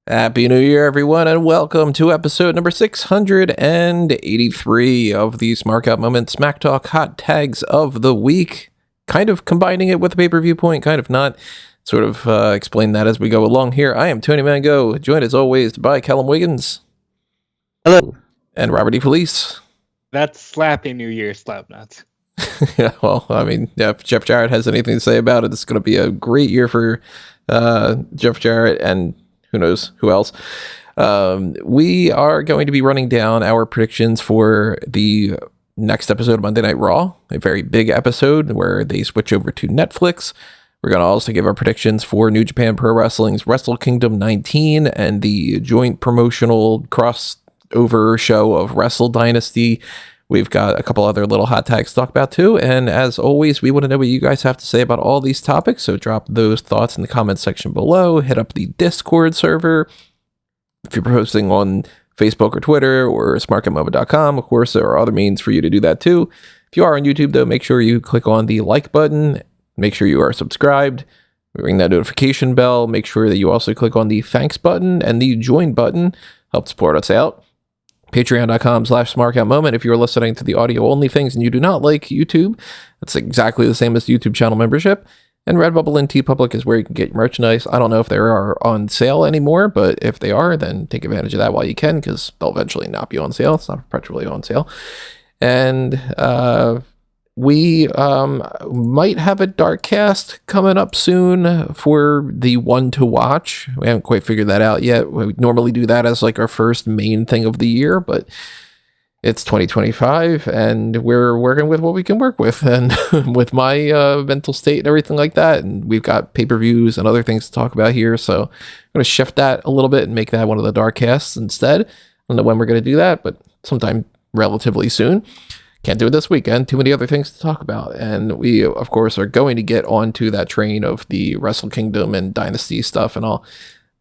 Happy New Year, everyone, and welcome to episode number 683 of the Smark Out Moment Smack Talk Hot Tags of the Week. Kind of combining it with the pay-per-view point, kind of not. Sort of explain that as we go along here. I am Tony Mango, joined as always by Callum Wiggins. Hello. And Robert E. Police. That's slappy New Year slapnuts. Yeah, well, I mean, yeah, if Jeff Jarrett has anything to say about it, it's going to be a great year for Jeff Jarrett and who knows who else. We are going to be running down our predictions for the next episode of Monday Night Raw, a very big episode where they switch over to Netflix. We're going to also give our predictions for New Japan Pro Wrestling's Wrestle Kingdom 19 and the joint promotional crossover show of Wrestle Dynasty. We've got a couple other little hot tags to talk about too. And as always, we want to know what you guys have to say about all these topics. So drop those thoughts in the comments section below. Hit up the Discord server. If you're posting on Facebook or Twitter or smarkatmoment.com, of course, there are other means for you to do that too. If you are on YouTube, though, make sure you click on the like button. Make sure you are subscribed. Ring that notification bell. Make sure that you also click on the thanks button and the join button. Help support us out. Patreon.com/SmarkOutMoment. If you're listening to the audio only things and you do not like YouTube, that's exactly the same as YouTube channel membership. And Redbubble and TeePublic is where you can get your merchandise. I don't know if they are on sale anymore, but if they are, then take advantage of that while you can, because they'll eventually not be on sale. It's not perpetually on sale. And we might have a dark cast coming up soon for the one to watch. We haven't quite figured that out yet. We normally do that as like our first main thing of the year, but it's 2025 and we're working with what we can work with and with my mental state and everything like that. And we've got pay-per-views and other things to talk about here. So I'm going to shift that a little bit and make that one of the dark casts instead. I don't know when we're going to do that, but sometime relatively soon. Can't do it this weekend. Too many other things to talk about. And we, of course, are going to get onto that train of the Wrestle Kingdom and Dynasty stuff and all.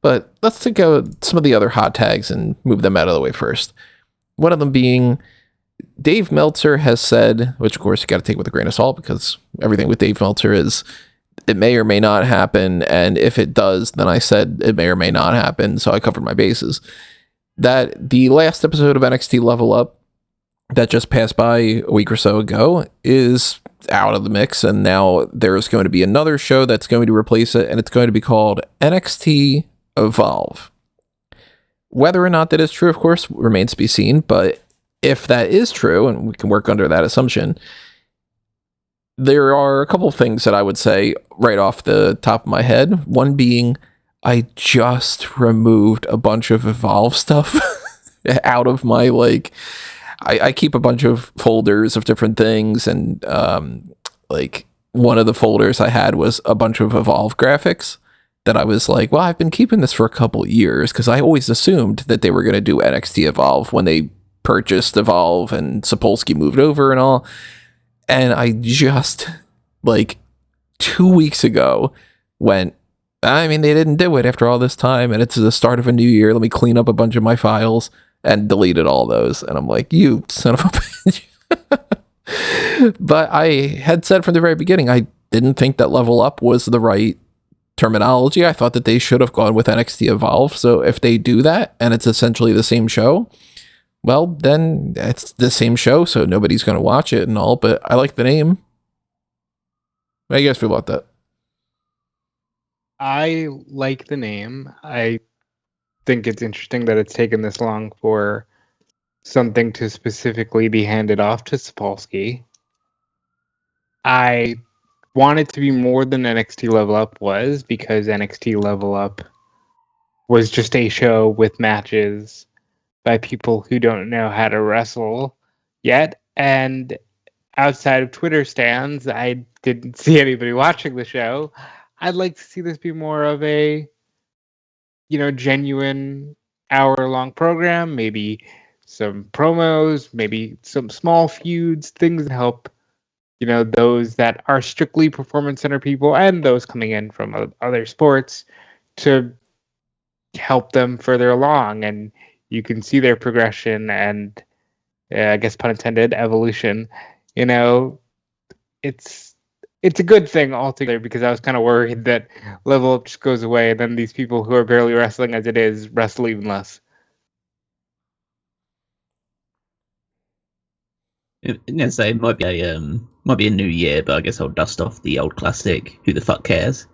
But let's take out some of the other hot tags and move them out of the way first. One of them being Dave Meltzer has said, which of course you got to take with a grain of salt because everything with Dave Meltzer is it may or may not happen. And if it does, then I said it may or may not happen. So I covered my bases. That the last episode of NXT Level Up that just passed by a week or so ago is out of the mix, and now there's going to be another show that's going to replace it, and it's going to be called NXT Evolve. Whether or not that is true, of course, remains to be seen, but if that is true, and we can work under that assumption, there are a couple of things that I would say right off the top of my head. One being, I just removed a bunch of Evolve stuff out of my, I keep a bunch of folders of different things, and like one of the folders I had was a bunch of Evolve graphics that I was like, well, I've been keeping this for a couple years because I always assumed that they were going to do NXT Evolve when they purchased Evolve and Sapolsky moved over and all. And I just, 2 weeks ago went, I mean, they didn't do it after all this time, and it's the start of a new year. Let me clean up a bunch of my files. And deleted all those. And I'm like, you son of a bitch. But I had said from the very beginning, I didn't think that Level Up was the right terminology. I thought that they should have gone with NXT Evolve. So if they do that and it's essentially the same show, well, then it's the same show. So nobody's going to watch it and all. But I like the name. How do you guys feel about that? I like the name. I think it's interesting that it's taken this long for something to specifically be handed off to Sapolsky. I want it to be more than NXT Level Up was, because NXT Level Up was just a show with matches by people who don't know how to wrestle yet. And outside of Twitter stands, I didn't see anybody watching the show. I'd like to see this be more of a genuine hour-long program, maybe some promos, maybe some small feuds, things that help, those that are strictly performance center people and those coming in from other sports to help them further along. And you can see their progression and, I guess, pun intended, evolution. It's it's a good thing altogether, because I was kind of worried that Level Up just goes away, and then these people who are barely wrestling as it is wrestle even less. So it might be a new year, but I guess I'll dust off the old classic. Who the fuck cares?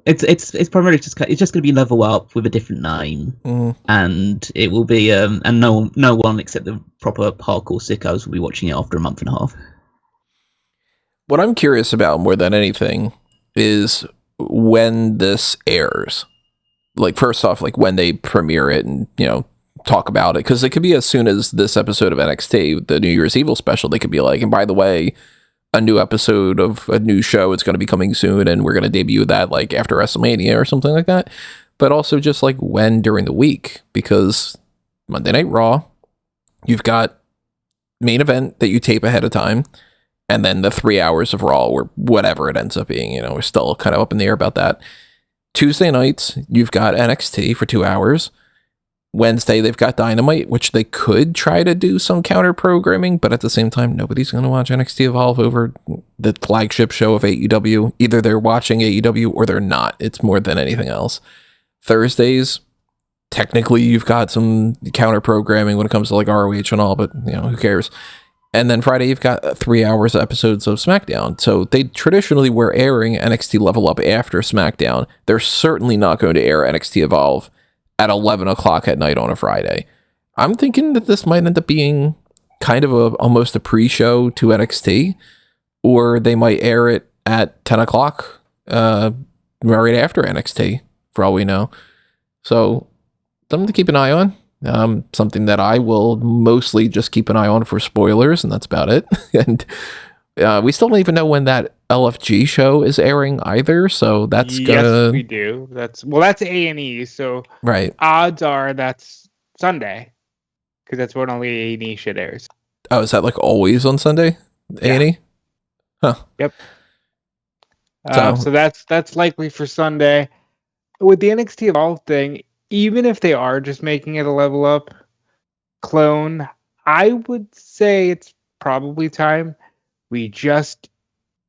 It's primarily just going to be Level Up with a different name, and it will be and no one except the proper hardcore sickos will be watching it after a month and a half. What I'm curious about more than anything is when this airs. Like, first off, like when they premiere it and, talk about it. Because it could be as soon as this episode of NXT, the New Year's Evil special, they could be like, and by the way, a new episode of a new show is going to be coming soon, and we're going to debut that like after WrestleMania or something like that. But also just like when during the week, because Monday Night Raw, you've got main event that you tape ahead of time, and then the 3 hours of Raw, or whatever it ends up being, we're still kind of up in the air about that. Tuesday nights, you've got NXT for 2 hours. Wednesday, they've got Dynamite, which they could try to do some counter programming, but at the same time, nobody's going to watch NXT Evolve over the flagship show of AEW. Either they're watching AEW or they're not. It's more than anything else. Thursdays, technically, you've got some counter programming when it comes to like ROH and all, but who cares? And then Friday, you've got 3 hours of episodes of SmackDown. So they traditionally were airing NXT Level Up after SmackDown. They're certainly not going to air NXT Evolve at 11 o'clock at night on a Friday. I'm thinking that this might end up being kind of almost a pre-show to NXT, or they might air it at 10 o'clock right after NXT, for all we know. So something to keep an eye on. Something that I will mostly just keep an eye on for spoilers, and that's about it. And we still don't even know when that LFG show is airing either, so that's gonna... Yes, we do. That's A&E, so right. Odds are that's Sunday, because that's when only A&E shit airs. Oh, is that like always on Sunday? A&E? Huh. Yep. So that's likely for Sunday. With the NXT Evolve thing, even if they are just making it a Level Up clone, I would say it's probably time we just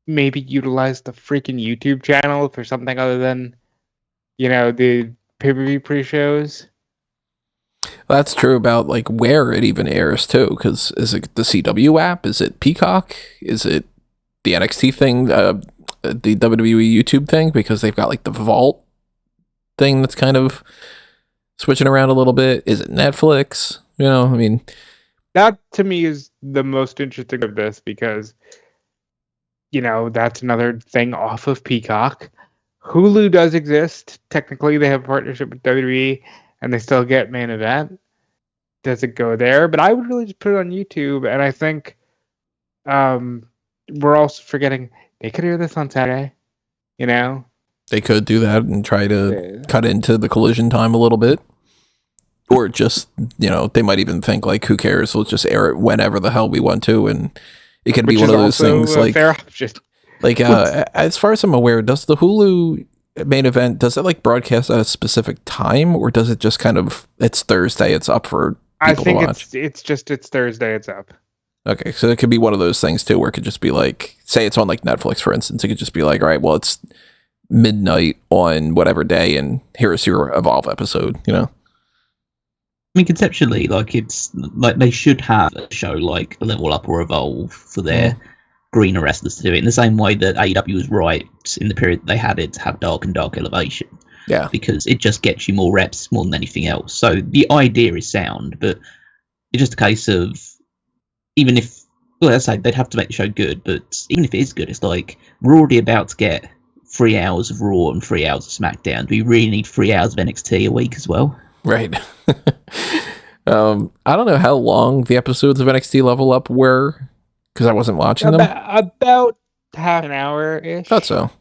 maybe utilize the freaking YouTube channel for something other than, the pay-per-view pre-shows. That's true about like where it even airs too, because is it the CW app? Is it Peacock? Is it the NXT thing, the WWE YouTube thing? Because they've got like the Vault thing that's kind of switching around a little bit. Is it Netflix? That to me is the most interesting of this, because that's another thing off of Peacock. Hulu does exist. Technically, they have a partnership with WWE, and they still get main event. Does it go there? But I would really just put it on YouTube, and I think we're also forgetting they could air this on Saturday. They could do that and try to cut into the collision time a little bit. Or just, they might even think like, who cares? Let's just air it whenever the hell we want to, and it can be one of those things like, fair option. Like, as far as I'm aware, does the Hulu main event, does it like broadcast at a specific time, or does it just kind of, it's Thursday, it's up for people to watch? It's Thursday, it's up. Okay, so it could be one of those things too, where it could just be like, say it's on like Netflix, for instance, it could just be like, all right, well, it's midnight on whatever day, and here's your Evolve episode, I mean, conceptually, like, it's like they should have a show like Level Up or Evolve for their greener wrestlers to do it, in the same way that AEW was right in the period they had it to have Dark and Dark Elevation. Yeah. Because it just gets you more reps more than anything else. So the idea is sound, but it's just a case of, even if, well, let's say they'd have to make the show good, but even if it is good, it's like, we're already about to get 3 hours of Raw and 3 hours of SmackDown. Do we really need 3 hours of NXT a week as well? Right. I don't know how long the episodes of NXT Level Up were, because I wasn't watching them. About half an hour-ish. Thought so.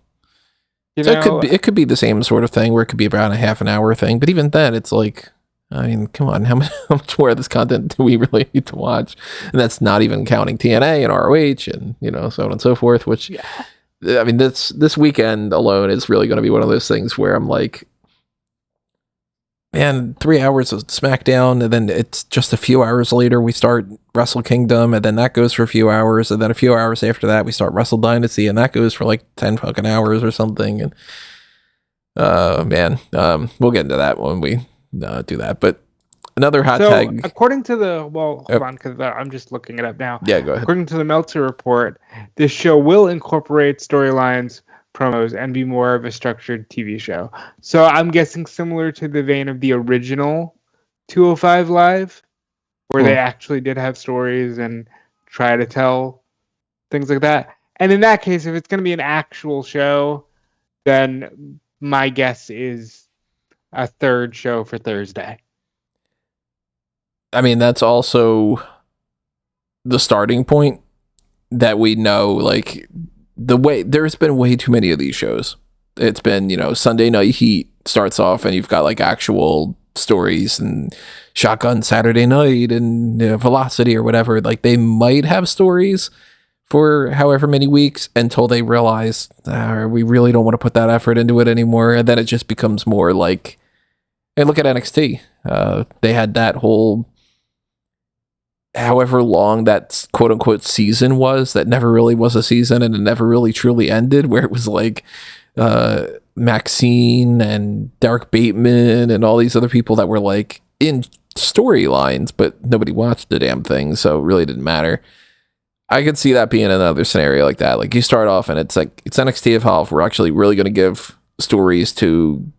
It could be the same sort of thing, where it could be about a half an hour thing. But even then, it's like, I mean, come on, how much more of this content do we really need to watch? And that's not even counting TNA and ROH and, so on and so forth, which, I mean, this weekend alone is really going to be one of those things where I'm like, man, 3 hours of SmackDown, and then it's just a few hours later we start Wrestle Kingdom, and then that goes for a few hours, and then a few hours after that we start Wrestle Dynasty, and that goes for like 10 fucking hours or something. And we'll get into that when we do that. But another hot tag. According to the hold on, because I'm just looking it up now. Yeah, go ahead. According to the Meltzer report, this show will incorporate storylines, promos, and be more of a structured TV show. So I'm guessing similar to the vein of the original 205 Live, where they actually did have stories and try to tell things like that. And in that case, if it's going to be an actual show, then my guess is a third show for Thursday. I mean, that's also the starting point that we know, like, there's been way too many of these shows. It's been, Sunday Night Heat starts off and you've got like actual stories, and Shotgun Saturday Night and Velocity or whatever. Like, they might have stories for however many weeks until they realize we really don't want to put that effort into it anymore. And then it just becomes more like, hey, look at NXT. They had that whole, however long that quote unquote season was, that never really was a season, and it never really truly ended, where it was like Maxine and Derek Bateman and all these other people that were like in storylines, but nobody watched the damn thing, so it really didn't matter. I could see that being another scenario like that. Like, you start off and it's like, it's NXT Evolve. We're actually really going to give stories to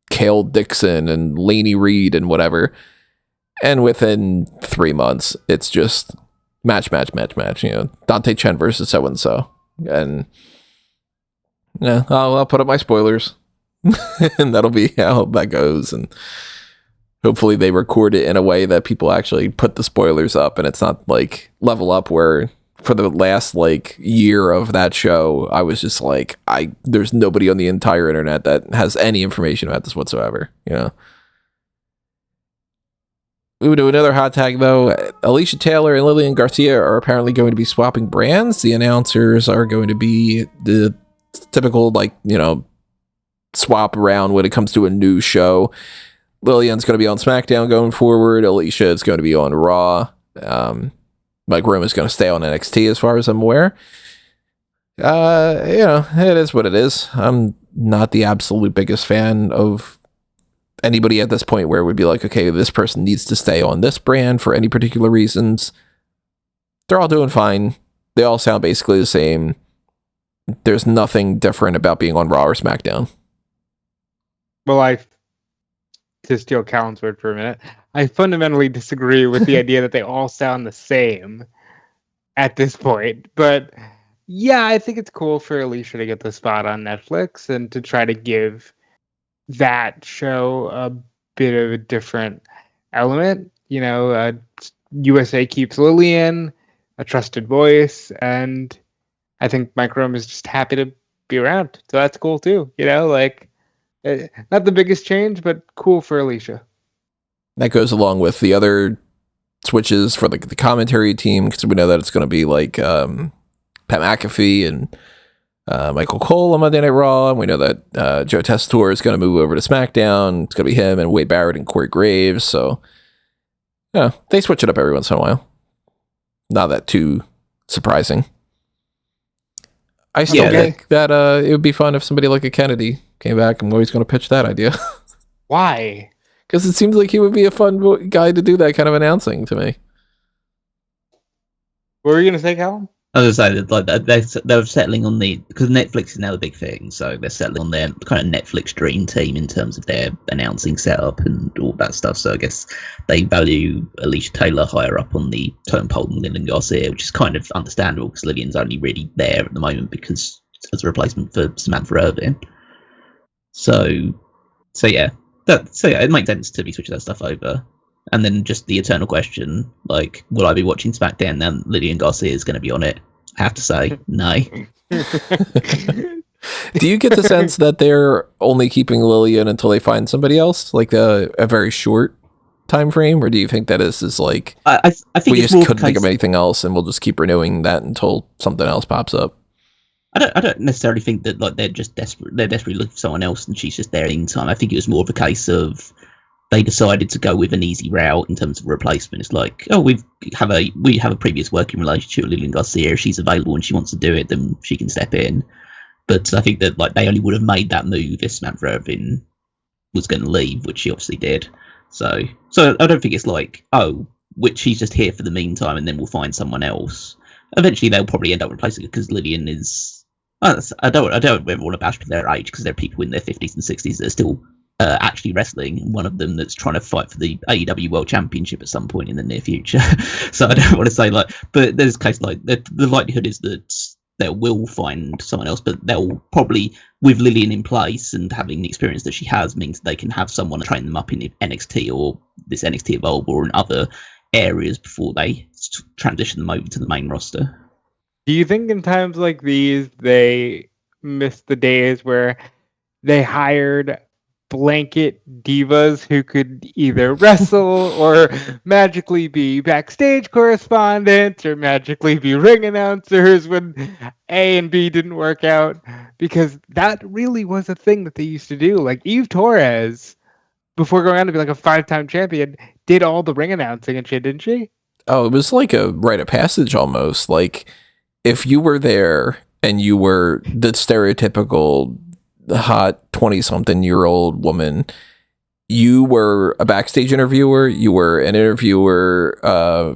Kale Dixon and Laney Reed and whatever. And within 3 months, it's just match. Dante Chen versus so-and-so. And yeah, I'll put up my spoilers. And that'll be how that goes. And hopefully they record it in a way that people actually put the spoilers up, and it's not like Level Up, where for the last like year of that show, I was just like, there's nobody on the entire internet that has any information about this whatsoever, We would do another hot tag, though. Alicia Taylor and Lilian Garcia are apparently going to be swapping brands. The announcers are going to be the typical, swap around when it comes to a new show. Lilian's going to be on SmackDown going forward. Alicia is going to be on Raw. Mike Rome is going to stay on NXT, as far as I'm aware. It is what it is. I'm not the absolute biggest fan of anybody at this point where it would be like, okay, this person needs to stay on this brand for any particular reasons. They're all doing fine. They all sound basically the same. There's nothing different about being on Raw or SmackDown. Well, to steal Callan's word for a minute, I fundamentally disagree with the idea that they all sound the same at this point. But yeah, I think it's cool for Alicia to get the spot on Netflix and to try to give that show a bit of a different element. USA keeps Lilian, a trusted voice, and I think Mike Rome is just happy to be around. So that's cool too. Not the biggest change, but cool for Alicia. That goes along with the other switches for the commentary team, because we know that it's going to be like Pat McAfee and Michael Cole on Monday Night Raw, and we know that Joe Tessitore is going to move over to SmackDown. It's going to be him and Wade Barrett and Corey Graves. So, they switch it up every once in a while. Not that too surprising. I still think that it would be fun if somebody like a Kennedy came back. I'm always going to pitch that idea. Why? Because it seems like he would be a fun guy to do that kind of announcing to me. What were you going to say, Callum? I was going to say, they're settling on because Netflix is now the big thing, so they're settling on their kind of Netflix dream team in terms of their announcing setup and all that stuff. So I guess they value Alicia Taylor higher up on the totem pole than Lilian Garcia, which is kind of understandable because Lillian's only really there at the moment because as a replacement for Samantha Irvin. So yeah, it makes sense to be switching that stuff over. And then just the eternal question, like, will I be watching SmackDown now Lilian Garcia is going to be on it? I have to say, no. Do you get the sense that they're only keeping Lilian until they find somebody else, like a very short time frame? Or do you think that is like, I think we just couldn't think of anything else and we'll just keep renewing that until something else pops up? I don't necessarily think that like they're desperately looking for someone else and she's just there in time. I think it was more of a case of they decided to go with an easy route in terms of replacement. It's like, oh, we have a previous working relationship with Lilian Garcia. If she's available and she wants to do it, then she can step in. But I think that like they only would have made that move if Samantha Irvin was going to leave, which she obviously did. So I don't think it's like, oh, which she's just here for the meantime, and then we'll find someone else. Eventually, they'll probably end up replacing it because Lilian is. I don't ever want to bash their age because there are people in their 50s and 60s that are still actually wrestling, and one of them that's trying to fight for the AEW World Championship at some point in the near future. So I don't want to say like, but there's a case like the likelihood is that they will find someone else, but they'll probably, with Lilian in place and having the experience that she has, means they can have someone train them up in NXT or this NXT Evolve or in other areas before they transition them over to the main roster. Do you think in times like these they miss the days where they hired blanket divas who could either wrestle or magically be backstage correspondents or magically be ring announcers when A and B didn't work out? Because that really was a thing that they used to do. Like Eve Torres, before going on to be like a 5-time champion, did all the ring announcing and shit, didn't she? Oh, it was like a rite of passage almost. Like, if you were there and you were the stereotypical hot 20-something-year-old woman, you were a backstage interviewer, you were an interviewer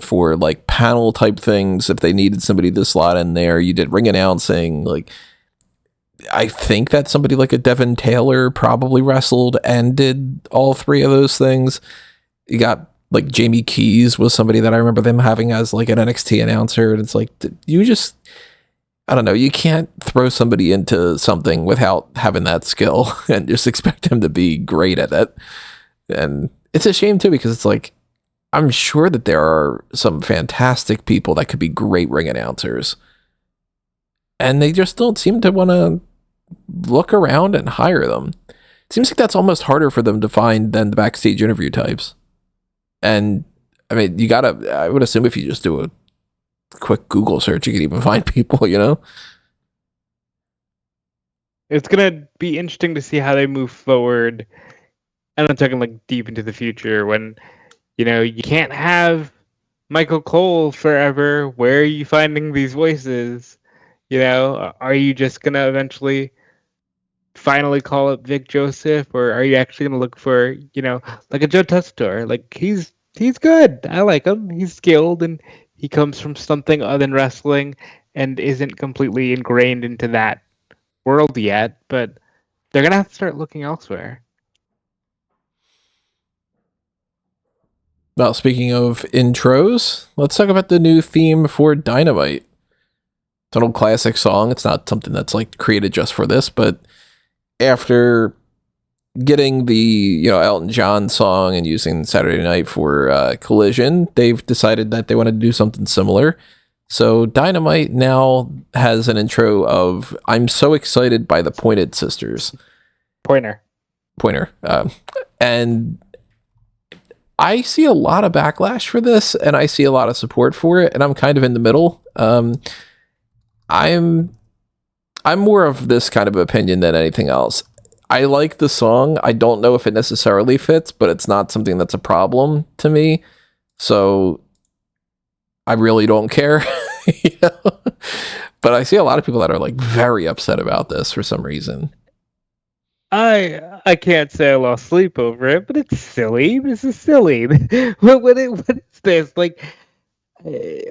for like panel type things. If they needed somebody to slot in there, you did ring announcing. Like, I think that somebody like a Devin Taylor probably wrestled and did all three of those things. You got like Jamie Keys was somebody that I remember them having as like an NXT announcer. And it's like, you just, I don't know, you can't throw somebody into something without having that skill and just expect them to be great at it. And it's a shame too, because it's like, I'm sure that there are some fantastic people that could be great ring announcers. And they just don't seem to want to look around and hire them. It seems like that's almost harder for them to find than the backstage interview types. And I mean, I would assume if you just do a quick Google search, you could even find people, you know? It's going to be interesting to see how they move forward. And I'm talking like deep into the future when, you know, you can't have Michael Cole forever. Where are you finding these voices? You know, are you just going to eventually finally call up Vic Joseph, or are you actually going to look for, you know, like a Joe Tessitore? Like, he's good. I like him. He's skilled, and he comes from something other than wrestling and isn't completely ingrained into that world yet, but they're going to have to start looking elsewhere. Well, speaking of intros, let's talk about the new theme for Dynamite. It's an old classic song. It's not something that's like created just for this, but after getting the, you know, Elton John song and using Saturday Night for Collision, they've decided that they want to do something similar. So Dynamite now has an intro of "I'm So Excited" by the Pointed Sisters. Pointer. And I see a lot of backlash for this, and I see a lot of support for it, and I'm kind of in the middle. I'm more of this kind of opinion than anything else. I like the song. I don't know if it necessarily fits, but it's not something that's a problem to me. So I really don't care. You know? But I see a lot of people that are like very upset about this for some reason. I can't say I lost sleep over it, but it's silly. This is silly. What is this? Like,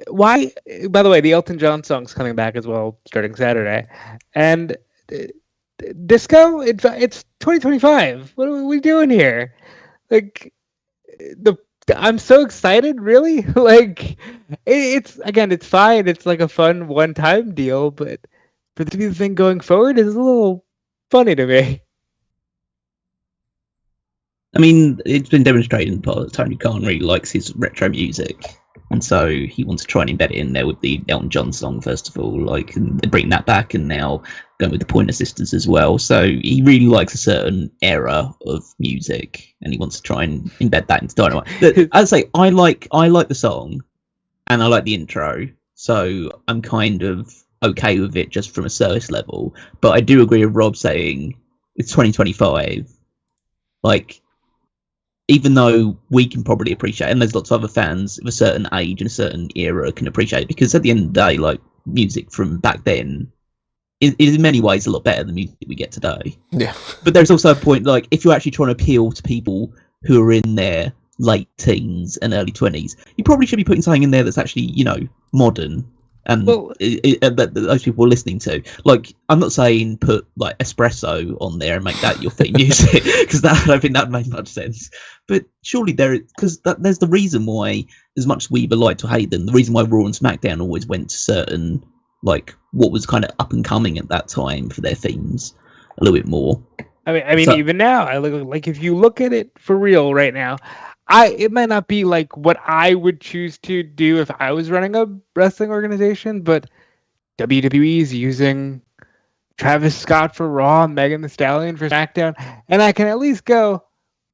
why? By the way, the Elton John song's coming back as well, starting Saturday, and disco. It's 2025. What are we doing here? Like, I'm so excited. Really, like, it's fine. It's like a fun one-time deal, but for it to be the thing going forward is a little funny to me. I mean, it's been demonstrated in the past that Tony Khan really likes his retro music, and so he wants to try and embed it in there with the Elton John song first of all, like, and bring that back, and now going with the Pointer Sisters as well. So he really likes a certain era of music, and he wants to try and embed that into Dynamite. I'd say I like the song, and I like the intro, so I'm kind of okay with it just from a service level. But I do agree with Rob saying it's 2025, like. even though we can probably appreciate it, and there's lots of other fans of a certain age and a certain era can appreciate it, because at the end of the day, like, music from back then is in many ways a lot better than music we get today. Yeah. But there's also a point, like, if you're actually trying to appeal to people who are in their late teens and early 20s, you probably should be putting something in there that's actually, you know, modern and that those people are listening to. Like, I'm not saying put like Espresso on there and make that your theme music, because I don't think that made much sense. But surely there's the reason why, as much as we either like to hate them, the reason why Raw and SmackDown always went to certain, like, what was kind of up and coming at that time for their themes a little bit more. I mean, even now, I look like, if you look at it for real right now, it might not be like what I would choose to do if I was running a wrestling organization, but WWE is using Travis Scott for Raw, Megan Thee Stallion for SmackDown, and I can at least go,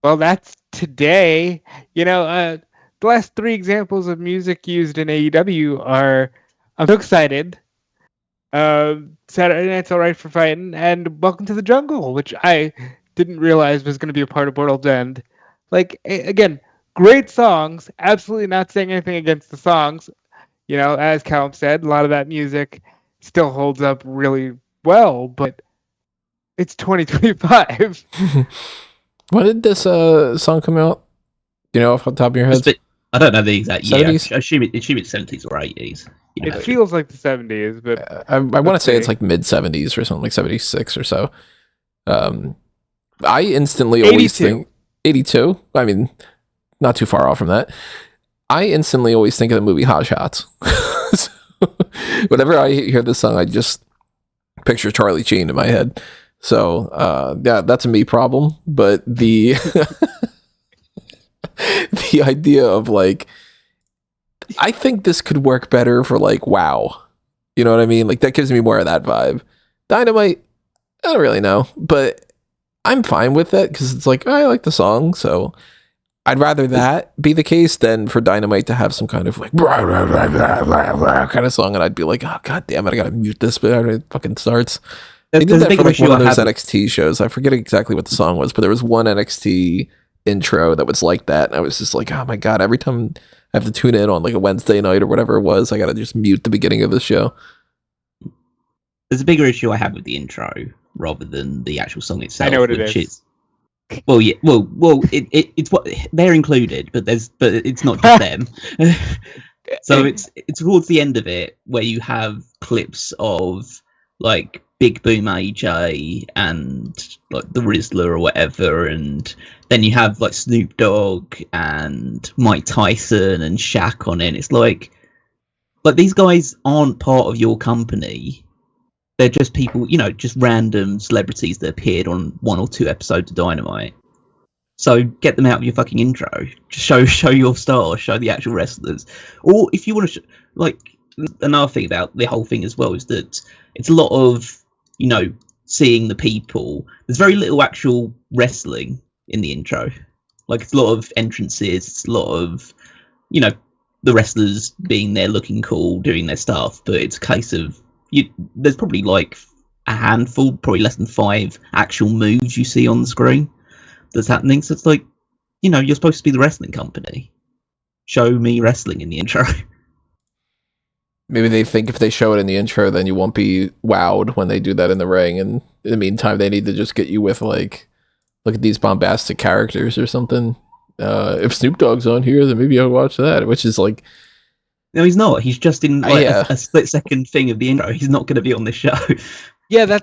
well, that's today. You know, the last 3 examples of music used in AEW are I'm So Excited, Saturday Night's Alright for Fighting, and Welcome to the Jungle, which I didn't realize was going to be a part of World's End. Like, again, great songs, absolutely not saying anything against the songs. You know, as Callum said, a lot of that music still holds up really well, but it's 2025. When did this song come out? Do you know off the top of your head? I don't know the exact year. 70s? I assume it's 70s or 80s. You know. It feels like the 70s, but I want to say it's like mid 70s or something, like 76 or so. I instantly always 82. think 82. I mean, not too far off from that. I instantly always think of the movie Hot Shots. So, whenever I hear this song, I just picture Charlie Sheen in my head. So yeah, that's a me problem. But the the idea of, like, I think this could work better for, like, WoW. You know what I mean? Like, that gives me more of that vibe. Dynamite, I don't really know, but I'm fine with it because it's like, I like the song, so I'd rather that be the case than for Dynamite to have some kind of, like, kind of song, and I'd be like, oh, god damn it, I gotta mute this before it fucking starts. They did that for, like, one of those NXT shows. I forget exactly what the song was, but there was one NXT intro that was like that, and I was just like, oh my god, every time I have to tune in on, like, a Wednesday night or whatever it was, I gotta just mute the beginning of the show. There's a bigger issue I have with the intro rather than the actual song itself. I know what it is. Well, yeah, well, it's what they're included, but it's not just them. So it's towards the end of it where you have clips of, like, Big Boom AJ and, like, the Rizzler or whatever, and then you have, like, Snoop Dogg and Mike Tyson and Shaq on it. And it's like these guys aren't part of your company. They're just people, you know, just random celebrities that appeared on 1 or 2 episodes of Dynamite. So get them out of your fucking intro. Just show your stars, show the actual wrestlers. Or if you want to, like, another thing about the whole thing as well is that it's a lot of, you know, seeing the people. There's very little actual wrestling in the intro. Like, it's a lot of entrances, it's a lot of, you know, the wrestlers being there looking cool, doing their stuff, but it's a case of, there's probably like a handful, probably less than 5 actual moves you see on the screen that's happening. So it's like, you know, you're supposed to be the wrestling company. Show me wrestling in the intro. Maybe they think if they show it in the intro, then you won't be wowed when they do that in the ring. And in the meantime, they need to just get you with, like, look at these bombastic characters or something. If Snoop Dogg's on here, then maybe I'll watch that, which is like... No, he's not. He's just in, like, a split-second thing of the intro. He's not going to be on this show. Yeah,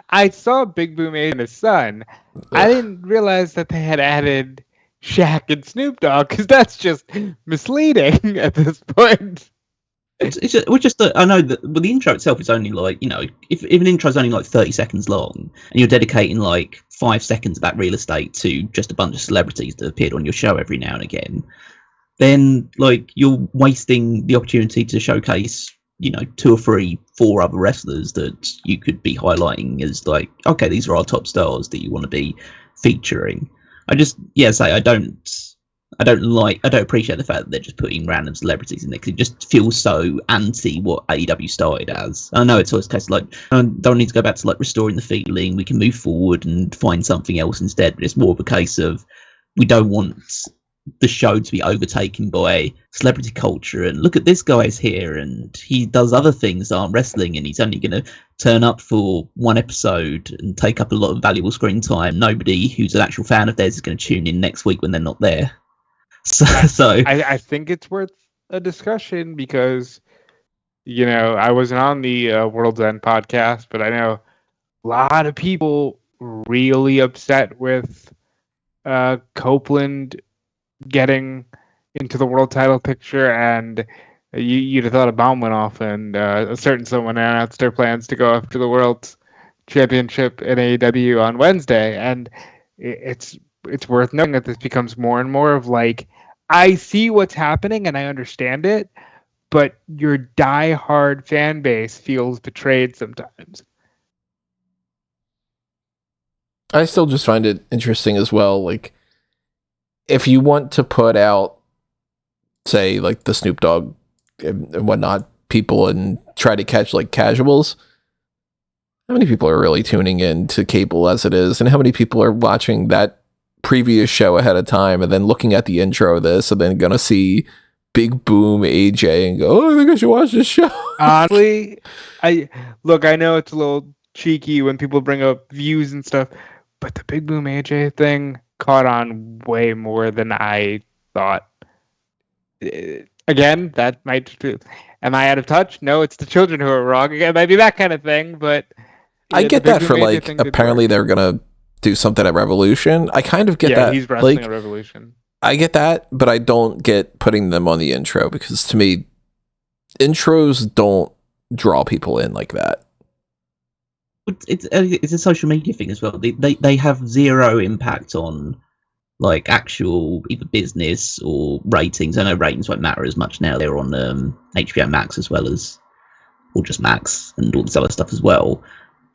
I saw Big Boom AJ and his son. Ugh. I didn't realize that they had added Shaq and Snoop Dogg, because that's just misleading at this point. I know that, but the intro itself is only, like, you know, if an intro is only like 30 seconds long and you're dedicating like 5 seconds of that real estate to just a bunch of celebrities that appeared on your show every now and again, then, like, you're wasting the opportunity to showcase, you know, 2 or 3, 4 other wrestlers that you could be highlighting as, like, okay, these are our top stars that you want to be featuring. I don't appreciate the fact that they're just putting random celebrities in there, because it just feels so anti what AEW started as. I know it's always a case of, like, I don't need to go back to, like, restoring the feeling, we can move forward and find something else instead, but it's more of a case of, we don't want the show to be overtaken by celebrity culture and look at this guy's here and he does other things that aren't wrestling and he's only going to turn up for one episode and take up a lot of valuable screen time. Nobody who's an actual fan of theirs is going to tune in next week when they're not there. So I think it's worth a discussion because, you know, I wasn't on the World's End podcast, but I know a lot of people really upset with Copeland getting into the world title picture, and you'd have thought a bomb went off, and a certain someone announced their plans to go after the world championship in AEW on Wednesday, and it's worth noting that this becomes more and more of like, I see what's happening and I understand it, but your die-hard fan base feels betrayed sometimes. I still just find it interesting as well. Like, if you want to put out, say, like the Snoop Dogg and whatnot people and try to catch like casuals, how many people are really tuning in to cable as it is? And how many people are watching that previous show ahead of time and then looking at the intro of this and then going to see Big Boom AJ and go, oh, I think I should watch this show? Honestly, I know it's a little cheeky when people bring up views and stuff, but the Big Boom AJ thing caught on way more than I thought. Again, that might just be, am I out of touch? No, it's the children who are wrong. Again, it might be that kind of thing, but I get that for like, apparently they're gonna do something at Revolution. I kind of get that. He's wrestling like, at Revolution. I get that, but I don't get putting them on the intro because to me, intros don't draw people in like that. It's a social media thing as well. They have zero impact on like actual either business or ratings. I know ratings won't matter as much now. They're on HBO Max as well as, or just Max and all this other stuff as well.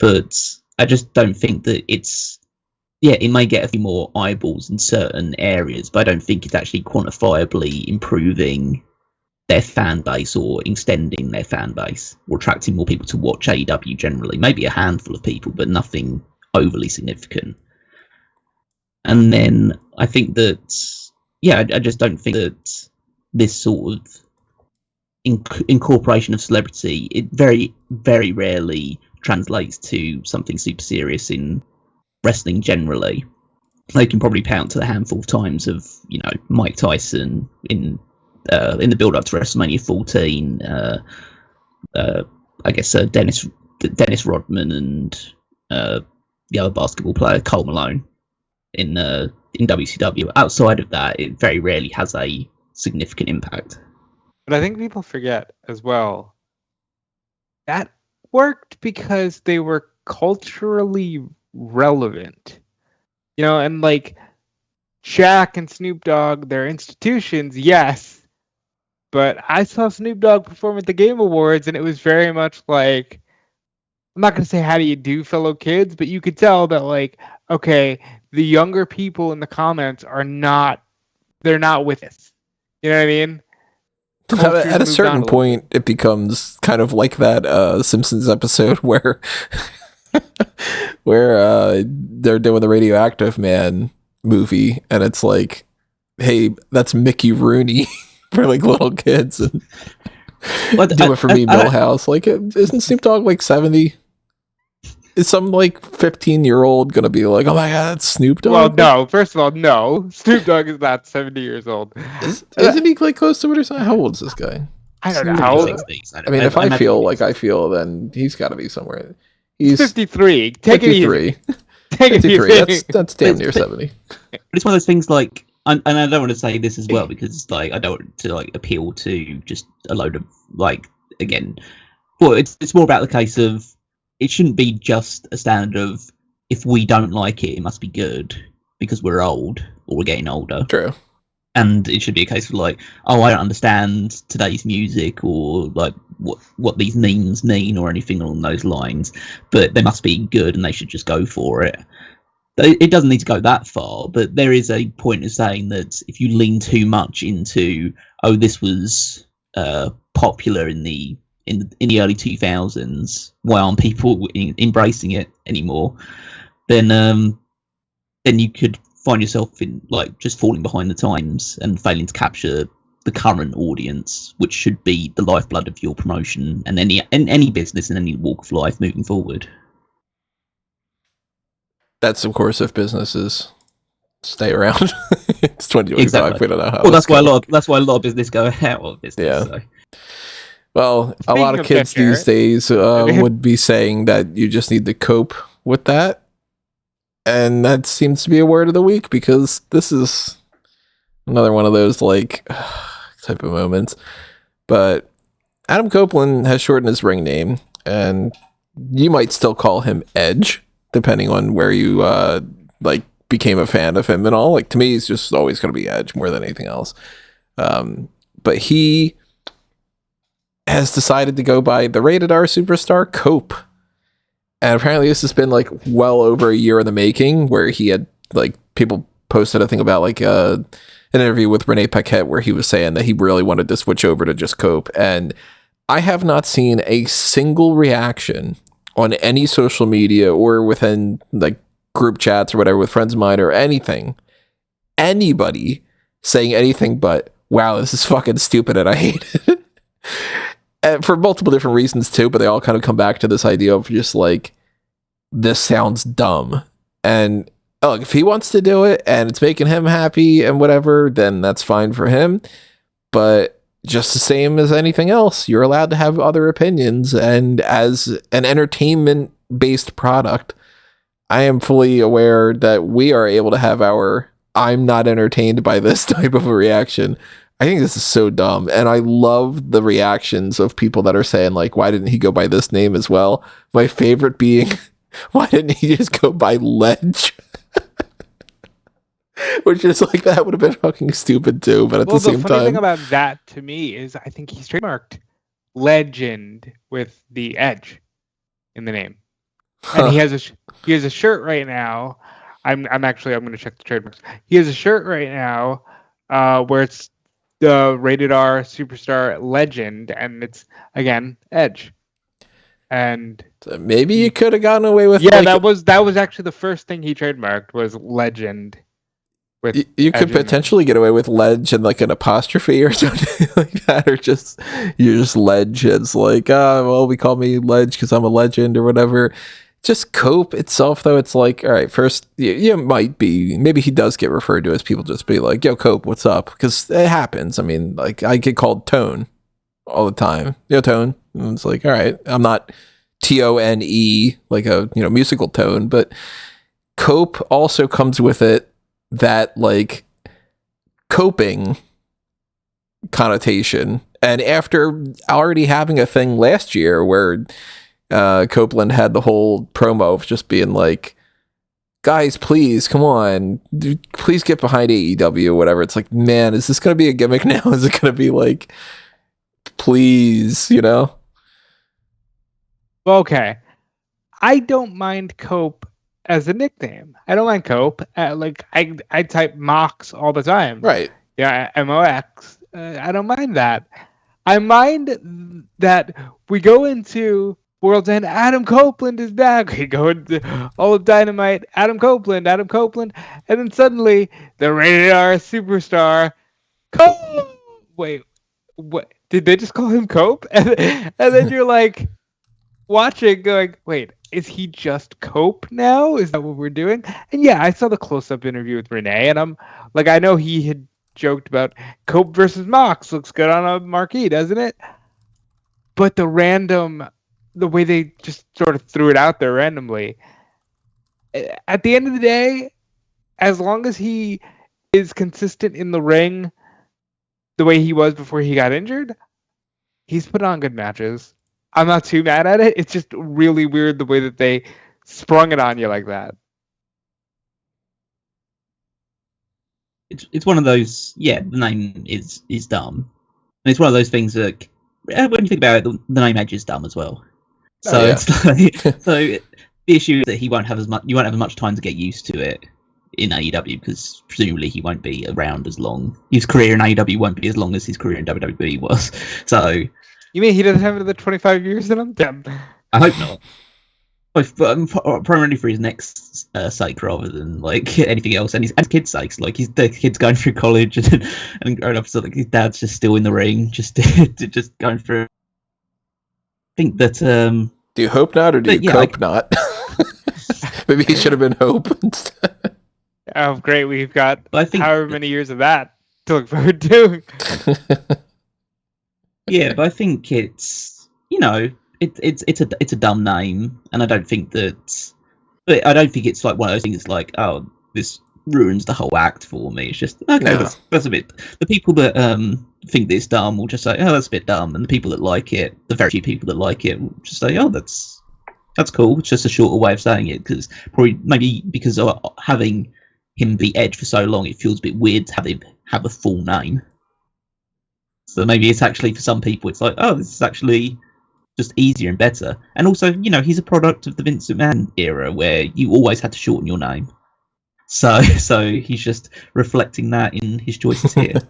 But I just don't think that it's, yeah, it may get a few more eyeballs in certain areas, but I don't think it's actually quantifiably improving their fan base or extending their fan base or attracting more people to watch AEW generally. Maybe a handful of people, but nothing overly significant. And then I think that, yeah, I just don't think that this sort of incorporation of celebrity, it very, very rarely translates to something super serious in wrestling generally. They can probably count to the handful of times of, you know, Mike Tyson in the build up to WrestleMania 14. I guess Dennis Rodman and the other basketball player Cole Malone in WCW. Outside of that, it very rarely has a significant impact. But I think people forget as well that worked because they were culturally relevant, you know, and like Shaq and Snoop Dogg, they're institutions, yes, but I saw Snoop Dogg perform at the Game Awards and it was very much like, I'm not going to say how do you do, fellow kids, but you could tell that, like, okay, the younger people in the comments they're not with us, you know what I mean? At a certain point, it becomes kind of like that Simpsons episode where they're doing the Radioactive Man movie, and it's like, hey, that's Mickey Rooney for like little kids, and do it for me, Millhouse. Like, isn't Snoop Dogg like 70? Is some like 15-year-old gonna be like, oh my god, that's Snoop Dogg? Well, no. First of all, no. Snoop Dogg is not 70 years old. Isn't he like close to it or something? How old is this guy? I don't know. How old? I mean, if I feel like I feel, then he's got to be somewhere. He's 53. Take 53. It easy. Take 53. It easy. That's damn near 70. But it's one of those things like, and I don't want to say this as well because like I don't want to like appeal to just a load of like, again, well, it's more about the case of it shouldn't be just a standard of if we don't like it, it must be good because we're old or we're getting older. True. And it should be a case of like, oh, I don't understand today's music or like what these memes mean or anything along those lines, but they must be good and they should just go for it. It doesn't need to go that far, but there is a point of saying that if you lean too much into, oh, this was popular in the early 2000s, why aren't people embracing it anymore? Then you could find yourself in like just falling behind the times and failing to capture the current audience, which should be the lifeblood of your promotion and any business in any walk of life moving forward. That's, of course, if businesses stay around. It's 2025. Exactly. We don't know how. Well, that's why a lot of business go out of business. Yeah. So. Well, a lot of kids these days would be saying that you just need to cope with that. And that seems to be a word of the week, because this is another one of those like type of moments. But Adam Copeland has shortened his ring name, and you might still call him Edge, depending on where you like became a fan of him and all. Like, to me, he's just always going to be Edge more than anything else. But he has decided to go by the rated R superstar Cope. And apparently this has been like well over a year in the making, where he had like people posted a thing about like an interview with Renee Paquette where he was saying that he really wanted to switch over to just Cope. And I have not seen a single reaction on any social media or within like group chats or whatever with friends of mine or anything, anybody saying anything but, wow, this is fucking stupid and I hate it. And for multiple different reasons too, but they all kind of come back to this idea of just like, this sounds dumb. And look, if he wants to do it and it's making him happy and whatever, then that's fine for him. But just the same as anything else, you're allowed to have other opinions. And as an entertainment-based product, I am fully aware that we are able to have our I'm not entertained by this type of a reaction. I think this is so dumb. And I love the reactions of people that are saying, like, why didn't he go by this name as well? My favorite being, why didn't he just go by Ledge? Which is like, that would have been fucking stupid too. But at the same time, the funny thing about that to me is I think he's trademarked Legend with the Edge in the name. And he has a shirt right now. I'm going to check the trademarks. He has a shirt right now where it's the rated R superstar Legend, and it's again Edge. And so maybe you could have gotten away with that was actually the first thing he trademarked was Legend. With you could potentially get away with Ledge and like an apostrophe or something like that, or just you're just Ledge. It's like, well, we call me Ledge because I'm a legend or whatever. Just Cope itself, though, it's like, all right, first, you might be, maybe he does get referred to as people just be like, yo, Cope, what's up? Because it happens. I mean, like, I get called Tone all the time. Yo, Tone. And it's like, all right, I'm not Tone, like a, musical tone, but Cope also comes with it that, like, coping connotation. And after already having a thing last year where Copeland had the whole promo of just being like, guys, please, come on, please get behind AEW or whatever. It's like, man, is this going to be a gimmick now? Is it going to be like, please, Okay. I don't mind Cope as a nickname. I don't mind Cope. I type Mox all the time. Right. Yeah, MOX. I don't mind that. I mind that we go into World's End, Adam Copeland is back. We go into all of Dynamite, Adam Copeland, and then suddenly the rated R superstar, Cope. Wait, what? Did they just call him Cope? And then you're like watching, going, wait, is he just Cope now? Is that what we're doing? And yeah, I saw the close-up interview with Renee, and I'm like, I know he had joked about Cope versus Mox looks good on a marquee, doesn't it? But the way they just sort of threw it out there randomly. At the end of the day, as long as he is consistent in the ring the way he was before he got injured, he's put on good matches. I'm not too mad at it. It's just really weird the way that they sprung it on you like that. It's one of those, the name is dumb. And it's one of those things that, when you think about it, the name Edge is dumb as well. So it's like, the issue is that you won't have as much time to get used to it in AEW, because presumably he won't be around as long. His career in AEW won't be as long as his career in WWE was. So you mean he doesn't have another 25 years in him? Damn. I hope not. primarily for his next sake rather than like anything else, and his kids' sakes. Like the kid's going through college and growing up, so like his dad's just still in the ring, just going through. I think that. Do you hope not, or do you cope not? Maybe he should have been Hope instead. Oh, great! We've got however many years of that to look forward to. Yeah, but I think it's it's a dumb name, and I don't think it's like one of those things like, oh, this ruins the whole act for me. It's just okay, no. That's a bit. The people that think this dumb will just say, oh, that's a bit dumb, and the people that like it, the very few people that like it, will just say, oh, that's cool. It's just a shorter way of saying it, because because of having him be Edge for so long, it feels a bit weird to have him have a full name. So maybe it's actually, for some people, it's like, oh, this is actually just easier and better. And also, he's a product of the Vince McMahon era where you always had to shorten your name. So he's just reflecting that in his choices here.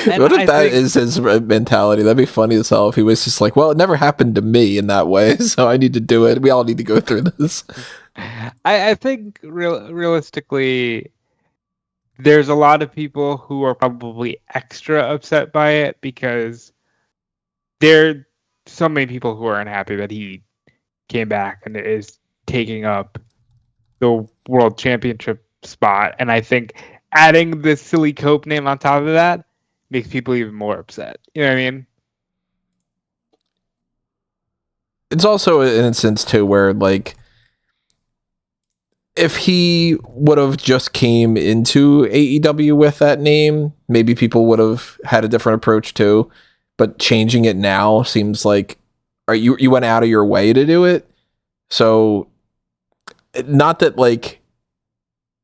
What if that is his mentality? That'd be funny as hell if he was just like, well, it never happened to me in that way, so I need to do it. We all need to go through this. I think realistically, there's a lot of people who are probably extra upset by it because there are so many people who are unhappy that he came back and is taking up the world championship spot. And I think adding the silly Cope name on top of that makes people even more upset. You know what I mean? It's also an instance too where, like, if he would have just came into AEW with that name, maybe people would have had a different approach too. But changing it now seems like, you went out of your way to do it. So, not that like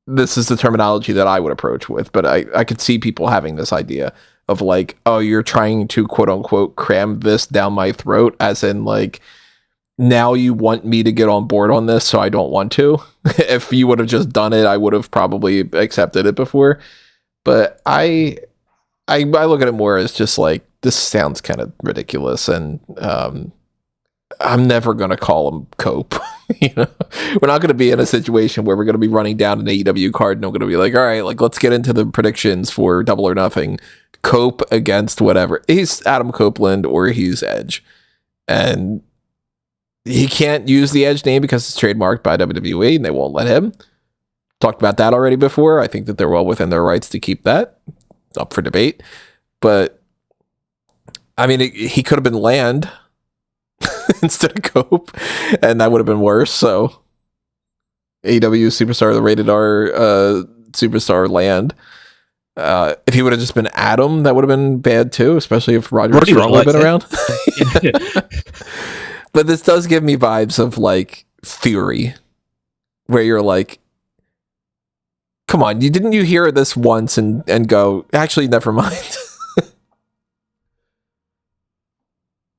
this is the terminology that I would approach with, but I could see people having this idea of like, oh, you're trying to quote unquote cram this down my throat, as in like, now you want me to get on board on this, so I don't want to. If you would have just done it, I would have probably accepted it before. But I look at it more as just like, this sounds kind of ridiculous, and I'm never going to call him Cope. We're not going to be in a situation where we're going to be running down an AEW card and I'm going to be like, all right, like, let's get into the predictions for Double or Nothing. Cope against whatever. He's Adam Copeland or he's Edge. And he can't use the Edge name because it's trademarked by WWE and they won't let him. Talked about that already before. I think that they're well within their rights to keep that. It's up for debate. But, I mean, he could have been Land instead of Cope, and that would have been worse. So, AEW Superstar, the Rated R Superstar Land. If he would have just been Adam, that would have been bad too, especially if Roger Strong would have been around. But this does give me vibes of like Fury, where you're like, come on, didn't you hear this once and go, actually, never mind.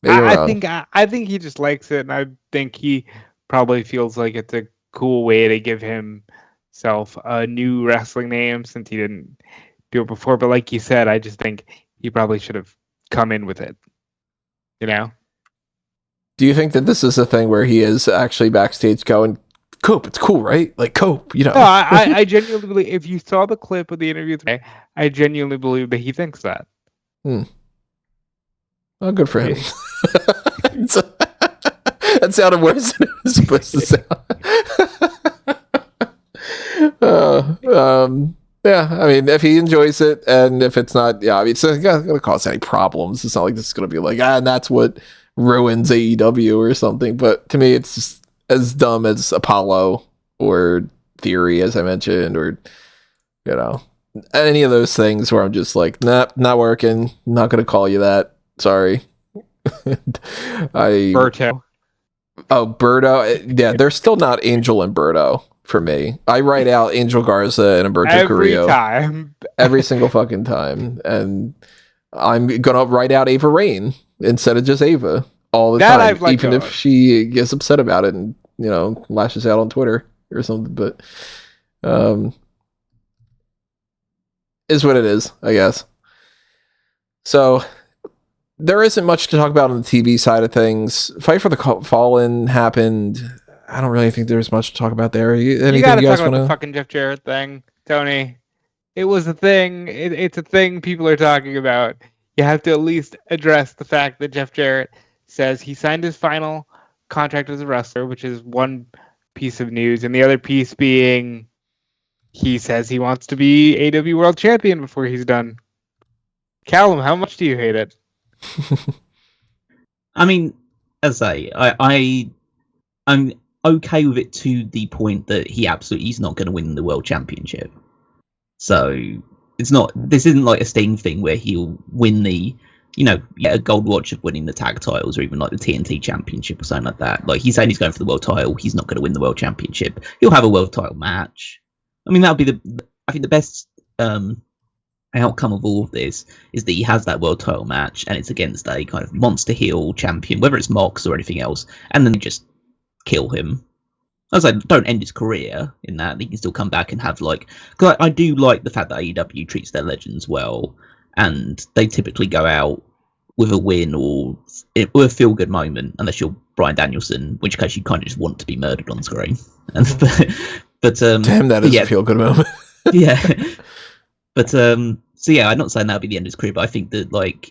I think he just likes it, and I think he probably feels like it's a cool way to give himself a new wrestling name since he didn't do it before. But like you said, I just think he probably should have come in with it. Do you think that this is a thing where he is actually backstage going, Cope, it's cool, right? Like Cope, No, I genuinely believe, if you saw the clip of the interview today, I genuinely believe that he thinks that. Oh, good for him. That sounded worse than it was supposed to sound. Yeah, I mean, if he enjoys it, and if it's not, I mean, it's not going to cause any problems. It's not like this is going to be like, and that's what ruins AEW or something. But to me, it's just as dumb as Apollo or Theory, as I mentioned, or, any of those things where I'm just like, nah, not working. Not going to call you that. Sorry. Berto. Oh, Berto. Yeah, they're still not Angel and Berto for me. I write out Angel Garza and Humberto Carrillo. Every time. Every single fucking time. And I'm going to write out Ava Rain instead of just Ava all the time. Even if she gets upset about it and, lashes out on Twitter or something. But is what it is, I guess. So there isn't much to talk about on the TV side of things. Fight for the Fallen happened. I don't really think there's much to talk about there. Anything You gotta you talk guys about want the to? fucking Jeff Jarrett thing, Tony. It was a thing. It's a thing people are talking about. You have to at least address the fact that Jeff Jarrett says he signed his final contract as a wrestler, which is one piece of news, and the other piece being he says he wants to be AEW World Champion before he's done. Callum, how much do you hate it? I mean, as I say, I'm okay with it to the point that he's not going to win the world championship. So this isn't like a Sting thing where he'll win a gold watch of winning the tag titles or even like the TNT championship or something like that. Like he's saying he's going for the world title, he's not going to win the world championship. He'll have a world title match. I mean, that would be I think the best outcome of all of this is that he has that world title match and it's against a kind of monster heel champion, whether it's Mox or anything else, and then they just kill him. I was like, don't end his career in that. He can still come back and have because I do like the fact that AEW treats their legends well, and they typically go out with a win or a feel good moment, unless you're Bryan Danielson, in which case you kind of just want to be murdered on screen. But Damn, that is a feel good moment. Yeah. But so yeah, I'm not saying that'll be the end of his career, but I think that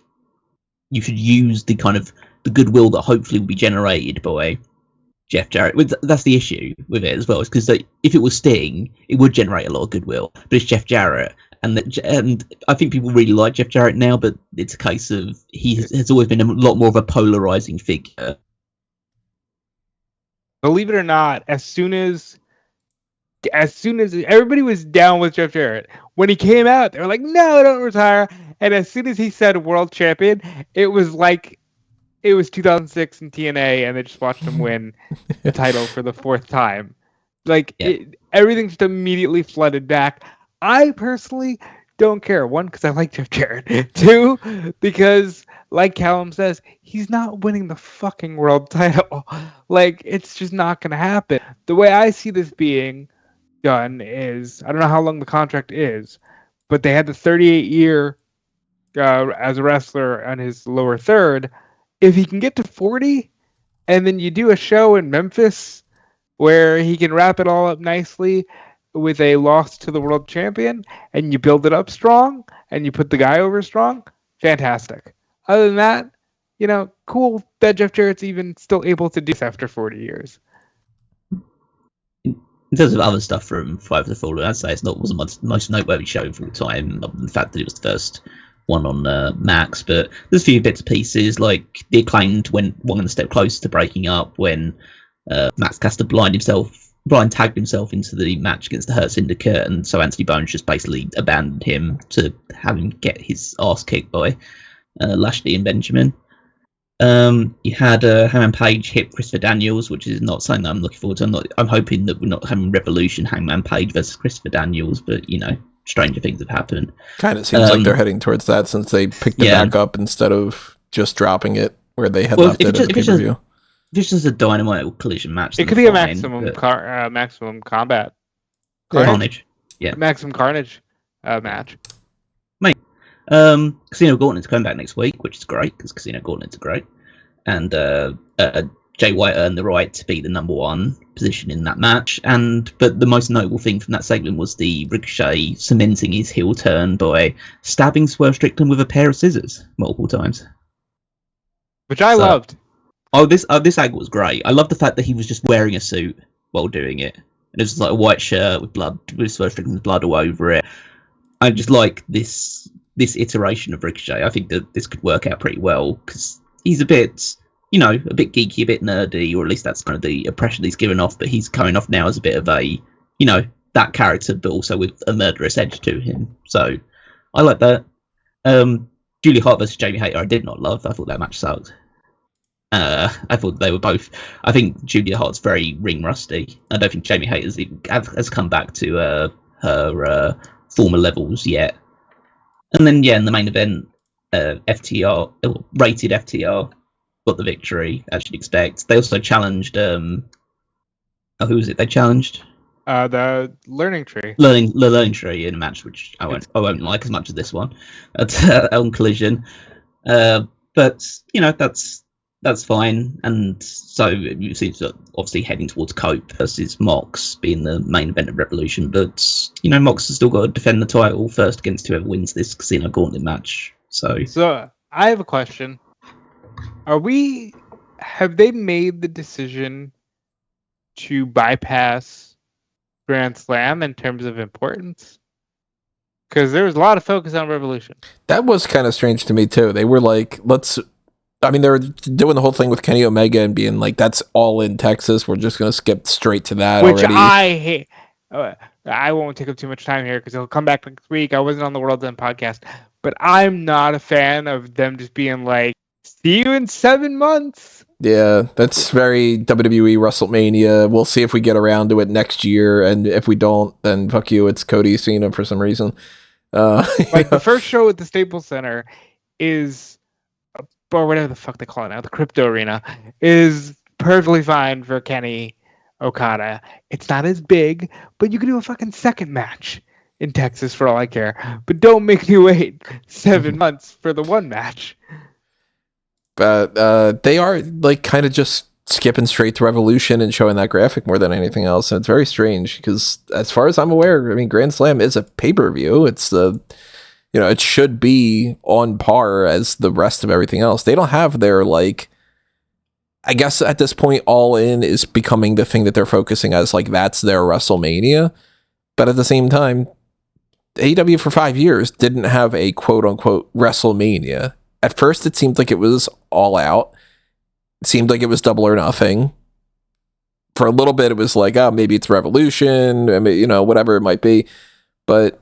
you should use the kind of the goodwill that hopefully will be generated by Jeff Jarrett. That's the issue with it as well, is because if it was Sting, it would generate a lot of goodwill. But it's Jeff Jarrett, and I think people really like Jeff Jarrett now. But it's a case of he has always been a lot more of a polarizing figure. Believe it or not, as soon as everybody was down with Jeff Jarrett, when he came out, they were like, "No, don't retire." And as soon as he said "world champion," it was like it was 2006 in TNA, and they just watched him win the title for the fourth time. Everything just immediately flooded back. I personally don't care. One, because I like Jeff Jarrett. Two, because like Callum says, he's not winning the fucking world title. It's just not going to happen. The way I see this being done is, I don't know how long the contract is, but they had the 38-year as a wrestler on his lower third. If he can get to 40, and then you do a show in Memphis where he can wrap it all up nicely with a loss to the world champion, and you build it up strong, and you put the guy over strong, fantastic. Other than that, cool that Jeff Jarrett's even still able to do this after 40 years. In terms of other stuff from Fight for the Fallen, I'd say wasn't the most noteworthy show for the time, other than the fact that it was the first one on Max, but there's a few bits and pieces, like the Acclaimed went one step closer to breaking up when Max Caster Brian tagged himself into the match against the Hurt Syndicate, and so Anthony Bones just basically abandoned him to have him get his ass kicked by Lashley and Benjamin. You had Hangman Page hit Christopher Daniels, which is not something that I'm looking forward to. I'm hoping that we're not having Revolution Hangman Page versus Christopher Daniels, but stranger things have happened. Kind of seems like they're heading towards that, since they picked it back up instead of just dropping it where they had left it at the pay-per-view. If it's just a Dynamite or Collision match, it could be a maximum combat. Carnage. Yeah. Maximum Carnage match. Mate, Casino Gauntlet's coming back next week, which is great, because Casino Gauntlet's great. And Jay White earned the right to be the number one position in that match. But the most notable thing from that segment was the Ricochet cementing his heel turn by stabbing Swerve Strickland with a pair of scissors multiple times. Which I loved. This angle was great. I love the fact that he was just wearing a suit while doing it. And it was like a white shirt with Swerve Strickland's blood all over it. I just like this iteration of Ricochet. I think that this could work out pretty well, because he's a bit geeky, a bit nerdy, or at least that's kind of the impression he's given off, but he's coming off now as a bit of a, that character, but also with a murderous edge to him. So I like that. Julia Hart versus Jamie Hayter, I did not love. I thought that match sucked. I thought they were both. I think Julia Hart's very ring rusty. I don't think Jamie Hayter has come back to her former levels yet. And then in the main event, FTR, rated FTR, got the victory, as you'd expect. They also challenged who was it they challenged? The Learning Tree. Learning Tree in a match which I won't like as much as this one on Collision. But that's that's fine. And so you see, obviously heading towards Cope versus Mox being the main event of Revolution. But Mox has still got to defend the title first against whoever wins this Casino Gauntlet match. So I have a question. Have they made the decision to bypass Grand Slam in terms of importance? Because there was a lot of focus on Revolution. That was kind of strange to me too. They were like, they were doing the whole thing with Kenny Omega and being like, that's all in Texas. We're just going to skip straight to that Which already. I hate. I won't take up too much time here because he'll come back next week. I wasn't on the World's End podcast. But I'm not a fan of them just being like, see you in 7 months. Yeah, that's very WWE WrestleMania. We'll see if we get around to it next year. And if we don't, then fuck you. It's Cody Cena for some reason. The first show at the Staples Center is, or whatever the fuck they call it now, the Crypto Arena, is perfectly fine for Kenny Okada. It's not as big, but you can do a fucking second match in Texas for all I care. But don't make me wait 7 months for the one match. But they are like kind of just skipping straight to Revolution and showing that graphic more than anything else. And it's very strange because as far as I'm aware, I mean, Grand Slam is a pay-per-view. It's it should be on par as the rest of everything else. They don't have their I guess at this point, All In is becoming the thing that they're focusing as that's their WrestleMania. But at the same time, AEW for 5 years didn't have a quote unquote WrestleMania. At first, it seemed like it was All Out. It seemed like it was Double or Nothing. For a little bit, it was like, oh, maybe it's Revolution, I mean, whatever it might be. But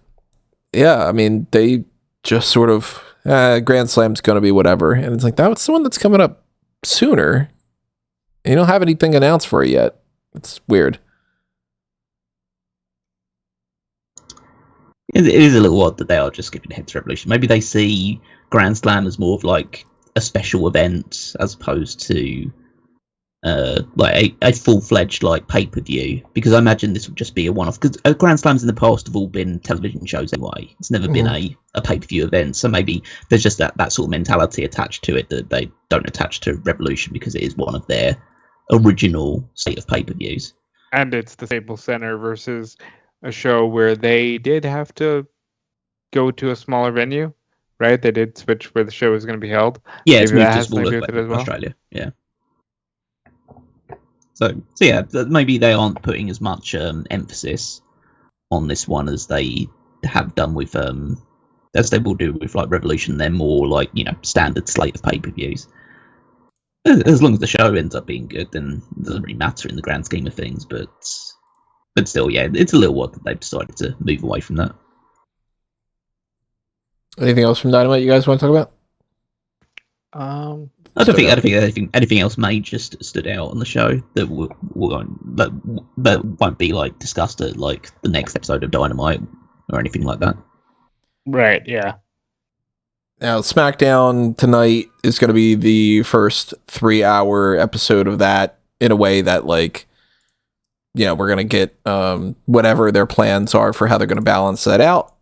yeah, I mean, they just sort of, Grand Slam's going to be whatever. And it's like, that's the one that's coming up sooner. And you don't have anything announced for it yet. It's weird. It is a little odd that they are just skipping ahead to Revolution. Maybe they see Grand Slam as more of a special event as opposed to a full-fledged pay-per-view, because I imagine this would just be a one-off, because Grand Slams in the past have all been television shows anyway. It's never been a pay-per-view event, so maybe there's just that sort of mentality attached to it that they don't attach to Revolution because it is one of their original state of pay-per-views. And it's the Staples Center versus a show where they did have to go to a smaller venue, right? They did switch where the show was going to be held. Yeah, it's maybe moved that to has something to do smaller with it as well. Australia. Yeah. So yeah, maybe they aren't putting as much emphasis on this one as they have done with as they will do with Revolution. They're more standard slate of pay-per-views. As long as the show ends up being good, then it doesn't really matter in the grand scheme of things. But still, yeah, it's a little odd that they've decided to move away from that. Anything else from Dynamite you guys want to talk about? I don't think anything else major stood out on the show that won't be discussed at the next episode of Dynamite or anything like that. Right. Yeah. Now, SmackDown tonight is going to be the first 3-hour episode of that, in a way that we're going to get whatever their plans are for how they're going to balance that out.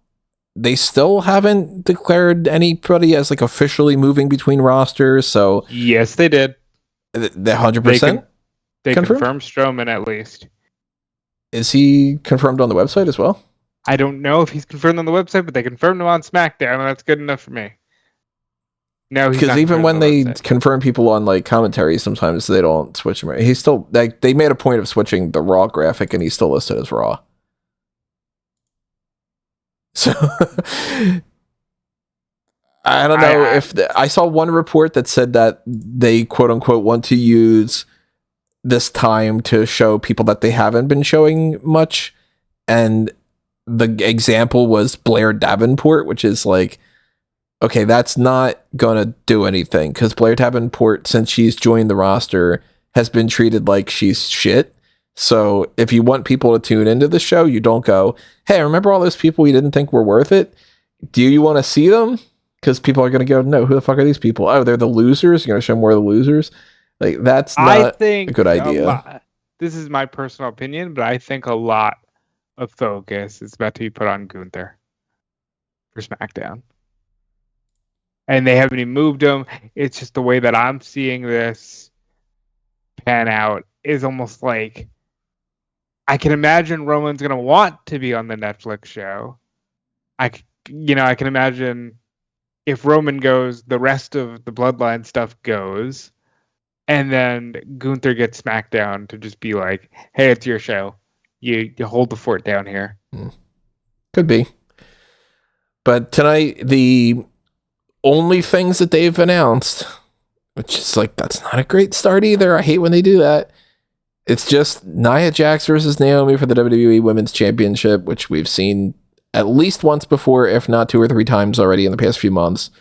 They still haven't declared anybody as officially moving between rosters, so yes, they did. The 100%. They confirmed Strowman at least. Is he confirmed on the website as well? I don't know if he's confirmed on the website, but they confirmed him on SmackDown, and that's good enough for me. No, because even when they confirm people on commentary, sometimes they don't switch him. He's still they made a point of switching the Raw graphic, and he's still listed as Raw. So I don't know I saw one report that said that they quote unquote want to use this time to show people that they haven't been showing much, and the example was Blair Davenport, which is okay, that's not gonna do anything because Blair Davenport, since she's joined the roster, has been treated like she's shit. So if you want people to tune into the show, you don't go, hey, remember all those people you didn't think were worth it? Do you want to see them? Because people are going to go, no, who the fuck are these people? Oh, they're the losers? You're going to show more of the losers? That's not a good idea. This is my personal opinion, but I think a lot of focus is about to be put on Gunther for SmackDown. and they haven't even moved him. It's just the way that I'm seeing this pan out is almost like I can imagine Roman's going to want to be on the Netflix show. I can imagine if Roman goes, the rest of the Bloodline stuff goes, and then Gunther gets SmackDown to just be like, hey, it's your show. You hold the fort down here. Could be. But tonight, the only things that they've announced, which is like, that's not a great start either. I hate when they do that. It's just Nia Jax versus Naomi for the WWE Women's Championship, which we've seen at least once before, if not 2 or 3 times already in the past few months.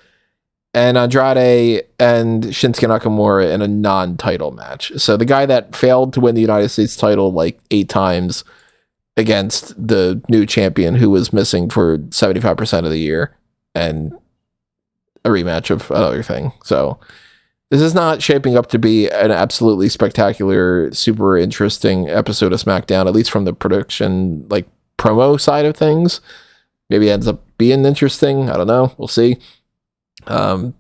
And Andrade and Shinsuke Nakamura in a non-title match. So the guy that failed to win the United States title like 8 times against the new champion who was missing for 75% of the year, and a rematch of another thing. So this is not shaping up to be an absolutely spectacular, super interesting episode of SmackDown, at least from the production, like promo side of things. Maybe it ends up being interesting. I don't know. We'll see. But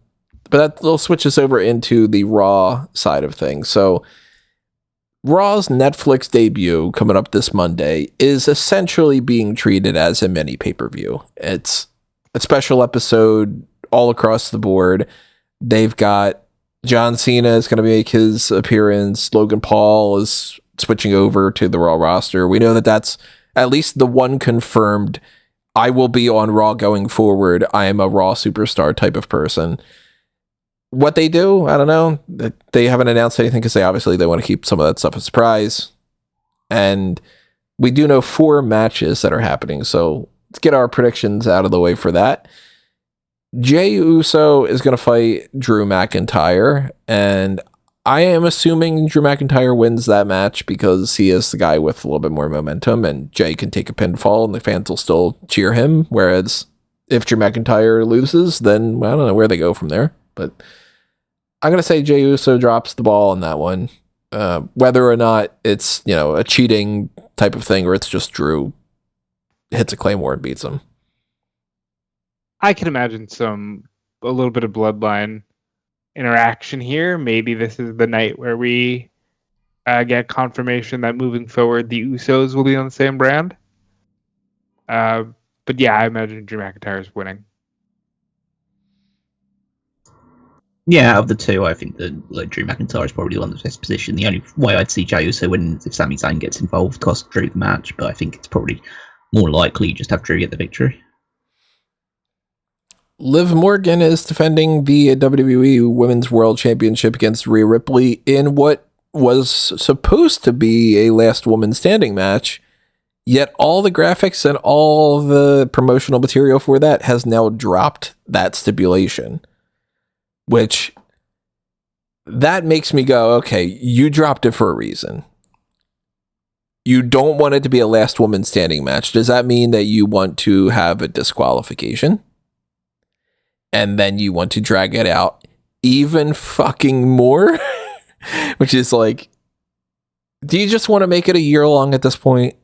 that will switch us over into the Raw side of things. So Raw's Netflix debut coming up this Monday is essentially being treated as a mini pay-per-view. It's a special episode all across the board. They've got John Cena is going to make his appearance. Logan Paul is switching over to the Raw roster. We know that that's at least the one confirmed, I will be on Raw going forward. I am a Raw superstar type of person. What they do, I don't know. They haven't announced anything because they want to keep some of that stuff a surprise. And we do know 4 matches that are happening. So let's get our predictions out of the way for that. Jey Uso is going to fight Drew McIntyre. And I am assuming Drew McIntyre wins that match because he is the guy with a little bit more momentum. And Jey can take a pinfall and the fans will still cheer him. Whereas if Drew McIntyre loses, then I don't know where they go from there. But I'm going to say Jey Uso drops the ball on that one. Whether or not it's, a cheating type of thing or it's just Drew hits a Claymore and beats him. I can imagine a little bit of Bloodline interaction here. Maybe this is the night where we get confirmation that moving forward, the Usos will be on the same brand. But yeah, I imagine Drew McIntyre is winning. Yeah, out of the two, I think that Drew McIntyre is probably the one in the best position. The only way I'd see Jey Uso winning is if Sami Zayn gets involved, cost Drew the match, but I think it's probably more likely you just have Drew get the victory. Liv Morgan is defending the WWE Women's World Championship against Rhea Ripley in what was supposed to be a last woman standing match, yet all the graphics and all the promotional material for that has now dropped that stipulation. Which, that makes me go, okay, you dropped it for a reason. You don't want it to be a last woman standing match. Does that mean that you want to have a disqualification? And then you want to drag it out even fucking more? Which is like, do you just want to make it a year long at this point?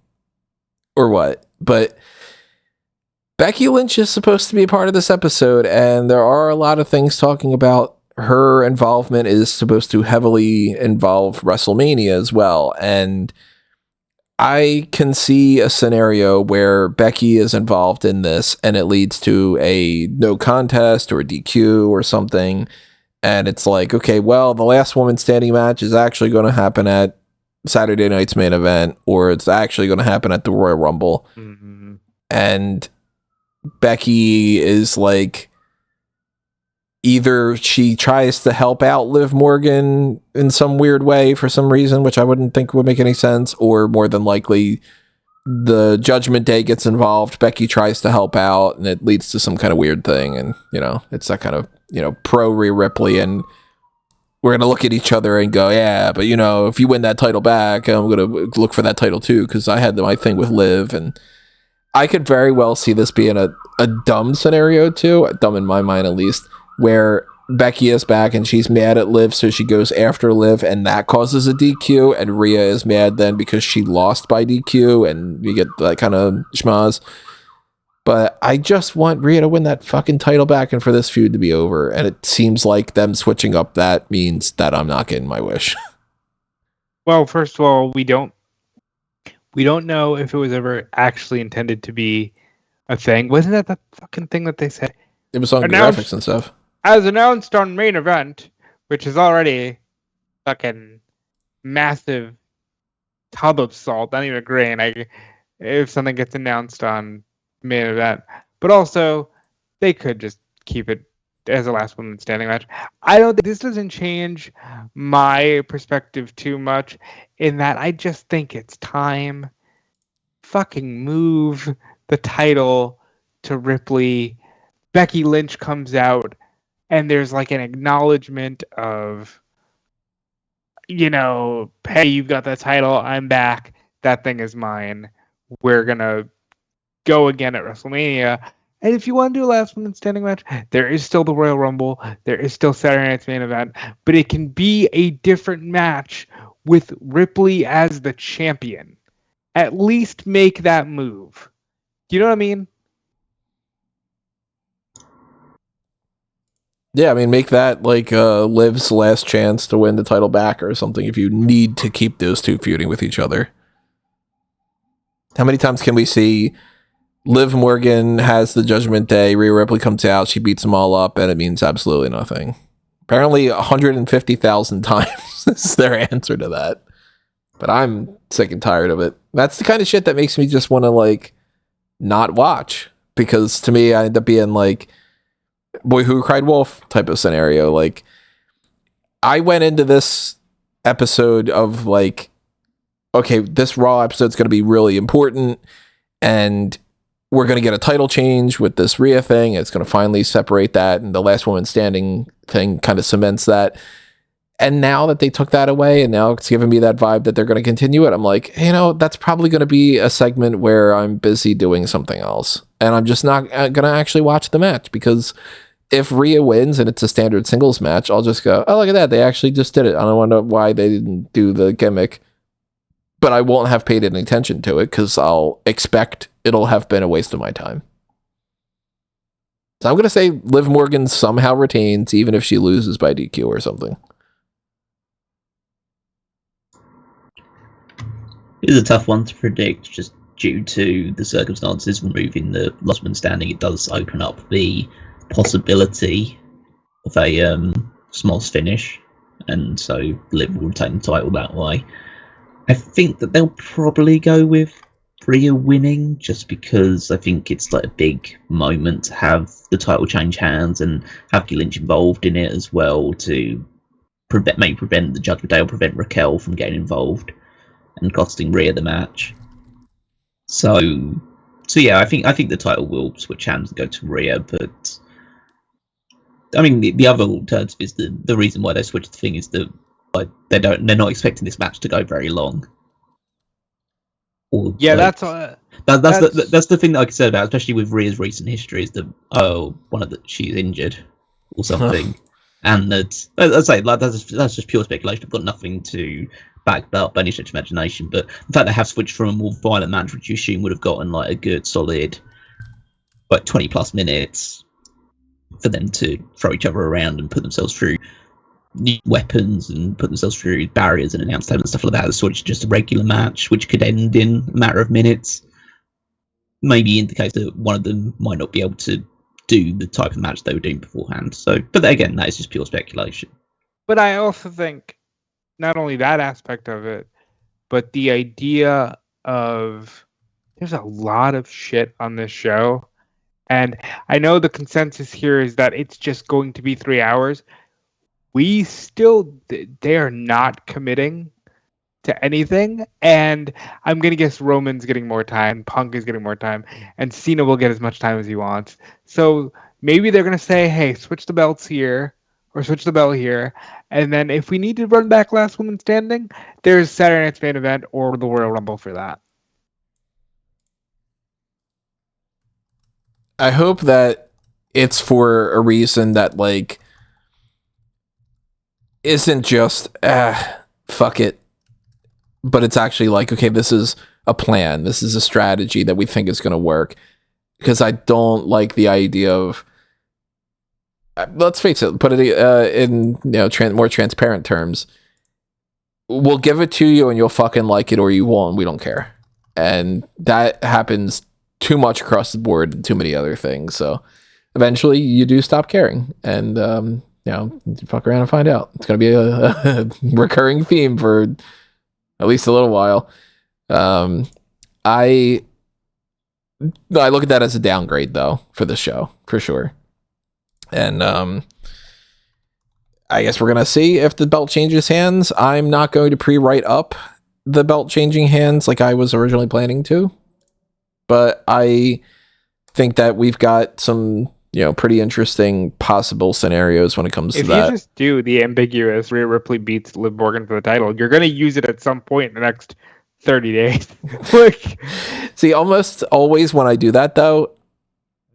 Or what? But Becky Lynch is supposed to be a part of this episode, and there are a lot of things talking about her involvement is supposed to heavily involve WrestleMania as well. And I can see a scenario where Becky is involved in this and it leads to a no contest or a DQ or something. And it's like, okay, well, the last woman standing match is actually going to happen at Saturday night's main event, or it's actually going to happen at the Royal Rumble. Mm-hmm. And Becky is like, either she tries to help out Liv Morgan in some weird way for some reason, which I wouldn't think would make any sense, or more than likely the Judgment Day gets involved, Becky tries to help out, and it leads to some kind of weird thing. And, it's that kind of, pro Rhea Ripley, and we're going to look at each other and go, yeah, but, if you win that title back, I'm going to look for that title too, because I had my thing with Liv. And I could very well see this being a dumb scenario too, dumb in my mind at least, where Becky is back and she's mad at Liv, so she goes after Liv, and that causes a DQ, and Rhea is mad then because she lost by DQ, and you get that kind of schmaz. But I just want Rhea to win that fucking title back and for this feud to be over. And it seems like them switching up that means that I'm not getting my wish. Well, first of all, we don't know if it was ever actually intended to be a thing. Wasn't that the fucking thing that they said? It was on graphics and stuff. As announced on main event, which is already fucking massive tub of salt, not even a grain. If something gets announced on main event, but also they could just keep it as a last woman standing match. I don't think this doesn't change my perspective too much, in that I just think it's time. Fucking move the title to Ripley. Becky Lynch comes out, and there's like an acknowledgement of, hey, you've got the title, I'm back, that thing is mine. We're gonna go again at WrestleMania. And if you want to do a last woman standing match, there is still the Royal Rumble, there is still Saturday Night's main event, but it can be a different match with Ripley as the champion. At least make that move. Do you know what I mean? Yeah, I mean, make that like Liv's last chance to win the title back or something if you need to keep those two feuding with each other. How many times can we see Liv Morgan has the Judgment Day, Rhea Ripley comes out, she beats them all up, and it means absolutely nothing? Apparently 150,000 times is their answer to that. But I'm sick and tired of it. That's the kind of shit that makes me just want to like not watch, because to me I end up being like Boy Who Cried Wolf type of scenario. Like, I went into this episode of like, okay, this Raw episode's going to be really important, and we're going to get a title change with this Rhea thing. It's going to finally separate that, and the last woman standing thing kind of cements that. And now that they took that away, and now it's giving me that vibe that they're going to continue it, I'm like, that's probably going to be a segment where I'm busy doing something else, and I'm just not going to actually watch the match, because if Rhea wins and it's a standard singles match, I'll just go, oh, look at that, they actually just did it. I don't wonder why they didn't do the gimmick, but I won't have paid any attention to it because I'll expect it'll have been a waste of my time. So I'm going to say Liv Morgan somehow retains, even if she loses by DQ or something. It is a tough one to predict, just due to the circumstances. Removing the last man standing, it does open up the possibility of a Smalls finish, and so Liv will retain the title that way. I think that they'll probably go with Rhea winning, just because I think it's like a big moment to have the title change hands and have Becky Lynch involved in it as well, to prevent the Judgment Day, or prevent Raquel from getting involved and costing Rhea the match. So yeah, I think the title will switch hands and go to Rhea. But I mean, the other alternative is the reason why they switched the thing is that they're not expecting this match to go very long. Or, yeah, like, that's the thing that I could say about, especially with Rhea's recent history, is that she's injured or something, and that, I'd say, like, that's just pure speculation. I've got nothing to back that up by any stretch of imagination, but the fact they have switched from a more violent match, which you assume would have gotten like a good solid 20 plus minutes for them to throw each other around and put themselves through new weapons and put themselves through barriers and announce them and stuff like that, sort of just a regular match which could end in a matter of minutes, maybe indicates that one of them might not be able to do the type of match they were doing beforehand. So, but again, that is just pure speculation. But I also think not only that aspect of it, but the idea of there's a lot of shit on this show, and I know the consensus here is that it's just going to be 3 hours. They are not committing to anything, and I'm gonna guess Roman's getting more time, Punk is getting more time, and Cena will get as much time as he wants. So maybe they're gonna say, hey, switch the belts here, or switch the belt here, and then if we need to run back last woman standing, there's Saturday Night's main event or the Royal Rumble for that. I hope that it's for a reason that like isn't just fuck it, but it's actually like, okay, this is a plan, this is a strategy that we think is going to work. because I don't like the idea of, let's face it, put it in more transparent terms. We'll give it to you and you'll fucking like it, or you won't. We don't care. And that happens too much across the board and too many other things. So eventually you do stop caring. And, you fuck around and find out. It's going to be a recurring theme for at least a little while. I look at that as a downgrade, though, for the show, for sure. And I guess we're going to see if the belt changes hands. I'm not going to pre-write up the belt changing hands like I was originally planning to. But I think that we've got some, pretty interesting possible scenarios when it comes to that. If you just do the ambiguous Rhea Ripley beats Liv Morgan for the title, you're going to use it at some point in the next 30 days. See, almost always when I do that, though,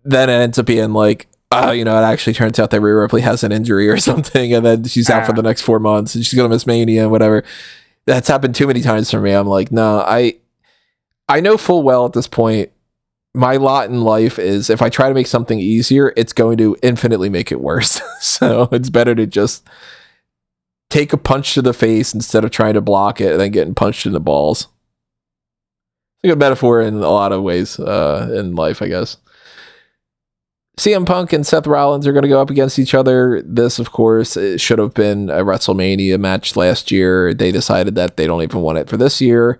then it ends up being like, it actually turns out that Rhea Ripley has an injury or something, and then she's out for the next 4 months, and she's going to miss Mania and whatever. That's happened too many times for me. I'm like, no, I know full well at this point, my lot in life is if I try to make something easier, it's going to infinitely make it worse. So it's better to just take a punch to the face instead of trying to block it and then getting punched in the balls. It's a good metaphor in a lot of ways in life, I guess. CM Punk and Seth Rollins are going to go up against each other. This, of course, it should have been a WrestleMania match last year. They decided that they don't even want it for this year.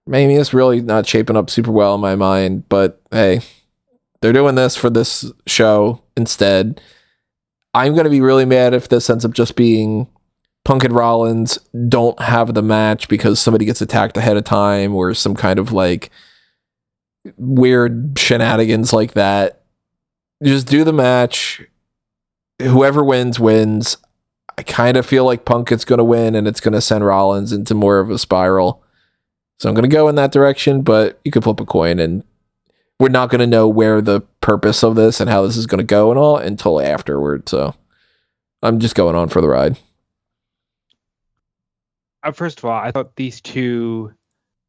Maybe it's really not shaping up super well in my mind, but hey, they're doing this for this show instead. I'm going to be really mad if this ends up just being Punk and Rollins don't have the match because somebody gets attacked ahead of time or some kind of like weird shenanigans like that. Just do the match. Whoever wins, wins. I kind of feel like Punk is going to win and it's going to send Rollins into more of a spiral. So I'm going to go in that direction, but you could flip a coin and we're not going to know where the purpose of this and how this is going to go and all until afterward. So I'm just going on for the ride. First of all, I thought these two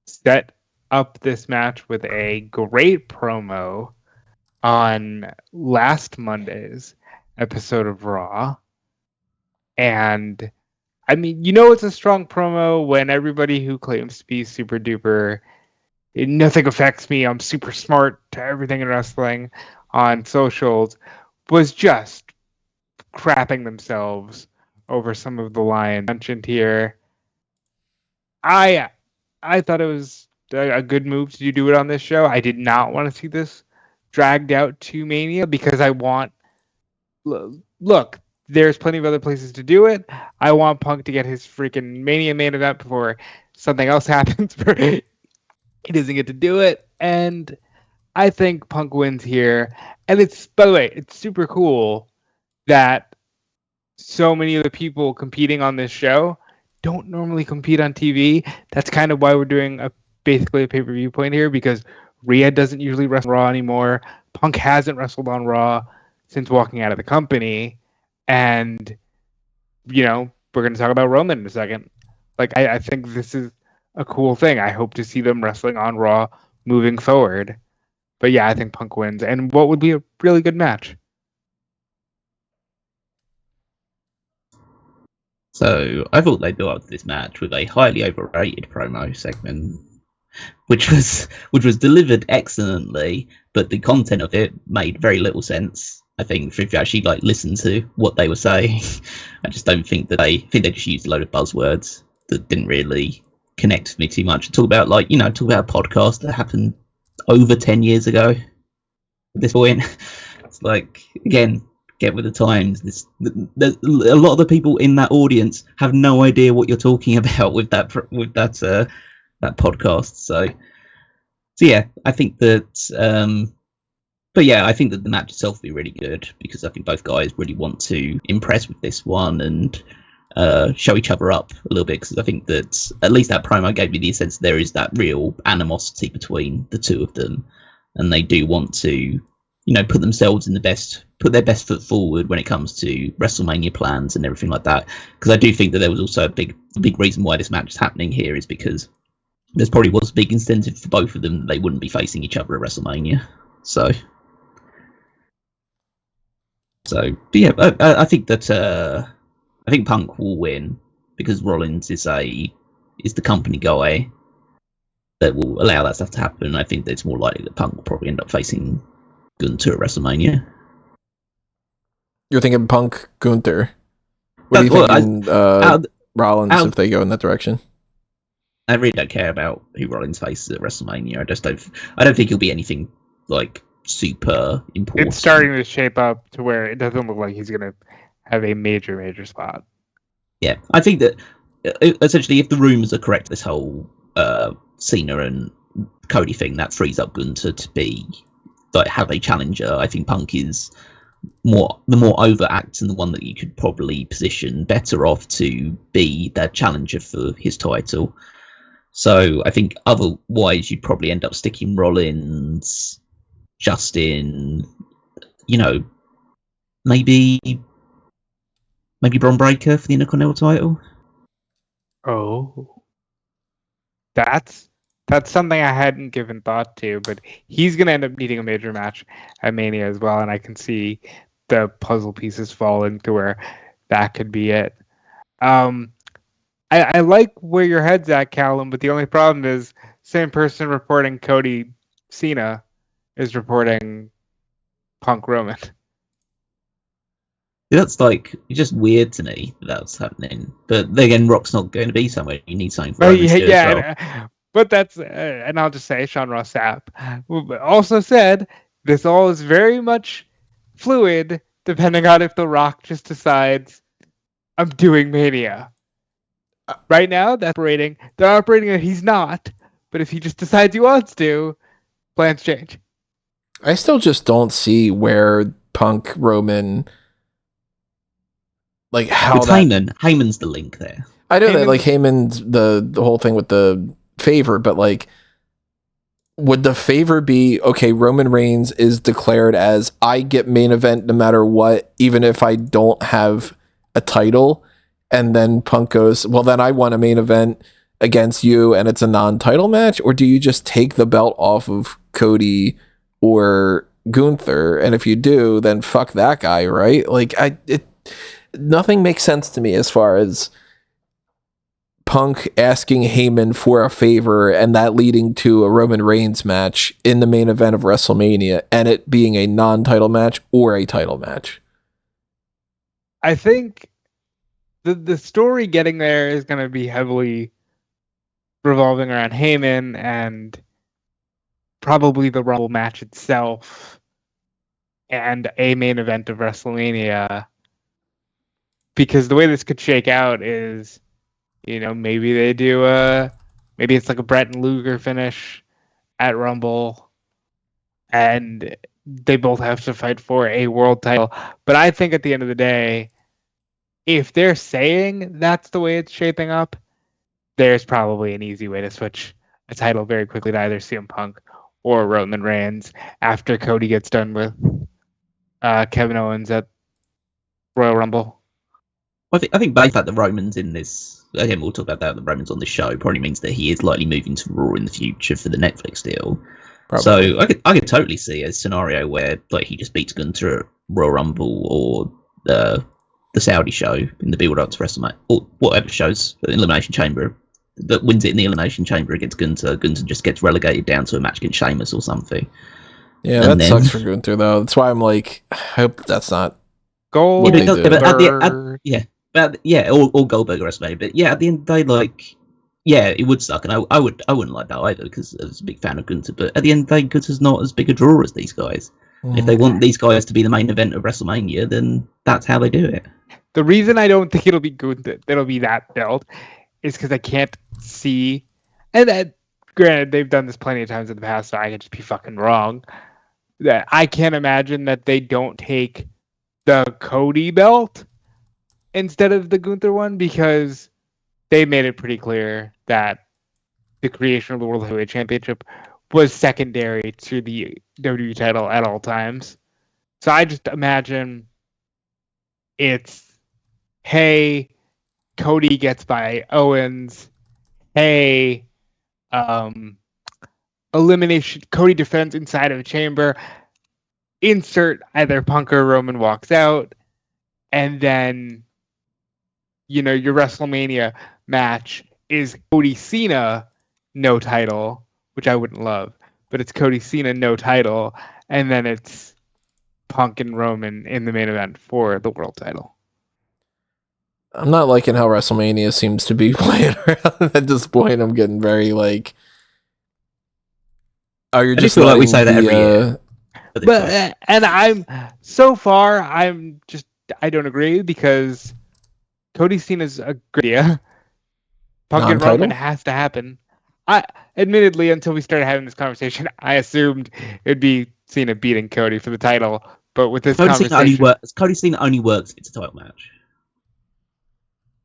set up this match with a great promo on last Monday's episode of Raw. And I mean, it's a strong promo when everybody who claims to be super duper, nothing affects me, I'm super smart to everything in wrestling on socials, was just crapping themselves over some of the lines mentioned here. I thought it was a good move to do it on this show. I did not want to see this dragged out to Mania because I want... Look, there's plenty of other places to do it. I want Punk to get his freaking Mania main event before something else happens where he doesn't get to do it. And I think Punk wins here. And it's, by the way, it's super cool that so many of the people competing on this show don't normally compete on TV. That's kind of why we're doing basically a pay-per-view point here, because Rhea doesn't usually wrestle Raw anymore. Punk hasn't wrestled on Raw since walking out of the company. And, we're going to talk about Roman in a second. Like, I think this is a cool thing. I hope to see them wrestling on Raw moving forward. But yeah, I think Punk wins. And what would be a really good match? So I thought they built up this match with a highly overrated promo segment, which was delivered excellently, but the content of it made very little sense. I think if you actually listen to what they were saying, I just don't think that they just used a load of buzzwords that didn't really connect with me too much. Talk about talk about a podcast that happened over 10 years ago. At this point, it's like, again, get with the times. A lot of the people in that audience have no idea what you're talking about with that podcast. So yeah, I think that. But yeah, I think that the match itself will be really good because I think both guys really want to impress with this one and show each other up a little bit, because I think that at least that promo gave me the sense there is that real animosity between the two of them, and they do want to, put themselves in put their best foot forward when it comes to WrestleMania plans and everything like that. Because I do think that there was also a big reason why this match is happening here is because there probably was a big incentive for both of them that they wouldn't be facing each other at WrestleMania. So but yeah, I think that I think Punk will win because Rollins is the company guy that will allow that stuff to happen. I think that it's more likely that Punk will probably end up facing Gunther at WrestleMania. You're thinking Punk, Gunther. What do you think Rollins if they go in that direction? I really don't care about who Rollins faces at WrestleMania. I don't think he'll be anything like super important. It's starting to shape up to where it doesn't look like he's going to have a major spot. Yeah, I think that essentially, if the rumors are correct, this whole Cena and Cody thing, that frees up Gunther to be have a challenger. I think Punk is the more overact and the one that you could probably position better off to be that challenger for his title. So I think otherwise you'd probably end up sticking Rollins, Justin, maybe Braun Breaker for the Intercontinental title. Oh, that's something I hadn't given thought to, but he's going to end up needing a major match at Mania as well, and I can see the puzzle pieces falling to where that could be it. I like where your head's at, Callum, but the only problem is same person reporting Cody Cena is reporting Punk Roman. That's just weird to me that's happening. But then again, Rock's not going to be somewhere. You need something for Roman to do as well. But that's, and I'll just say, Sean Ross Sapp also said this all is very much fluid, depending on if The Rock just decides, I'm doing Mania. Right now, they're operating that he's not, but if he just decides he wants to, plans change. I still just don't see where Punk, Roman, how with Heyman's the link there. I know that Heyman's the whole thing with the favor, but would the favor be okay? Roman Reigns is declared as I get main event no matter what, even if I don't have a title, and then Punk goes, well, then I want a main event against you, and it's a non-title match, or do you just take the belt off of Cody or Gunther, and if you do, then fuck that guy, right? Nothing makes sense to me as far as Punk asking Heyman for a favor and that leading to a Roman Reigns match in the main event of WrestleMania and it being a non-title match or a title match. I think the story getting there is going to be heavily revolving around Heyman and probably the Rumble match itself and a main event of WrestleMania. Because the way this could shake out is, maybe they do maybe it's like a Brett and Luger finish at Rumble, and they both have to fight for a world title. But I think at the end of the day, if they're saying that's the way it's shaping up, there's probably an easy way to switch a title very quickly to either CM Punk or Roman Reigns after Cody gets done with Kevin Owens at Royal Rumble. I think both the Romans in this, again, we'll talk about that, the Romans on the show, probably means that he is likely moving to Raw in the future for the Netflix deal. Probably. So I could totally see a scenario where he just beats Gunther at Royal Rumble or the Saudi show in the build-up to WrestleMania, or whatever shows, the Elimination Chamber, that wins it in the Elimination Chamber against Gunther. Gunther just gets relegated down to a match against Sheamus or something. Yeah, and that sucks for Gunther, though. That's why I'm I hope that's not Gold. What they do. Or Goldberg or WrestleMania. But yeah, at the end of the day, it would suck, and I wouldn't like that either because I was a big fan of Gunther. But at the end of the day, Gunther's not as big a draw as these guys. And if they want these guys to be the main event of WrestleMania, then that's how they do it. The reason I don't think it'll be Gunther, that'll be that build, is because I can't see, and that, granted, they've done this plenty of times in the past, so I could just be fucking wrong. That I can't imagine that they don't take the Cody belt instead of the Gunther one, because they made it pretty clear that the creation of the World Heavyweight Championship was secondary to the WWE title at all times. So I just imagine it's, hey, Cody gets by Owens. Hey, elimination. Cody defends inside of a chamber. Insert either Punk or Roman walks out, and then your WrestleMania match is Cody Cena no title, which I wouldn't love, but it's Cody Cena no title, and then it's Punk and Roman in the main event for the world title. I'm not liking how WrestleMania seems to be playing around at this point. I'm getting very like, oh, you're just feel like we letting say that every year. But and I don't agree because Cody Cena's a great idea. Punk and Roman has to happen. Admittedly, until we started having this conversation, I assumed it'd be Cena beating Cody for the title. But with this conversation, Cody Cena only works if it's a title match.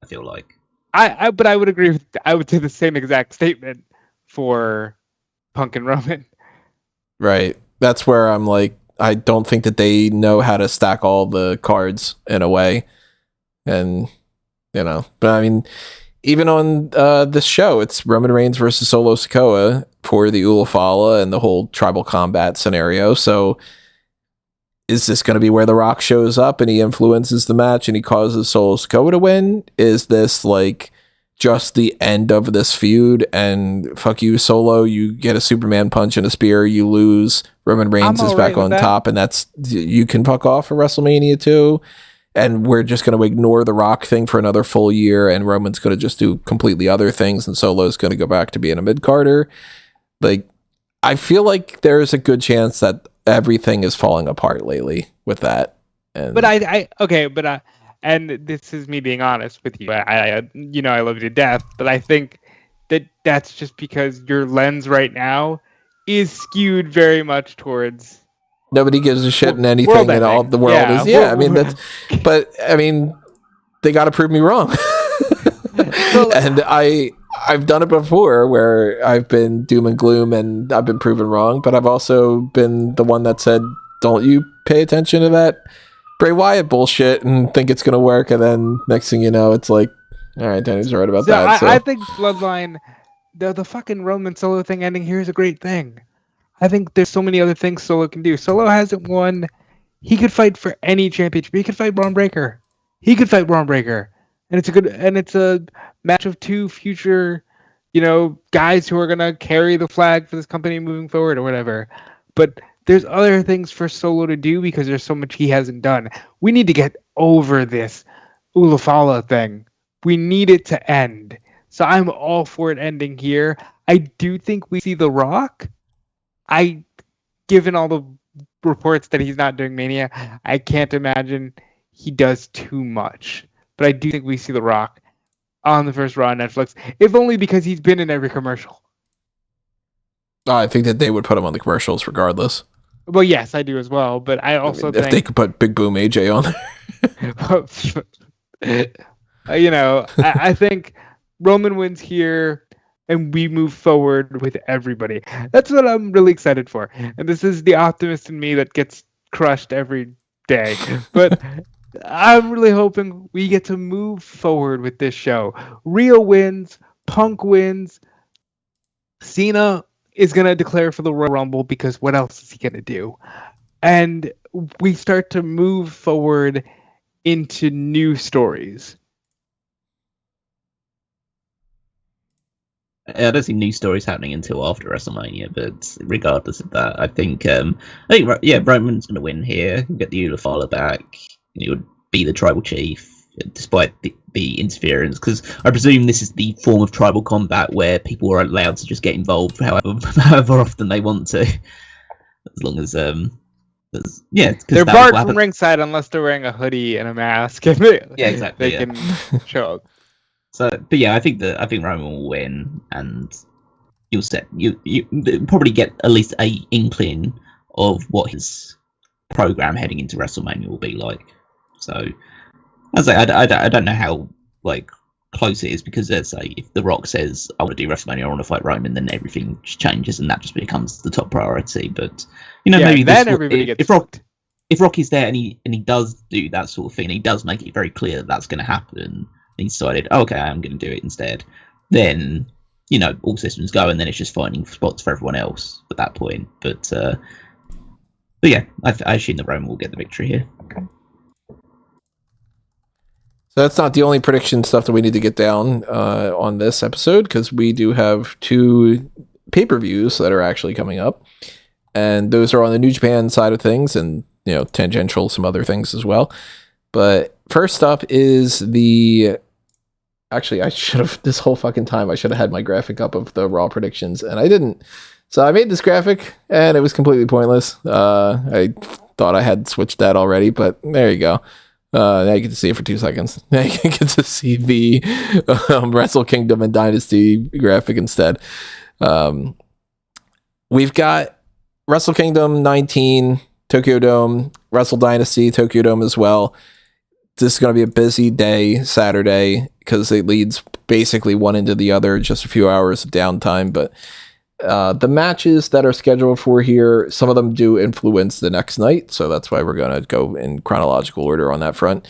I feel like. But I would agree. I would say the same exact statement for Punk and Roman. Right. That's where I'm like, I don't think that they know how to stack all the cards in a way. And, but I mean, even on this show, it's Roman Reigns versus Solo Sikoa for the Ulafala and the whole tribal combat scenario. So is this going to be where The Rock shows up and he influences the match and he causes Solo Sikoa to win? Is this like just the end of this feud and fuck you, Solo, you get a Superman punch and a spear, you lose, Roman Reigns is back on top, and that's, you can fuck off for WrestleMania 2, and we're just going to ignore the Rock thing for another full year, and Roman's going to just do completely other things, and Solo's going to go back to being a mid-carder? Like, I feel like there's a good chance that everything is falling apart lately with that. But and this is me being honest with you. I love you to death, but I think that's just because your lens right now is skewed very much towards nobody gives a shit in anything, and all the world is. Yeah, I mean but I mean, they got to prove me wrong. And I've done it before where I've been doom and gloom and I've been proven wrong, but I've also been the one that said, "Don't you pay attention to that Bray Wyatt bullshit and think it's gonna work," and then next thing you know, it's like, all right, Danny's right about that. I think Bloodline, the fucking Roman Solo thing ending here is a great thing. I think there's so many other things Solo can do. Solo hasn't won. He could fight for any championship. He could fight Braun Breaker. And it's a match of two future, guys who are gonna carry the flag for this company moving forward or whatever. But there's other things for Solo to do because there's so much he hasn't done. We need to get over this Ulafala thing. We need it to end. So I'm all for it ending here. I do think we see The Rock. Given all the reports that he's not doing Mania, I can't imagine he does too much. But I do think we see The Rock on the first Raw on Netflix, if only because he's been in every commercial. I think that they would put him on the commercials regardless. Well, yes, I do as well, but I also think... if they could put Big Boom AJ on there. I think Roman wins here, and we move forward with everybody. That's what I'm really excited for. And this is the optimist in me that gets crushed every day. But I'm really hoping we get to move forward with this show. Rio wins, Punk wins, Cena is going to declare for the Royal Rumble because what else is he going to do? And we start to move forward into new stories. I don't see new stories happening until after WrestleMania, but regardless of that, I think Roman's going to win here. He'll get the Ulafala back. He would be the tribal chief, despite the interference, because I presume this is the form of tribal combat where people are allowed to just get involved however often they want to, as long as they're barred from ringside unless they're wearing a hoodie and a mask. Exactly. They can show up. So, but yeah, I think Roman will win, and you probably get at least a inkling of what his program heading into WrestleMania will be like. So, as I don't know how close it is, because let's say if The Rock says I want to do WrestleMania, I want to fight Roman, then everything changes and that just becomes the top priority. But maybe then everybody gets if Rocky's there and he does do that sort of thing, and he does make it very clear that that's going to happen, and he decided, okay, I'm going to do it instead, then all systems go, and then it's just finding spots for everyone else at that point. But yeah, I assume that Roman will get the victory here. So that's not the only prediction stuff that we need to get down on this episode, because we do have 2 pay-per-views that are actually coming up, and those are on the New Japan side of things, and tangential some other things as well. But first up is actually, I should have, this whole fucking time, I should have had my graphic up of the Raw predictions, and I didn't. So I made this graphic, and it was completely pointless. I thought I had switched that already, but there you go. Now you get to see it for 2 seconds. Now you get to see the Wrestle Kingdom and Dynasty graphic instead. We've got Wrestle Kingdom 19, Tokyo Dome, Wrestle Dynasty, Tokyo Dome as well. This is going to be a busy day, Saturday, because it leads basically one into the other, just a few hours of downtime. But the matches that are scheduled for here, some of them do influence the next night, so that's why we're going to go in chronological order on that front.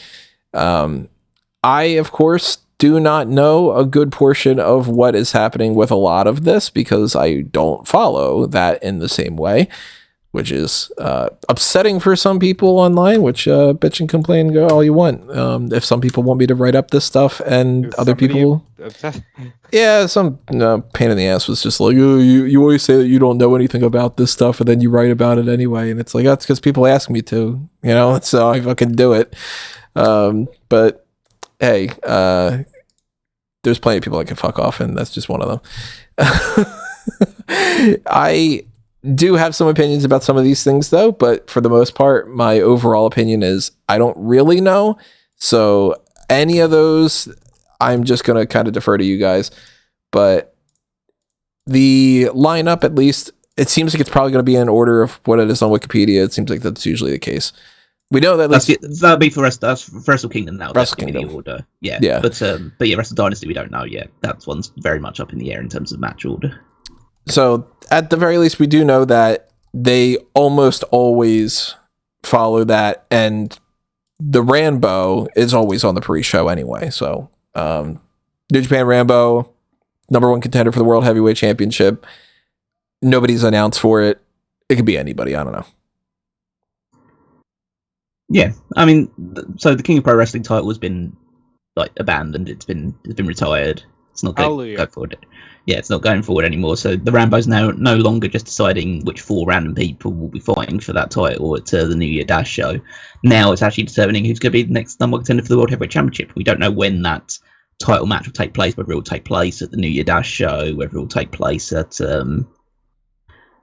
I, of course, do not know a good portion of what is happening with a lot of this, because I don't follow that in the same way, which is upsetting for some people online, which bitch and complain, go all you want. If some people want me to write up this stuff, and other people... Yeah, some pain in the ass was just like, oh, you always say that you don't know anything about this stuff, and then you write about it anyway. And it's like, that's because people ask me to, so I fucking do it. But hey, there's plenty of people that can fuck off, and that's just one of them. I do have some opinions about some of these things, though, but for the most part, my overall opinion is I don't really know. So any of those, I'm just going to kind of defer to you guys. But the lineup, at least, it seems like it's probably going to be in order of what it is on Wikipedia. It seems like that's usually the case. We know that that'll be for Wrestle Kingdom now. Wrestle Kingdom. The order. Yeah. But yeah, Wrestle Dynasty we don't know yet. That one's very much up in the air in terms of match order. So at the very least, we do know that they almost always follow that, and the Rambo is always on the pre-show anyway. So New Japan Rambo, #1 contender for the World Heavyweight Championship. Nobody's announced for it. It could be anybody. I don't know. Yeah, I mean, so the King of Pro Wrestling title has been abandoned. It's been retired. It's not going forward. Yeah, it's not going forward anymore. So the Rambo's now no longer just deciding which 4 random people will be fighting for that title at the New Year Dash show. Now it's actually determining who's going to be the next #1 contender for the World Heavyweight Championship. We don't know when that title match will take place, whether it will take place at the New Year Dash show, whether it will take place at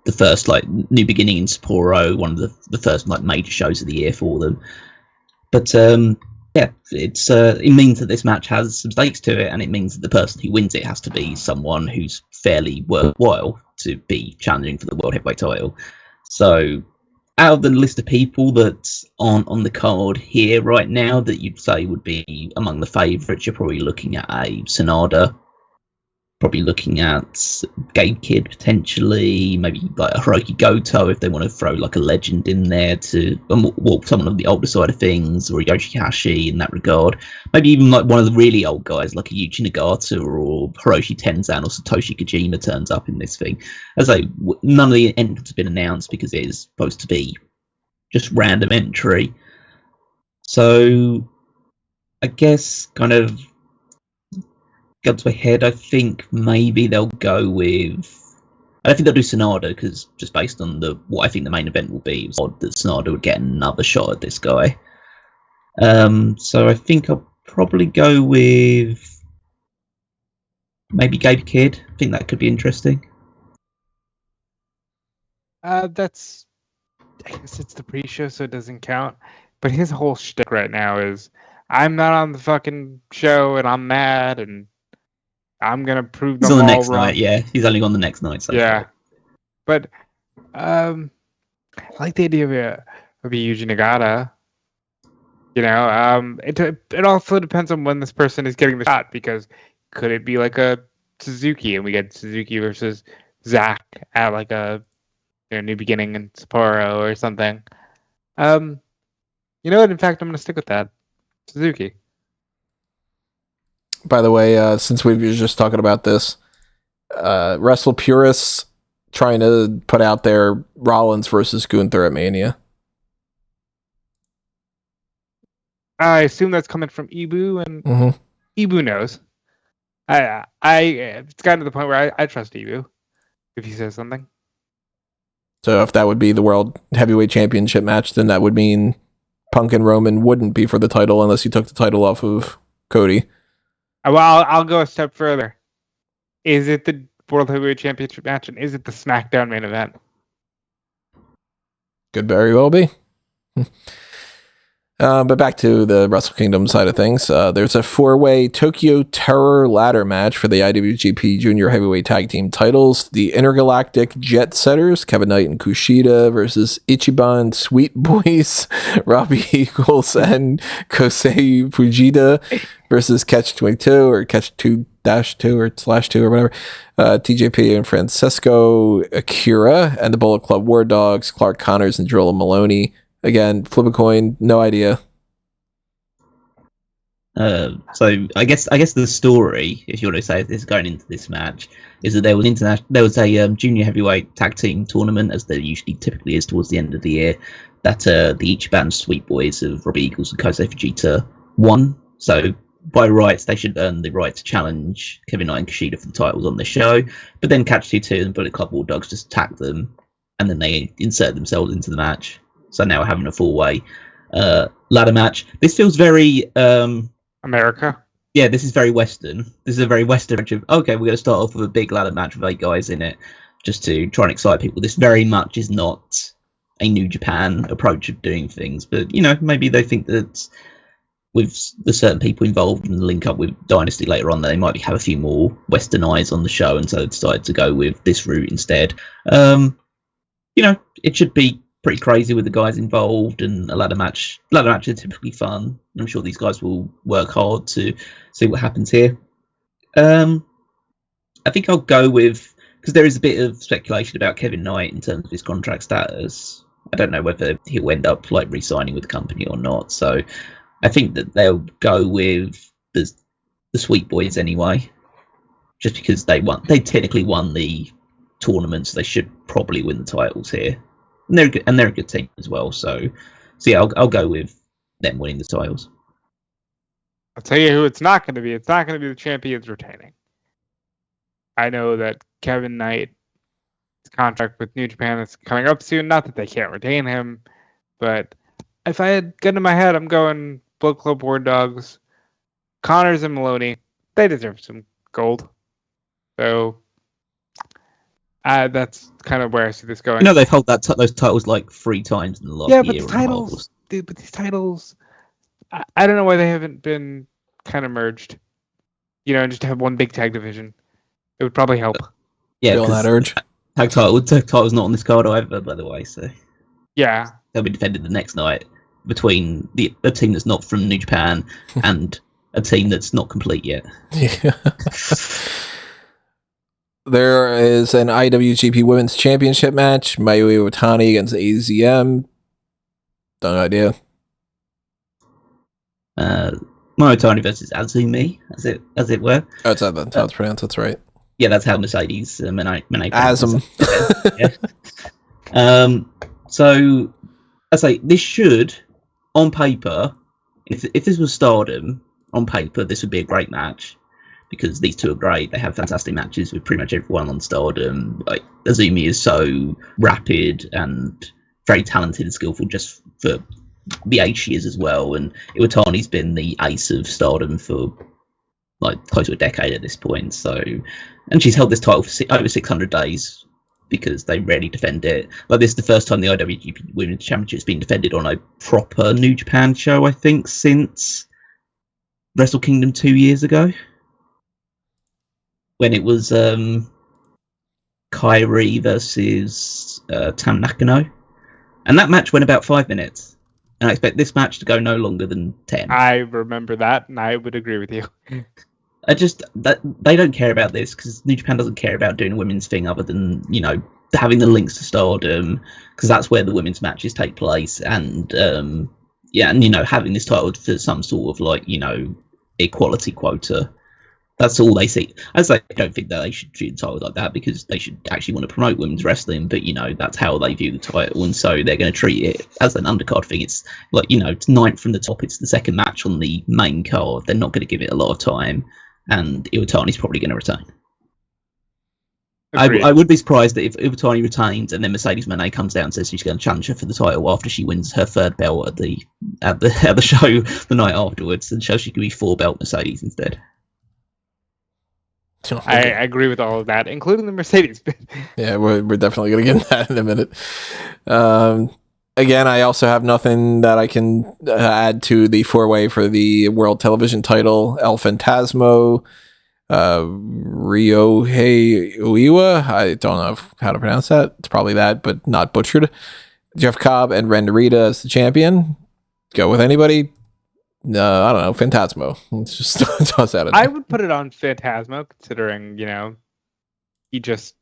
the first New Beginning in Sapporo, one of the first major shows of the year for them. But yeah, it means that this match has some stakes to it, and it means that the person who wins it has to be someone who's fairly worthwhile to be challenging for the World Heavyweight title. So out of the list of people that aren't on the card here right now that you'd say would be among the favourites, you're probably looking at a Sonada, probably looking at Gabe Kidd potentially, maybe a Hiroki Goto if they want to throw a legend in there to, well, someone on the older side of things, or Yoshihashi in that regard. Maybe even one of the really old guys like a Yuji Nagata or Hiroshi Tenzan or Satoshi Kojima turns up in this thing. As I say, none of the entrants have been announced because it is supposed to be just random entry. So I guess kind of gun to my head, I think maybe they'll go with... I don't think they'll do Sonada, because just based on what I think the main event will be, it's odd that Sonada would get another shot at this guy. So I think I'll probably go with maybe Gabe Kidd. I think that could be interesting. I guess it's the pre-show, so it doesn't count. But his whole shtick right now is, I'm not on the fucking show, and I'm mad, and I'm gonna prove them all wrong. He's on the next night, yeah. He's only on the next night. So yeah, but I like the idea of a Yuji Nagata. It also depends on when this person is getting the shot, because could it be like a Suzuki, and we get Suzuki versus Zack at a New Beginning in Sapporo or something? You know what? In fact, I'm gonna stick with that, Suzuki. By the way, since we were just talking about this, Wrestle purists trying to put out there Rollins versus Gunther at Mania. I assume that's coming from Ibu, and Ibu knows. It's gotten to the point where I trust Ibu if he says something. So if that would be the World Heavyweight Championship match, then that would mean Punk and Roman wouldn't be for the title unless you took the title off of Cody. Well, I'll go a step further. Is it the World Heavyweight Championship match, and is it the SmackDown main event? Could very well be. But back to the Wrestle Kingdom side of things. There's a 4-way Tokyo Terror ladder match for the IWGP Junior Heavyweight Tag Team titles. The Intergalactic Jet Setters, Kevin Knight and Kushida, versus Ichiban Sweet Boys, Robbie Eagles, and Kosei Fujita, versus Catch 22 or Catch 2-2 or /2 or whatever. TJP and Francesco Akira, and the Bullet Club War Dogs, Clark Connors and Joel Maloney. Again, flip a coin, no idea. So I guess the story, if you want to say this going into this match, is that there was a junior heavyweight tag team tournament, as there usually typically is towards the end of the year, that the Ichiban Sweet Boys of Robbie Eagles and Kosei Fujita won. So by rights, they should earn the right to challenge Kevin Knight and Kushida for the titles on the show. But then Catch 22 and Bullet Club War Dogs just attack them, and then they insert themselves into the match. So now we're having a 4-way ladder match. This feels very America. Yeah, this is very Western. This is a very Western match of, okay, we're going to start off with a big ladder match with 8 guys in it, just to try and excite people. This very much is not a New Japan approach of doing things, but, maybe they think that with the certain people involved and link up with Dynasty later on, they might have a few more Western eyes on the show, and so they decided to go with this route instead. It should be pretty crazy with the guys involved, and a ladder match. Ladder matches are typically fun. I'm sure these guys will work hard to see what happens here. I think I'll go with, because there is a bit of speculation about Kevin Knight in terms of his contract status. I don't know whether he'll end up re-signing with the company or not. So I think that they'll go with the Sweet Boys anyway, just because they technically won the tournament, so they should probably win the titles here. And they're a good team as well. So yeah, I'll go with them winning the titles. I'll tell you who it's not going to be. It's not going to be the champions retaining. I know that Kevin Knight's contract with New Japan is coming up soon. Not that they can't retain him, but if I had gun in my head, I'm going Bullet Club War Dogs, Connors and Maloney. They deserve some gold. So that's kind of where I see this going. They've held those titles 3 times in the last year. Yeah, but these titles, I don't know why they haven't been kind of merged. And just have one big tag division. It would probably help. Yeah, feel that urge. Tag title's not on this card either, by the way. So yeah, they'll be defended the next night between a team that's not from New Japan and a team that's not complete yet. Yeah. There is an IWGP Women's Championship match. Mayuri Watani against AZM. No idea. Watani versus Azumi, as it were. That's how it's pronounced. That's right. Yeah, that's how Mercedes Moné Azum. Yeah. So I say this should, on paper, if this was Stardom, on paper this would be a great match, because these two are great. They have fantastic matches with pretty much everyone on Stardom. Azumi is so rapid and very talented and skillful just for the age she is as well. And Iwatani's been the ace of Stardom for close to a decade at this point. So, and she's held this title for over 600 days because they rarely defend it. This is the first time the IWGP Women's Championship has been defended on a proper New Japan show, I think, since Wrestle Kingdom 2 years ago, when it was Kairi versus Tam Nakano. And that match went about 5 minutes. And I expect this match to go no longer than 10. I remember that, and I would agree with you. They don't care about this, because New Japan doesn't care about doing a women's thing other than, having the links to Stardom, because that's where the women's matches take place. And, having this title for some sort of, equality quota. That's all they see. As I don't think that they should treat the title like that, because they should actually want to promote women's wrestling, but that's how they view the title, and so they're going to treat it as an undercard thing. It's like, it's ninth from the top, it's the second match on the main card. They're not going to give it a lot of time, and Iwatani's probably going to retain. I would be surprised that if Iwatani retains and then Mercedes Moné comes down and says she's going to challenge her for the title after she wins her third belt at the show the night afterwards, and so she could be 4-belt Mercedes instead. I agree with all of that, including the Mercedes. Yeah, we're definitely going to get into that in a minute. Again, I also have nothing that I can add to the 4-way for the World Television title. El Fantasmo, Ryohei Uiwa, I don't know how to pronounce that. It's probably that, but not butchered. Jeff Cobb and Ren Narita as the champion. Go with anybody. No, I don't know. Phantasmo. Let's just toss that in there. I would put it on Phantasmo, considering, he just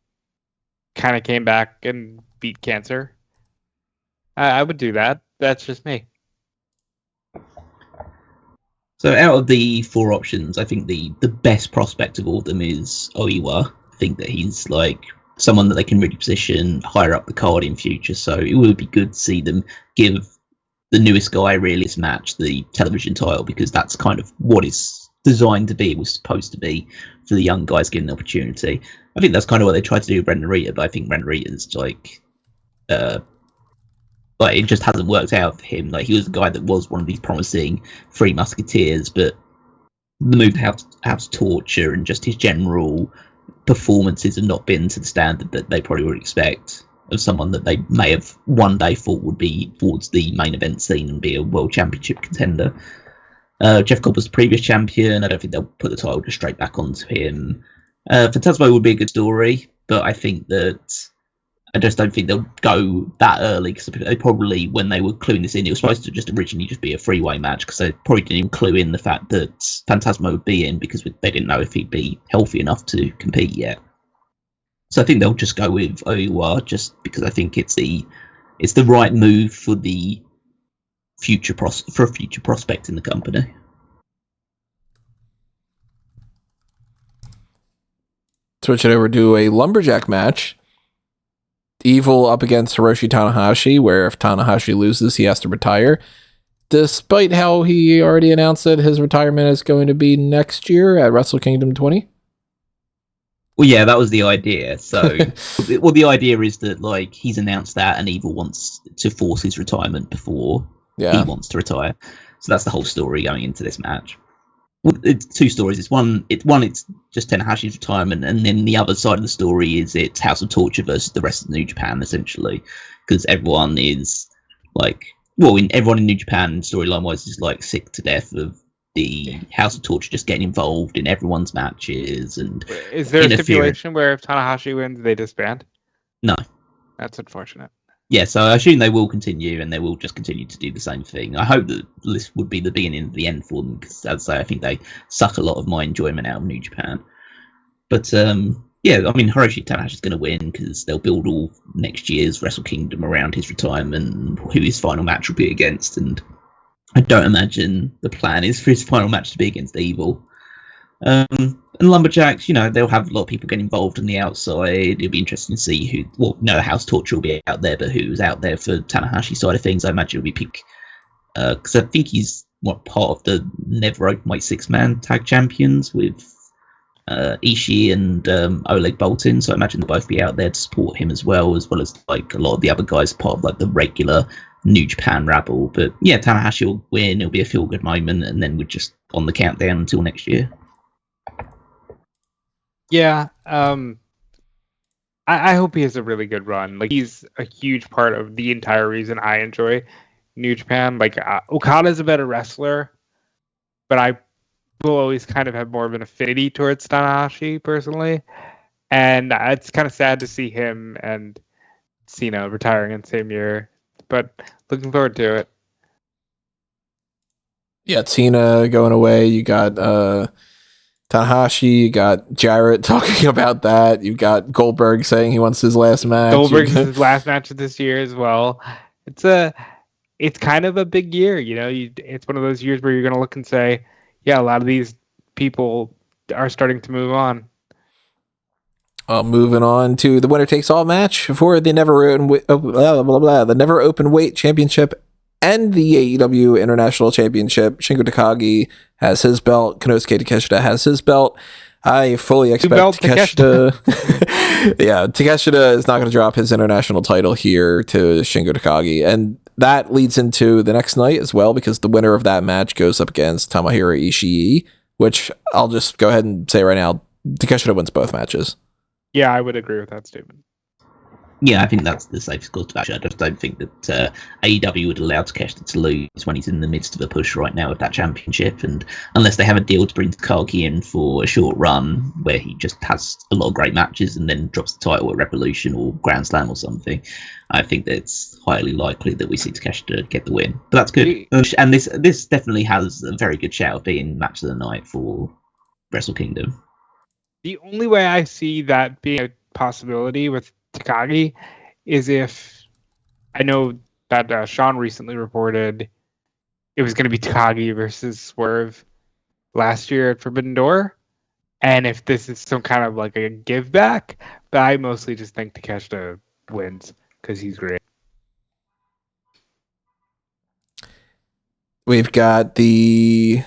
kind of came back and beat cancer. I would do that. That's just me. So out of the 4 options, I think the best prospect of all of them is Oiwa. I think that he's like someone that they can really position higher up the card in future. So it would be good to see them give the newest guy really this match the television title, because that's kind of what it's designed to be. It was supposed to be for the young guys getting the opportunity. I think that's kind of what they tried to do with Ren Narita, but I think Ren Narita's like it just hasn't worked out for him. Like, he was a guy that was one of these promising Three Musketeers, but the move House Torture and just his general performances have not been to the standard that they probably would expect of someone that they may have one day thought would be towards the main event scene and be a world championship contender. Jeff Cobb was the previous champion. I don't think they'll put the title just straight back onto him. Phantasmo would be a good story, but I just don't think they'll go that early, because they probably, when they were cluing this in, it was supposed to just originally just be a 3-way match, because they probably didn't even clue in the fact that Phantasmo would be in, because they didn't know if he'd be healthy enough to compete yet. So I think they'll just go with Oiwa, just because I think it's the right move for the future prospect in the company. Switch it over to a lumberjack match. Evil up against Hiroshi Tanahashi, where if Tanahashi loses, he has to retire. Despite how he already announced that his retirement is going to be next year at Wrestle Kingdom 20. Well, yeah, that was the idea. So, the idea is that, like, he's announced that, and Evil wants to force his retirement before he wants to retire. So that's the whole story going into this match. Well, it's 2 stories. It's just Tanahashi's retirement, and then the other side of the story is it's House of Torture versus the rest of New Japan, essentially, because everyone is everyone in New Japan, storyline wise, is like sick to death of the House of Torture just getting involved in everyone's matches. And is there a stipulation where if Tanahashi wins, they disband? No, that's unfortunate. Yeah, so I assume they will continue, and they will just continue to do the same thing. I hope that this would be the beginning of the end for them, because, as I say, I think they suck a lot of my enjoyment out of New Japan. But, yeah, I mean, Hiroshi Tanahashi's going to win, because they'll build all next year's Wrestle Kingdom around his retirement and who his final match will be against. And I don't imagine the plan is for his final match to be against Evil. And Lumberjacks, they'll have a lot of people get involved on the outside. It'll be interesting to see House Torture will be out there, but who's out there for Tanahashi's side of things? I imagine it'll be Pink, because I think he's part of the Never Openweight 6-man tag champions with Ishii and Oleg Boltin, so I imagine they'll both be out there to support him as well as like a lot of the other guys, part of like the regular New Japan rabble. But yeah, Tanahashi will win. It'll be a feel-good moment, and then we're just on the countdown until next year. Yeah, I hope he has a really good run. Like, he's a huge part of the entire reason I enjoy New Japan. Like, Okada's a better wrestler, but I will always kind of have more of an affinity towards Tanahashi personally. And it's kind of sad to see him and Cena retiring in the same year, but looking forward to it. Yeah, Cena going away. You got Tanahashi, you got Jarrett talking about that. You got Goldberg saying he wants his last match. Goldberg's his last match of this year as well. It's kind of a big year, it's one of those years where you're going to look and say, yeah, a lot of these people are starting to move on. Moving on to the winner takes all match for the never open weight championship and the AEW International Championship. Shingo Takagi has his belt. Konosuke Takeshita has his belt. I fully expect Takeshita. Yeah, Takeshita is not going to drop his international title here to Shingo Takagi, and that leads into the next night as well, because the winner of that match goes up against Tomohiro Ishii, which I'll just go ahead and say right now, Takeshita wins both matches. Yeah, I would agree with that statement. Yeah, I think that's the safest course of action. I just don't think that AEW would allow Takeshita to lose when he's in the midst of a push right now with that championship, and unless they have a deal to bring Takagi in for a short run where he just has a lot of great matches and then drops the title at Revolution or Grand Slam or something, I think that it's highly likely that we see Takeshita get the win. But that's good. And this definitely has a very good shout of being match of the night for Wrestle Kingdom. The only way I see that being a possibility with Takagi is if, I know that Sean recently reported it was going to be Takagi versus Swerve last year at Forbidden Door, and if this is some kind of like a give back, but I mostly just think Takeshita wins because he's great. We've got the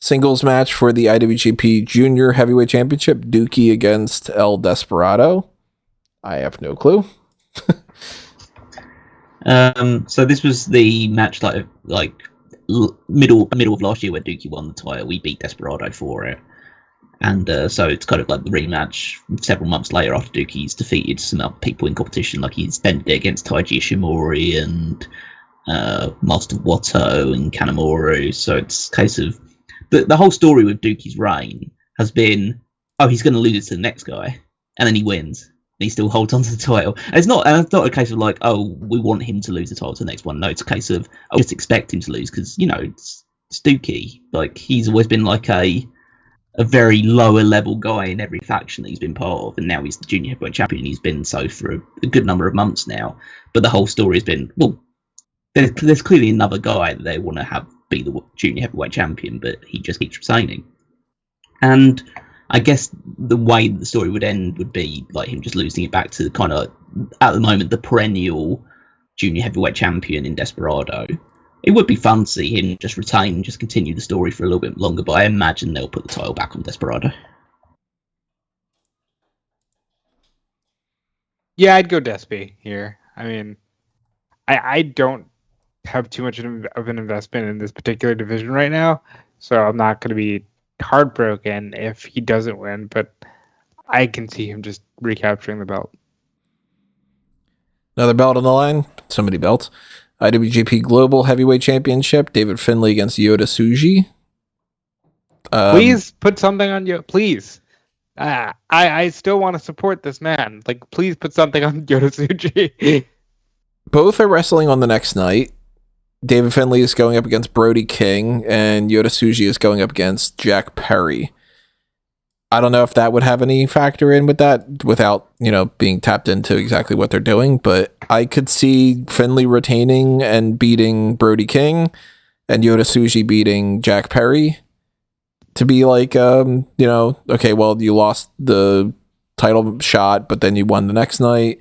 singles match for the IWGP Junior Heavyweight Championship, Dookie against El Desperado. I have no clue. So this was the match like middle of last year where Dookie won the title. We beat Desperado for it, and so it's kind of like the rematch several months later after Dookie's defeated some other people in competition, like he's defended it against Taiji Ishimori and Master Wato and Kanemaru. So it's a case of the whole story with Dookie's reign has been, oh, he's going to lose to the next guy, and then he wins. He still holds on to the title. And it's not a case of like, oh, we want him to lose the title to the next one. No, it's a case of, I just expect him to lose because, you know, it's Dookie. Like, he's always been like a very lower level guy in every faction that he's been part of, and now he's the junior heavyweight champion. He's been so for a good number of months now. But the whole story has been, well, there's clearly another guy that they want to have be the junior heavyweight champion, but he just keeps retaining. And I guess the way the story would end would be like him just losing it back to kind of, at the moment, the perennial junior heavyweight champion in Desperado. It would be fun to see him just retain and just continue the story for a little bit longer, but I imagine they'll put the title back on Desperado. Yeah, I'd go Despy here. I mean, I don't have too much of an investment in this particular division right now, so I'm not going to be heartbroken if he doesn't win, but I can see him just recapturing the belt. Another belt on the line. So many belts. IWGP Global Heavyweight Championship, David Finlay against Yota Tsuji. Please put something on you. Please. I still want to support this man. Like, please put something on Yota Tsuji. Both are wrestling on the next night. David Finlay is going up against Brody King, and Yota Tsuji is going up against Jack Perry. I don't know if that would have any factor in with that without, being tapped into exactly what they're doing, but I could see Finlay retaining and beating Brody King and Yota Tsuji beating Jack Perry to be like, okay, well, you lost the title shot, but then you won the next night.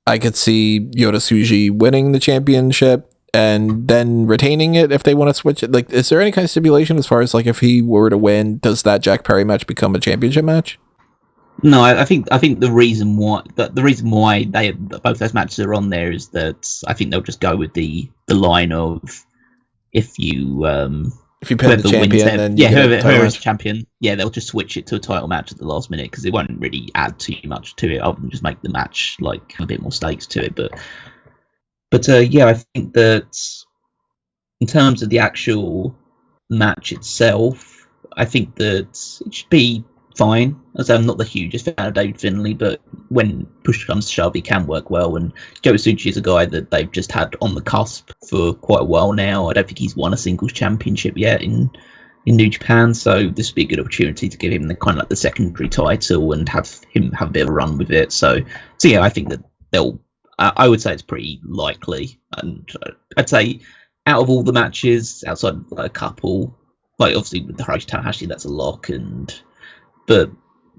I could see Yota Tsuji winning the championship and then retaining it if they want to switch it. Like, is there any kind of stipulation as far as like if he were to win, does that Jack Perry match become a championship match? No, I think the reason why they both those matches are on there is that I think they'll just go with the line of if you pin the champion, then whoever's the champion, they'll just switch it to a title match at the last minute because it won't really add too much to it other than just make the match like a bit more stakes to it. But I think that in terms of the actual match itself, I think that it should be fine. As I'm not the hugest fan of David Finlay, but when push comes to shove, he can work well. And Joe Tsuji is a guy that they've just had on the cusp for quite a while now. I don't think he's won a singles championship yet in New Japan, so this would be a good opportunity to give him the kind of like the secondary title and have him have a bit of a run with it. So yeah, I think that they'll. I would say it's pretty likely, and I'd say out of all the matches, outside of like a couple, like obviously with the Hiroshi Tanahashi, that's a lock, and but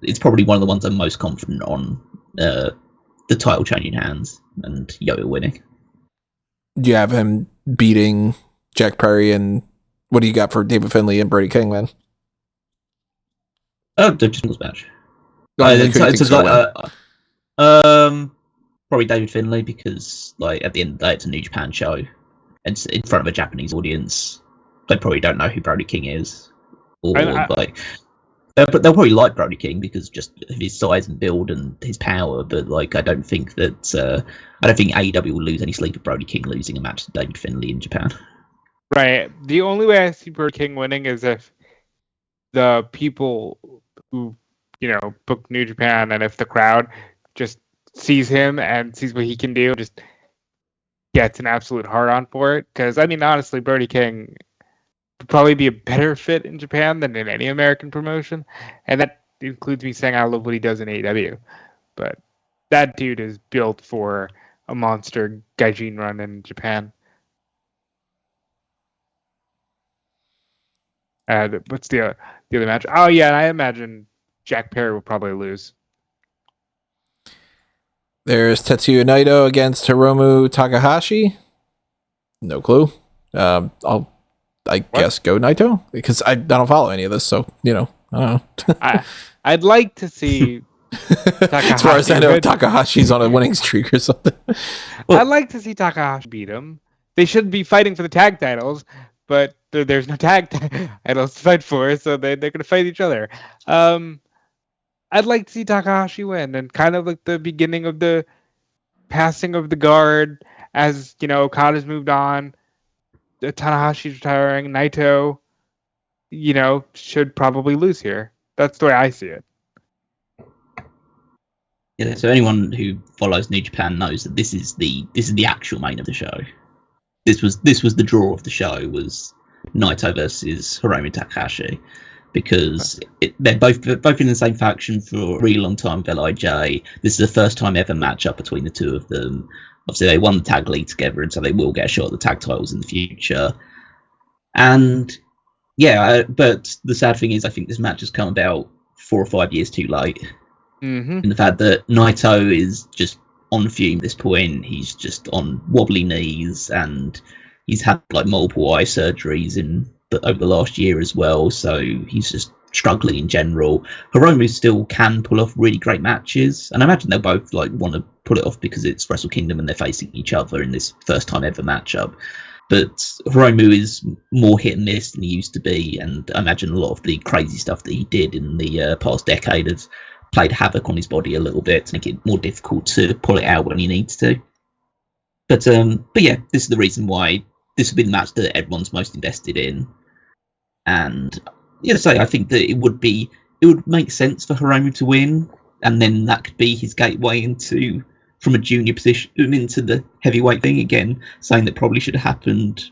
it's probably one of the ones I'm most confident on. The title changing hands and Yo-Yo winning. Do you have him beating Jack Perry, and what do you got for David Finlay and Brody King then? The singles match. Probably David Finlay, because like at the end of the day, it's a New Japan show, and it's in front of a Japanese audience. They probably don't know who Brody King is, or like they'll probably like Brody King because just of his size and build and his power. But like, I don't think AEW will lose any sleep of Brody King losing a match to David Finlay in Japan. Right. The only way I see Brody King winning is if the people who, book New Japan, and if the crowd just sees him and sees what he can do, just gets an absolute hard-on for it. Because, honestly, Brody King would probably be a better fit in Japan than in any American promotion. And that includes me saying I love what he does in AEW. But that dude is built for a monster gaijin run in Japan. What's the other match? Oh, yeah, and I imagine Jack Perry will probably lose. There's Tetsuya Naito against Hiromu Takahashi. No clue. I guess go Naito, because I don't follow any of this, so I don't know. I'd like to see Takahashi. As far as I know, Takahashi's on a winning streak or something. Well, I'd like to see Takahashi beat him. They should be fighting for the tag titles, but there's no tag titles to fight for, so they're going to fight each other. I'd like to see Takahashi win, and kind of like the beginning of the passing of the guard as, Okada's moved on, Tanahashi's retiring, Naito, should probably lose here. That's the way I see it. Yeah, so anyone who follows New Japan knows that this is the actual main of the show. This was the draw of the show, was Naito versus Hiromu Takahashi, because they're both in the same faction for a really long time with LIJ. This is the first time ever matchup between the two of them. Obviously, they won the tag league together, and so they will get a shot at the tag titles in the future. And yeah, but the sad thing is, I think this match has come about 4 or 5 years too late. Mm-hmm. In the fact that Naito is just on fume at this point. He's just on wobbly knees, and he's had like multiple eye surgeries over the last year as well, so he's just struggling in general. Hiromu still can pull off really great matches, and I imagine they'll both like want to pull it off because it's Wrestle Kingdom and they're facing each other in this first time ever matchup. But Hiromu is more hit and miss than he used to be, and I imagine a lot of the crazy stuff that he did in the past decade has played havoc on his body a little bit to make it more difficult to pull it out when he needs to. But yeah, this is the reason why this would be the match that everyone's most invested in. And I think that it would make sense for Hiromu to win, and then that could be his gateway from a junior position into the heavyweight thing again, saying that probably should have happened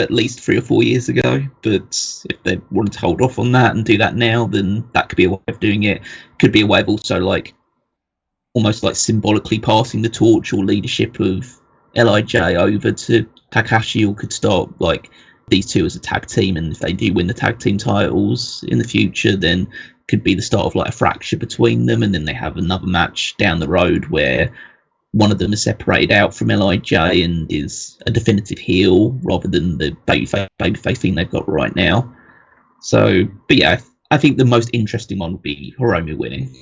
at least 3 or 4 years ago. But if they wanted to hold off on that and do that now, then that could be a way of doing it. Could be a way of also like almost like symbolically passing the torch or leadership of LIJ over to Takahashi, or could start like these two as a tag team, and if they do win the tag team titles in the future, then could be the start of like a fracture between them, and then they have another match down the road where one of them is separated out from LIJ and is a definitive heel rather than the babyface thing they've got right now. So, but yeah, I think the most interesting one would be Hiromu winning.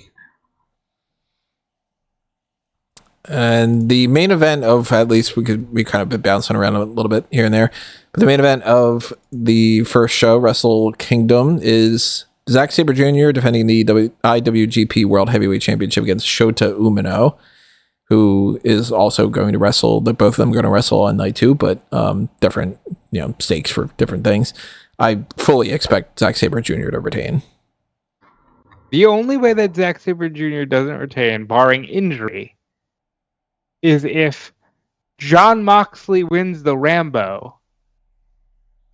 And the main event of, at least we kind of been bouncing around a little bit here and there, but the main event of the first show, Wrestle Kingdom, is Zack Sabre Jr. defending the IWGP World Heavyweight Championship against Shota Umino, who is also going to wrestle. They're both of them going to wrestle on night 2, but different, stakes for different things. I fully expect Zack Sabre Jr. to retain. The only way that Zack Sabre Jr. doesn't retain, barring injury, is if Jon Moxley wins the Rambo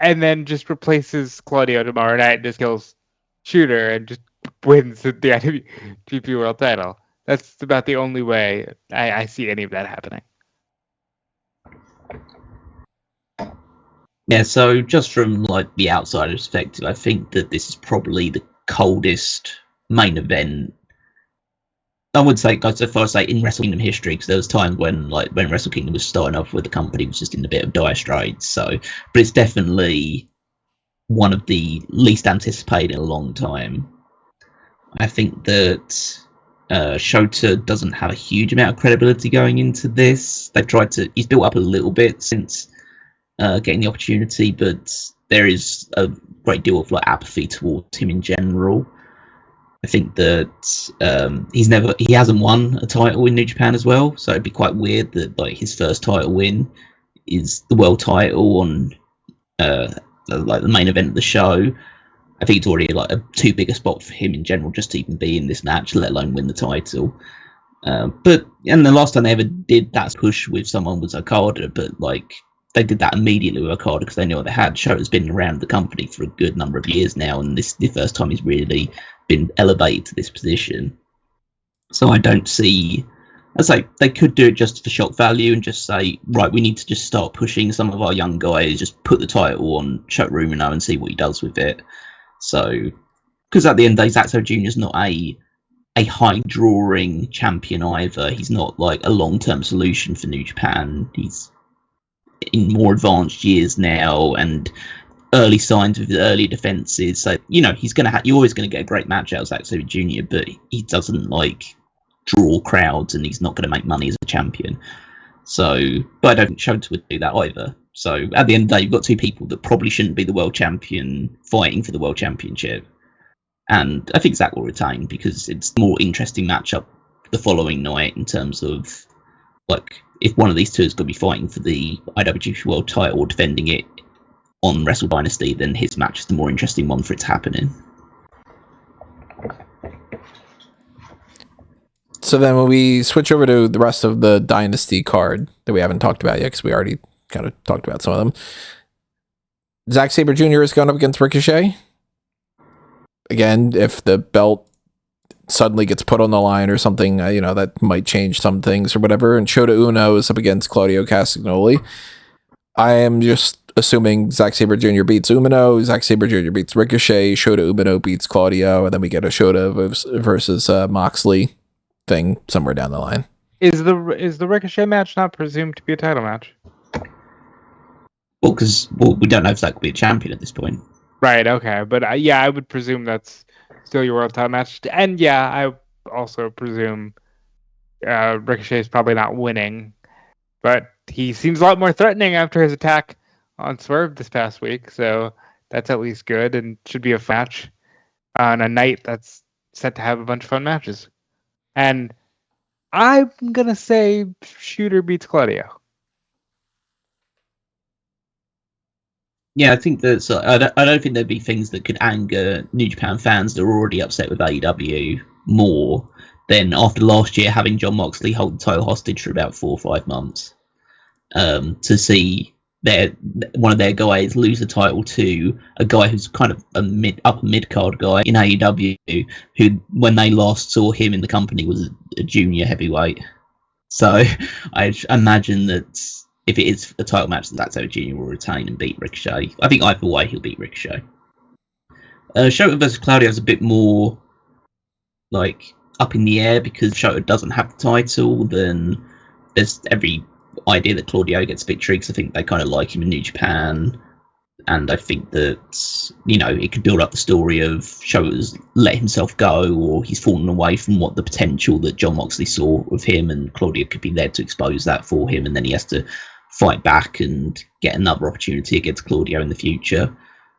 and then just replaces Claudio tomorrow night and just kills Shooter and just wins the IWGP World title. That's about the only way I see any of that happening. Yeah, so just from like the outsider's perspective, I think that this is probably the coldest main event. I would say, go so far as say in Wrestle Kingdom history, because there was times when Wrestle Kingdom was starting off with the company was just in a bit of dire straits. So, but it's definitely one of the least anticipated in a long time. I think that Shota doesn't have a huge amount of credibility going into this. They've tried to. He's built up a little bit since getting the opportunity, but there is a great deal of like apathy towards him in general. I think that he hasn't won a title in New Japan as well, so it'd be quite weird that like his first title win is the world title on like the main event of the show. I think it's already like a too big a spot for him in general just to even be in this match, let alone win the title. And the last time they ever did that push with someone was Okada, but like they did that immediately with Okada because they knew what they had. Shota's been around the company for a good number of years now, and this is the first time he's really been elevated to this position. So I don't see. I'd say they could do it just for shock value and just say, right, we need to just start pushing some of our young guys, just put the title on Shota Umino and see what he does with it. So, because at the end of the day, Zack Sabre Jr. is not a high-drawing champion either. He's not like a long-term solution for New Japan. He's in more advanced years now and early signs of the early defenses. So, he's going to you're always going to get a great match out of Zack Sabre Jr., but he doesn't like draw crowds and he's not going to make money as a champion. So, but I don't think Shota would do that either. So at the end of the day, you've got two people that probably shouldn't be the world champion fighting for the world championship. And I think Zack will retain because it's a more interesting matchup the following night in terms of, like, if one of these two is going to be fighting for the IWGP World title or defending it on Wrestle Dynasty, then his match is the more interesting one for it to happen in. So then when we switch over to the rest of the Dynasty card that we haven't talked about yet, because we already kind of talked about some of them. Zack Sabre Jr. is going up against Ricochet. Again, if the belt suddenly gets put on the line or something, that might change some things or whatever. And Shota Umino is up against Claudio Castagnoli. I am just assuming Zack Sabre Jr. beats Umino, Zack Sabre Jr. beats Ricochet, Shota Umino beats Claudio, and then we get a Shota versus Moxley thing somewhere down the line. Is the Ricochet match not presumed to be a title match? Well, because we don't know if Zack will be a champion at this point. Right, okay. But I would presume that's still your world title match. And yeah, I also presume Ricochet is probably not winning. But he seems a lot more threatening after his attack on Swerve this past week. So that's at least good and should be a match on a night that's set to have a bunch of fun matches. And I'm going to say Shooter beats Claudio. Yeah, I think that I don't think there'd be things that could anger New Japan fans that are already upset with AEW more than after last year having Jon Moxley hold the title hostage for about 4 or 5 months. To see one of their guys lose the title to a guy who's kind of upper mid card guy in AEW, who when they last saw him in the company was a junior heavyweight. So I imagine that if it is a title match, Zack Sabre Jr. will retain and beat Ricochet. I think either way he'll beat Ricochet. Shota versus Claudio is a bit more like up in the air because Shota doesn't have the title. Then there's every idea that Claudio gets victory because I think they kind of like him in New Japan, and I think that it could build up the story of Shota's let himself go or he's fallen away from what the potential that Jon Moxley saw with him, and Claudio could be there to expose that for him, and then he has to fight back and get another opportunity against Claudio in the future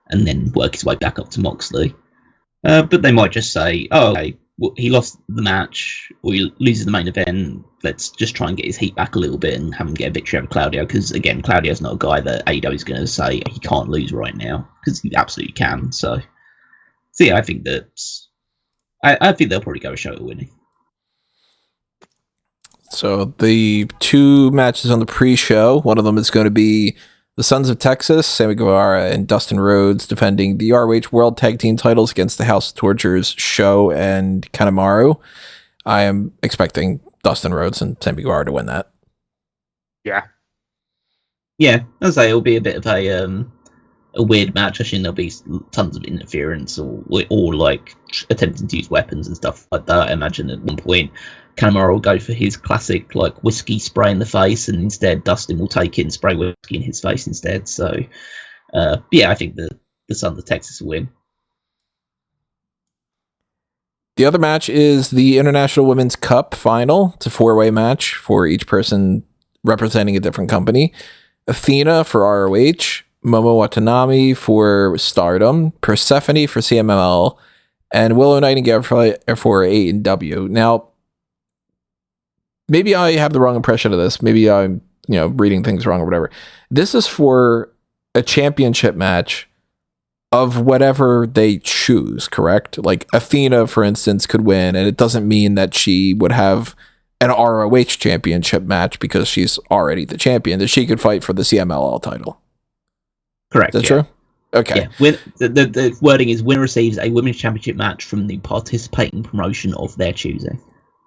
and then work his way back up to Moxley. But they might just say, okay, well, he lost the match or he loses the main event, let's just try and get his heat back a little bit and have him get a victory over Claudio, because again, Claudio's not a guy that AEW is going to say he can't lose right now, because he absolutely can. So yeah, I think that I think they'll probably go with Shota winning. So the 2 matches on the pre-show, one of them is going to be the Sons of Texas, Sammy Guevara and Dustin Rhodes, defending the ROH World Tag Team titles against the House of Tortures, Sho and Kanemaru. I am expecting Dustin Rhodes and Sammy Guevara to win that. Yeah. Yeah, as I say, it'll be a bit of a a weird match. I assume there'll be tons of interference or like attempting to use weapons and stuff like that. I imagine at one point Kanemaru will go for his classic like whiskey spray in the face, and instead Dustin will take it and spray whiskey in his face instead. So yeah, I think the Sons of Texas will win. The other match is the International Women's Cup final. It's a 4-way match for each person representing a different company. Athena for ROH, Momo Watanabe for Stardom, Persephone for CMLL, and Willow Nightingale for AEW. Now, maybe I have the wrong impression of this. Maybe I'm, reading things wrong or whatever. This is for a championship match of whatever they choose, correct? Like Athena, for instance, could win, and it doesn't mean that she would have an ROH championship match because she's already the champion, that she could fight for the CMLL title. Correct. Is that true? Okay. Yeah. The wording is winner receives a women's championship match from the participating promotion of their choosing.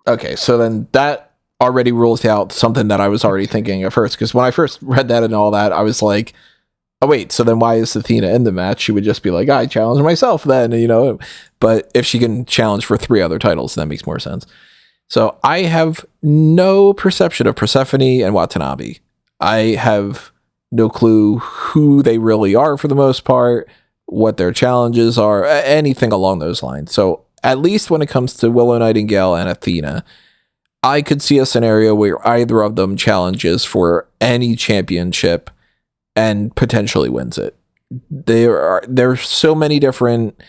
Okay, so then that already rules out something that I was already thinking at first, because when I first read that and all that, I was like, oh wait, so then why is Athena in the match? She would just be like, I challenge myself then, but if she can challenge for 3 other titles, that makes more sense. So I have no perception of Persephone and Watanabe. I have no clue who they really are for the most part, what their challenges are, anything along those lines. So at least when it comes to Willow Nightingale and Athena, I could see a scenario where either of them challenges for any championship and potentially wins it. There's so many different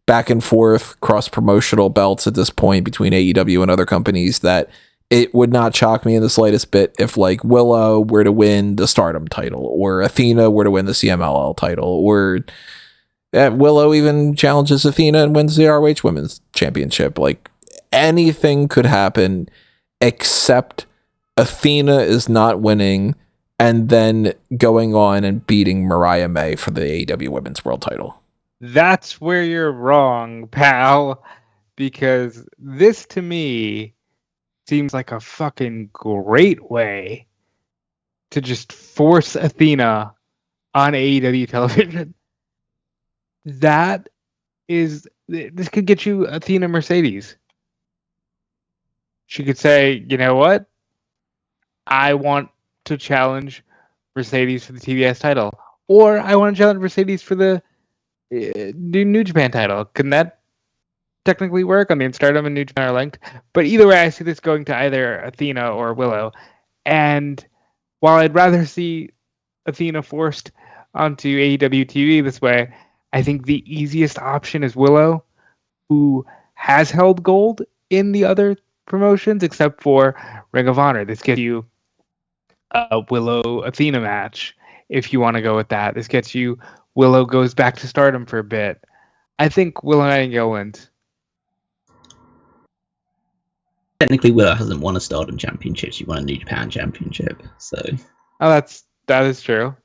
back and forth cross-promotional belts at this point between AEW and other companies that it would not shock me in the slightest bit if like Willow were to win the Stardom title, or Athena were to win the CMLL title, or Willow even challenges Athena and wins the ROH Women's Championship. Like anything could happen except Athena is not winning and then going on and beating Mariah May for the AEW Women's World title. That's where you're wrong, pal. Because this, to me, seems like a fucking great way to just force Athena on AEW television. This could get you Athena Mercedes. She could say, you know what? I want to challenge Mercedes for the TBS title, or I want to challenge Mercedes for the New Japan title. Can that technically work? I mean, Stardom and New Japan are linked, but either way, I see this going to either Athena or Willow. And while I'd rather see Athena forced onto AEW TV this way, I think the easiest option is Willow, who has held gold in the other promotions except for Ring of Honor. This gets you a Willow Athena match if you want to go with that. This gets you Willow goes back to Stardom for a bit. I think Willow Nightingale wins. Technically, Willow hasn't won a Stardom championship. She won a New Japan championship. So, that is true.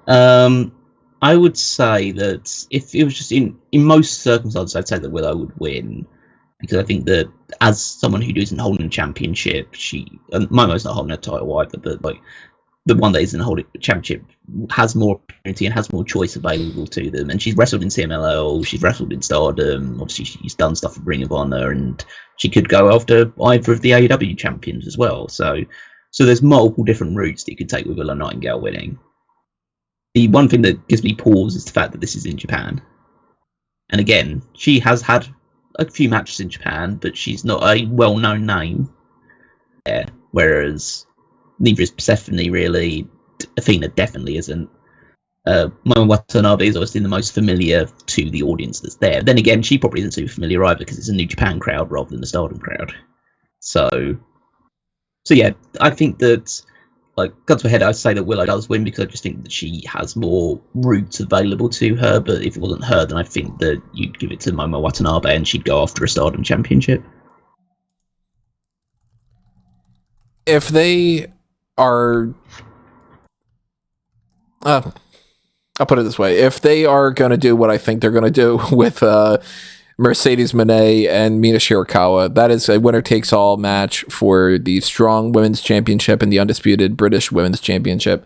I would say that if it was just in most circumstances, I'd say that Willow would win, because I think that as someone who isn't holding a championship, Momo's not holding a title either, but like the one that isn't holding a championship has more opportunity and has more choice available to them. And she's wrestled in CMLL, she's wrestled in Stardom, obviously she's done stuff with Ring of Honor, and she could go after either of the AEW champions as well. So there's multiple different routes that you could take with Willow Nightingale winning. The one thing that gives me pause is the fact that this is in Japan. And again, she has had a few matches in Japan, but she's not a well-known name there, whereas neither is Persephone really. Athena definitely isn't. Momo Watanabe is obviously the most familiar to the audience that's there. Then again, she probably isn't super familiar either because it's a New Japan crowd rather than a Stardom crowd. So yeah, I think that, like, gun to her head, I'd say that Willow does win because I just think that she has more routes available to her. But if it wasn't her, then I think that you'd give it to Momo Watanabe and she'd go after a Stardom championship. If they are, I'll put it this way: if they are going to do what I think they're going to do with Mercedes Moné and Mina Shirakawa, that is a winner-takes-all match for the Strong Women's Championship and the Undisputed British Women's Championship.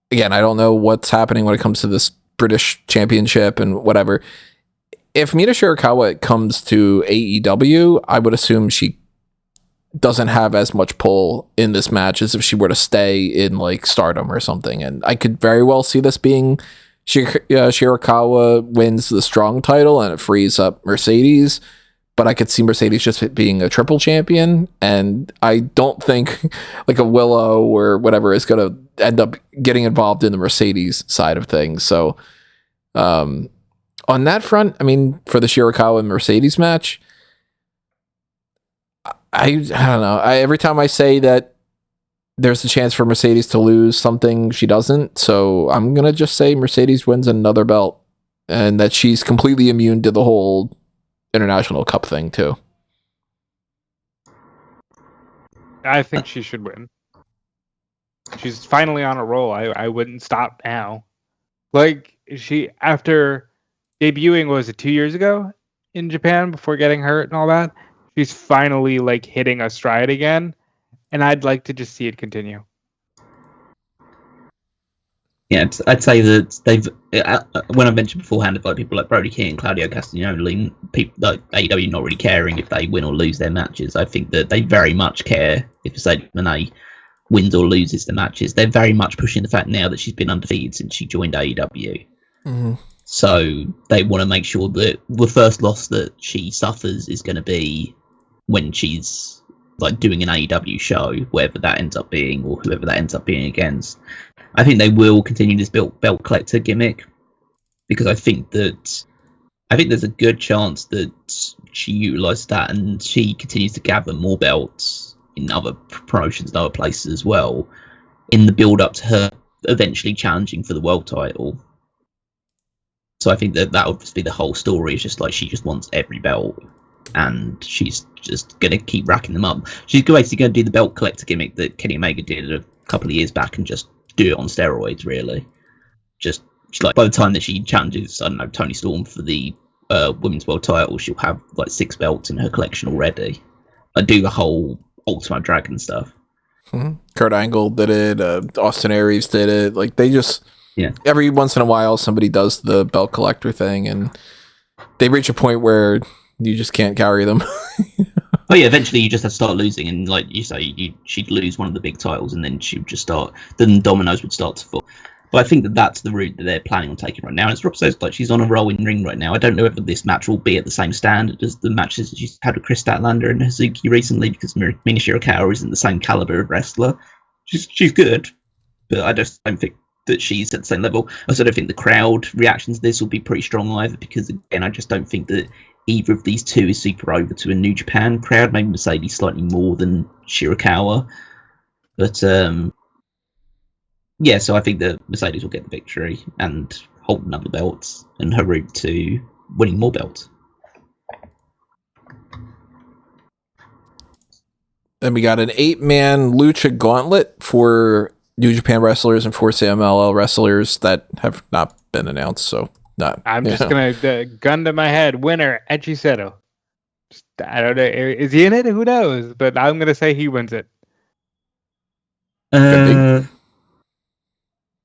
Again, I don't know what's happening when it comes to this British Championship and whatever. If Mina Shirakawa comes to AEW, I would assume she doesn't have as much pull in this match as if she were to stay in like Stardom or something. And I could very well see this being Shirakawa wins the strong title and it frees up Mercedes. But I could see Mercedes just being a triple champion. And I don't think like a Willow or whatever is going to end up getting involved in the Mercedes side of things. So on that front, I mean, for the Shirakawa and Mercedes match, I don't know. Every time I say that there's a chance for Mercedes to lose something, she doesn't. So I'm going to just say Mercedes wins another belt and that she's completely immune to the whole International Cup thing too. I think she should win. She's finally on a roll. I wouldn't stop now. Like, she, after debuting, was it 2 years ago in Japan before getting hurt and all that? She's finally like hitting a stride again, and I'd like to just see it continue. Yeah, I'd say that they've. When I mentioned beforehand, like people like Brody King and Claudio Castagnoli, people like AEW not really caring if they win or lose their matches. I think that they very much care if Mercedes Moné wins or loses the matches. They're very much pushing the fact now that she's been undefeated since she joined AEW. Mm-hmm. So they want to make sure that the first loss that she suffers is going to be when she's like doing an AEW show, wherever that ends up being, or whoever that ends up being against. I think they will continue this belt collector gimmick because I think there's a good chance that she utilises that and she continues to gather more belts in other promotions and other places as well in the build up to her eventually challenging for the world title. So I think that would just be the whole story. It's just like she just wants every belt and she's just going to keep racking them up. She's basically going to do the belt collector gimmick that Kenny Omega did a couple of years back and just do it on steroids, really. Just like by the time that she challenges, I don't know, Toni Storm for the women's world title, she'll have like 6 belts in her collection already. I do the whole Ultimate Dragon stuff. Mm-hmm. Kurt Angle did it. Austin Aries did it. Like they just every once in a while somebody does the belt collector thing, and they reach a point where you just can't carry them. Oh yeah, eventually you just have to start losing, and like you say, she'd lose one of the big titles, and then she would just start. Then dominoes would start to fall. But I think that that's the route that they're planning on taking right now. And as Rob says, like she's on a roll in ring right now. I don't know whether this match will be at the same standard as the matches that she's had with Chris Statlander and Hazuki recently, because Mina Shirakawa isn't the same caliber of wrestler. She's good, but I just don't think that she's at the same level. I also don't think the crowd reaction to this will be pretty strong either, because again, I just don't think that either of these two is super over to a New Japan crowd. Maybe Mercedes slightly more than Shirakawa. But, yeah, so I think that Mercedes will get the victory and hold another belts and her route to winning more belts. Then we got an 8-man lucha gauntlet for New Japan wrestlers and for CMLL wrestlers that have not been announced, so... I'm just gonna gun to my head. Winner, Echiseto. I don't know. Is he in it? Who knows? But I'm gonna say he wins it. Again,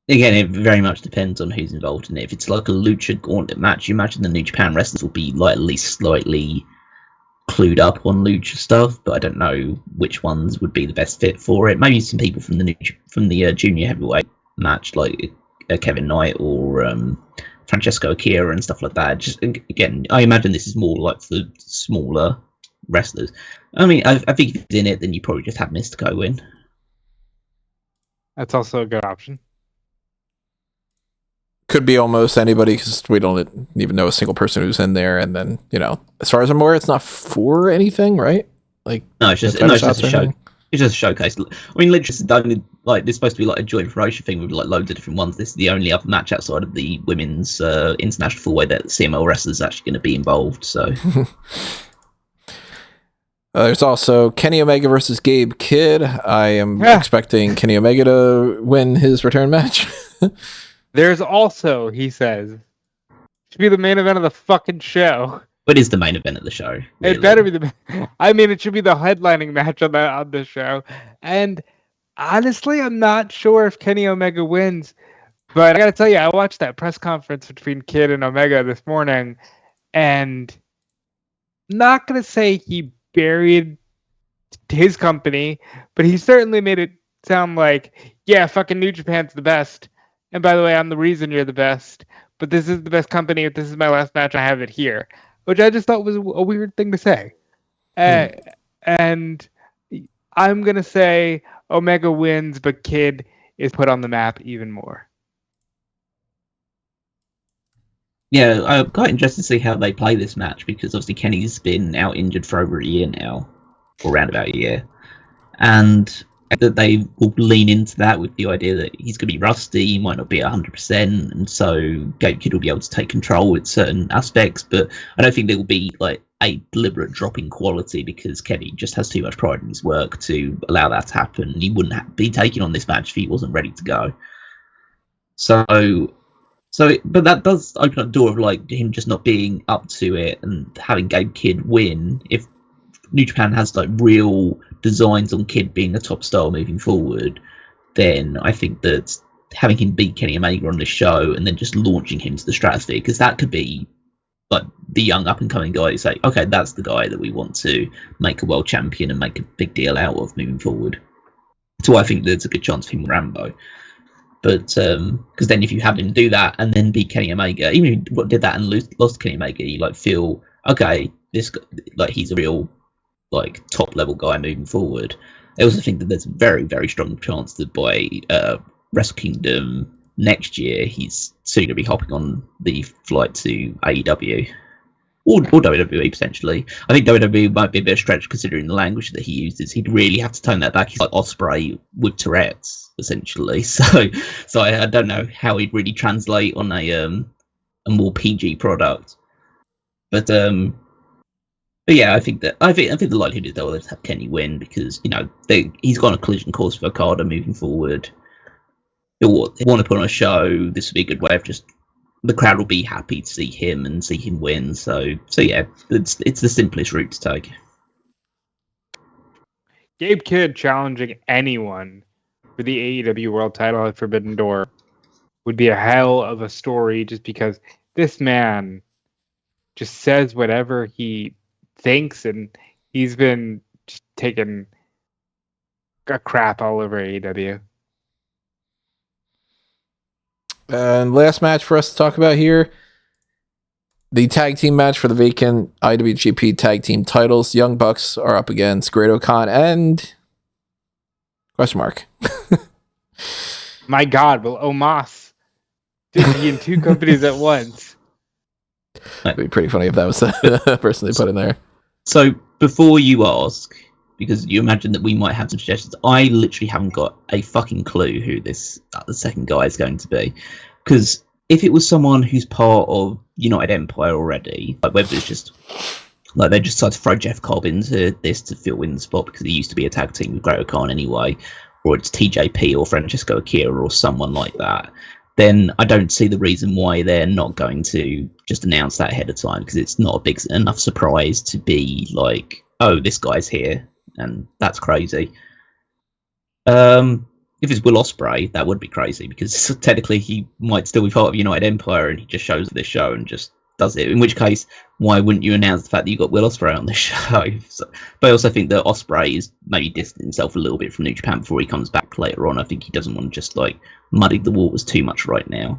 it very much depends on who's involved in it. If it's like a lucha gauntlet match, you imagine the New Japan wrestlers will be like at least slightly clued up on lucha stuff, but I don't know which ones would be the best fit for it. Maybe some people from the junior heavyweight match, like Kevin Knight or Francesco Akira and stuff like that. Just again, I imagine this is more like for the smaller wrestlers. I mean, I think if it's in it, then you probably just have Mystico win. That's also a good option. Could be almost anybody because we don't even know a single person who's in there. And then, as far as I'm aware, it's not for anything, right? Like, no, it's just a show. It's just a showcase. I mean, literally, like, it's supposed to be like a joint promotion thing with like loads of different ones. This is the only other match outside of the women's international full weight that CML wrestlers are actually going to be involved. So there's also Kenny Omega versus Gabe Kidd. I am expecting Kenny Omega to win his return match. There's also, he says, should be the main event of the fucking show. But it is the main event of the show. Really. It better be it should be the headlining match on the show. And honestly, I'm not sure if Kenny Omega wins, But I gotta tell you, I watched that press conference between Kid and Omega this morning, and not gonna say he buried his company, but he certainly made it sound like, yeah, fucking New Japan's the best. And by the way, I'm the reason you're the best. But this is the best company. If this is my last match, I have it here, which I just thought was a weird thing to say. And I'm gonna say Omega wins, but Kid is put on the map even more. Yeah, I'm quite interested to see how they play this match because obviously Kenny's been out injured for over a year now, or around about a year, and that they will lean into that with the idea that he's going to be rusty, he might not be 100%, and so Gabe Kidd will be able to take control with certain aspects, but I don't think there will be like a deliberate drop in quality because Kenny just has too much pride in his work to allow that to happen. He wouldn't be taking on this match if he wasn't ready to go. But that does open up the door of like him just not being up to it and having Gabe Kidd win. If New Japan has like real designs on Kidd being the top star moving forward, then I think that having him beat Kenny Omega on the show and then just launching him to the stratosphere, because that could be like the young up and coming guy who say, okay, that's the guy that we want to make a world champion and make a big deal out of moving forward. So I think there's a good chance of him with Rambo. But because then if you have him do that and then beat Kenny Omega, even if you did that and lost Kenny Omega, you like feel okay, this like he's a real like top level guy moving forward. I also think that there's a very, very strong chance that by Wrestle Kingdom next year he's soon to be hopping on the flight to AEW or WWE potentially. I think WWE might be a bit of a stretch considering the language that he uses. He'd really have to tone that back. He's like Ospreay with Tourette's essentially. So I don't know how he'd really translate on a more PG product. But yeah, I think the likelihood is they'll have Kenny win because he's got a collision course with Okada moving forward. They want to put on a show. This would be a good way of just the crowd will be happy to see him and see him win. So yeah, it's the simplest route to take. Gabe Kidd challenging anyone for the AEW World Title at Forbidden Door would be a hell of a story, just because this man just says whatever he thinks, and he's been just taking a crap all over AEW. And last match for us to talk about here, the tag team match for the vacant IWGP tag team titles. Young Bucks are up against Great O'Khan and question mark. My God, will Omos be in two companies at once? It'd be pretty funny if that was the person they put in there. So before you ask, because you imagine that we might have some suggestions, I literally haven't got a fucking clue who this the second guy is going to be. Because if it was someone who's part of United Empire already, like whether it's just like they just decided to throw Jeff Cobb into this to fill in the spot because he used to be a tag team with Great O'Khan anyway, or it's TJP or Francesco Akira or someone like that, then I don't see the reason why they're not going to just announce that ahead of time, because it's not a big enough surprise to be like, oh, this guy's here, and that's crazy. If it's Will Ospreay, that would be crazy, because technically he might still be part of United Empire and he just shows up this show and just does it, in which case why wouldn't you announce the fact that you got Will Ospreay on this show? But I also think that Ospreay is maybe distancing himself a little bit from New Japan before he comes back later on. I think he doesn't want to just like muddy the waters too much right now.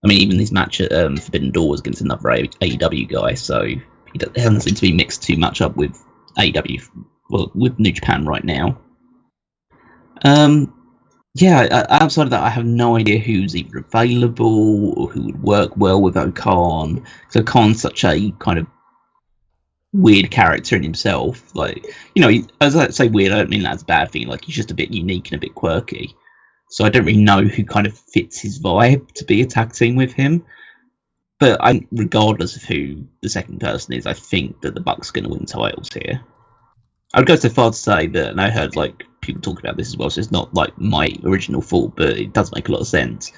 I mean, even this match at Forbidden Door was against another AEW guy, so he doesn't seem to be mixed too much up with AEW, well, with New Japan right now. Yeah, outside of that, I have no idea who's either available or who would work well with O'Khan. Because O'Khan's such a kind of weird character in himself. Like, as I say weird, I don't mean that as a bad thing. Like, he's just a bit unique and a bit quirky. So I don't really know who kind of fits his vibe to be a tag team with him. But regardless of who the second person is, I think that the Bucks are going to win titles here. I would go so far to say that, and I heard like people talk about this as well, so it's not like my original thought, but it does make a lot of sense.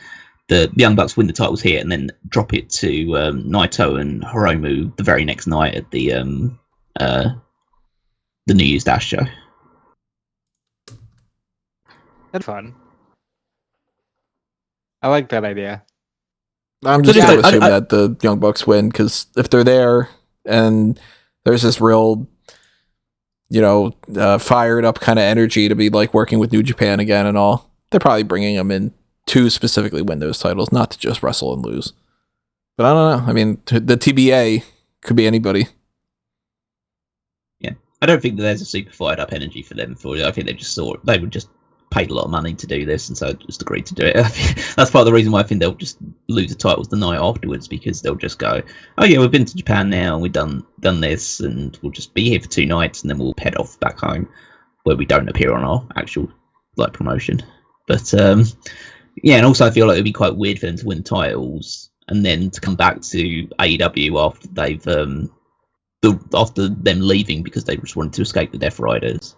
The Young Bucks win the titles here and then drop it to Naito and Hiromu the very next night at the New Year's Dash show. That's fun. I like that idea. I'm just going to assume that the Young Bucks win, because if they're there and there's this real, fired up kind of energy to be like working with New Japan again and all, they're probably bringing them in to specifically win those titles, not to just wrestle and lose. But I don't know. I mean, the TBA could be anybody. Yeah, I don't think that there's a super fired up energy for them. I think they would just paid a lot of money to do this, and so just agreed to do it. That's part of the reason why I think they'll just lose the titles the night afterwards, because they'll just go, oh yeah, we've been to Japan now, and we've done this, and we'll just be here for 2 nights, and then we'll head off back home, where we don't appear on our actual promotion. But yeah, and also I feel like it'd be quite weird for them to win titles and then to come back to AEW after after them leaving because they just wanted to escape the Death Riders.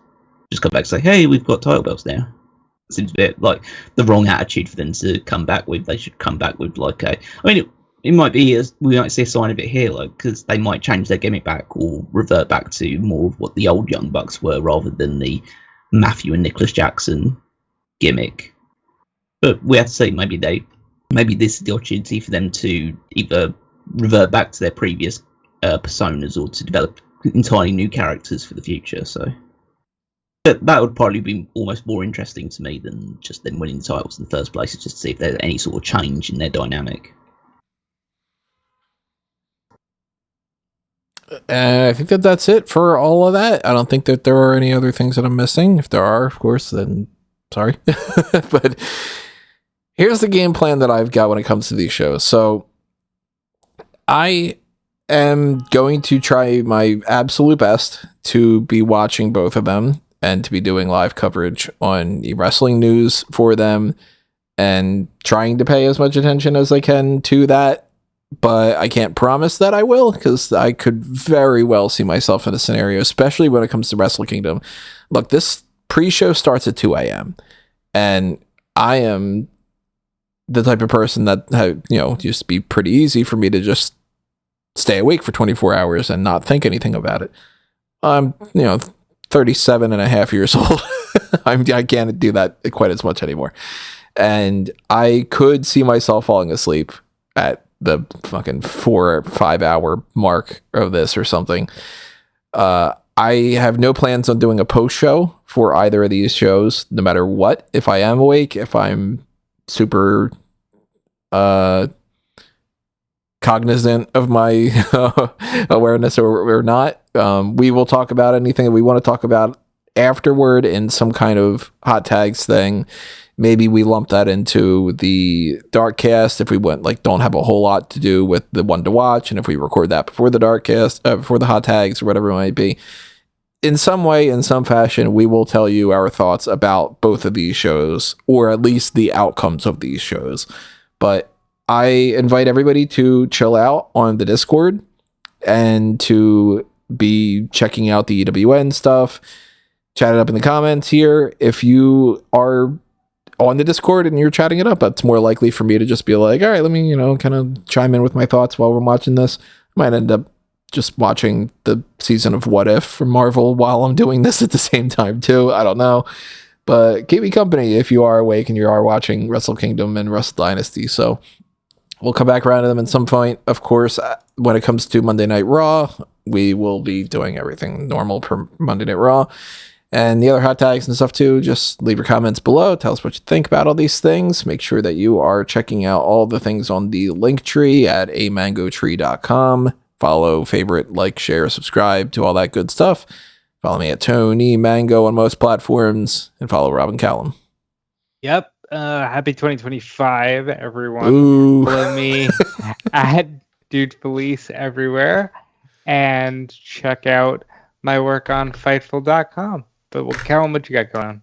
Just come back and say, hey, we've got title belts now. Seems a bit like the wrong attitude for them to come back with. They should come back with it might be, we might see a sign of it here, because they might change their gimmick back or revert back to more of what the old Young Bucks were, rather than the Matthew and Nicholas Jackson gimmick. But we have to see, maybe this is the opportunity for them to either revert back to their previous personas or to develop entirely new characters for the future. So that would probably be almost more interesting to me than just them winning the titles in the first place. It's just to see if there's any sort of change in their dynamic. I think that's it for all of that. I don't think that there are any other things that I'm missing. If there are, of course, then sorry. But here's the game plan that I've got when it comes to these shows. So I am going to try my absolute best to be watching both of them and to be doing live coverage on the wrestling news for them and trying to pay as much attention as I can to that. But I can't promise that I will, because I could very well see myself in a scenario, especially when it comes to Wrestle Kingdom. Look, this pre-show starts at 2 a.m. and I am the type of person that, used to be pretty easy for me to just stay awake for 24 hours and not think anything about it. I'm, 37 and a half years old. I can't do that quite as much anymore. And I could see myself falling asleep at the fucking 4 or 5 hour mark of this or something. I have no plans on doing a post show for either of these shows, no matter what. If I am awake, if I'm super cognizant of my awareness or not, we will talk about anything that we want to talk about afterward in some kind of hot tags thing. Maybe we lump that into the Darkcast if we don't have a whole lot to do with the one to watch, and if we record that before the Darkcast, before the hot tags or whatever it might be. In some way, in some fashion, we will tell you our thoughts about both of these shows, or at least the outcomes of these shows. But I invite everybody to chill out on the Discord and to be checking out the EWN stuff. Chat it up in the comments here. If you are on the Discord and you're chatting it up, that's more likely for me to just be like, all right, let me, kind of chime in with my thoughts while we're watching this. I might end up just watching the season of What If from Marvel while I'm doing this at the same time too. I don't know. But keep me company if you are awake and you are watching Wrestle Kingdom and Wrestle Dynasty. So we'll come back around to them at some point. Of course, when it comes to Monday Night Raw, we will be doing everything normal per Monday Night Raw. And the other hot tags and stuff too, just leave your comments below. Tell us what you think about all these things. Make sure that you are checking out all the things on the link tree at amangotree.com. Follow, favorite, like, share, subscribe to all that good stuff. Follow me at Tony Mango on most platforms, and follow Robin Callum. Yep. Happy 2025, everyone. Ooh. Follow me at Dude Felice everywhere, and check out my work on Fightful.com. But Callum, what you got going on?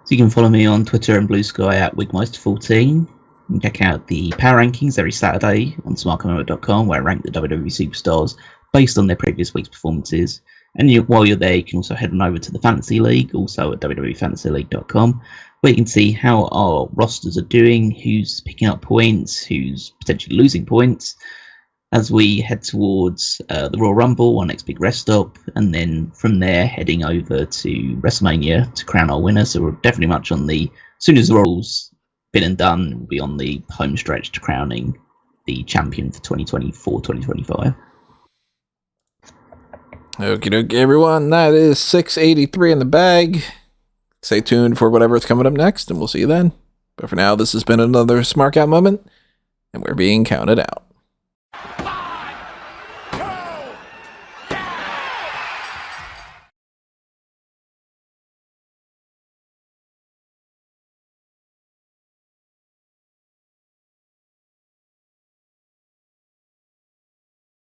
So you can follow me on Twitter and Blue Sky at Wigmeister14. You can check out the Power Rankings every Saturday on smark.com, where I rank the WWE superstars based on their previous week's performances. And while you're there, you can also head on over to the Fantasy League, also at wwefantasyleague.com, where you can see how our rosters are doing, who's picking up points, who's potentially losing points, as we head towards the Royal Rumble, our next big rest stop, and then from there heading over to WrestleMania to crown our winner. So we're definitely much on the, as soon as the Royals been and done. We'll be on the home stretch to crowning the champion for 2024-2025. Okie dokie, everyone. That is 683 in the bag. Stay tuned for whatever's coming up next, and we'll see you then. But for now, this has been another Smark Out moment, and we're being counted out.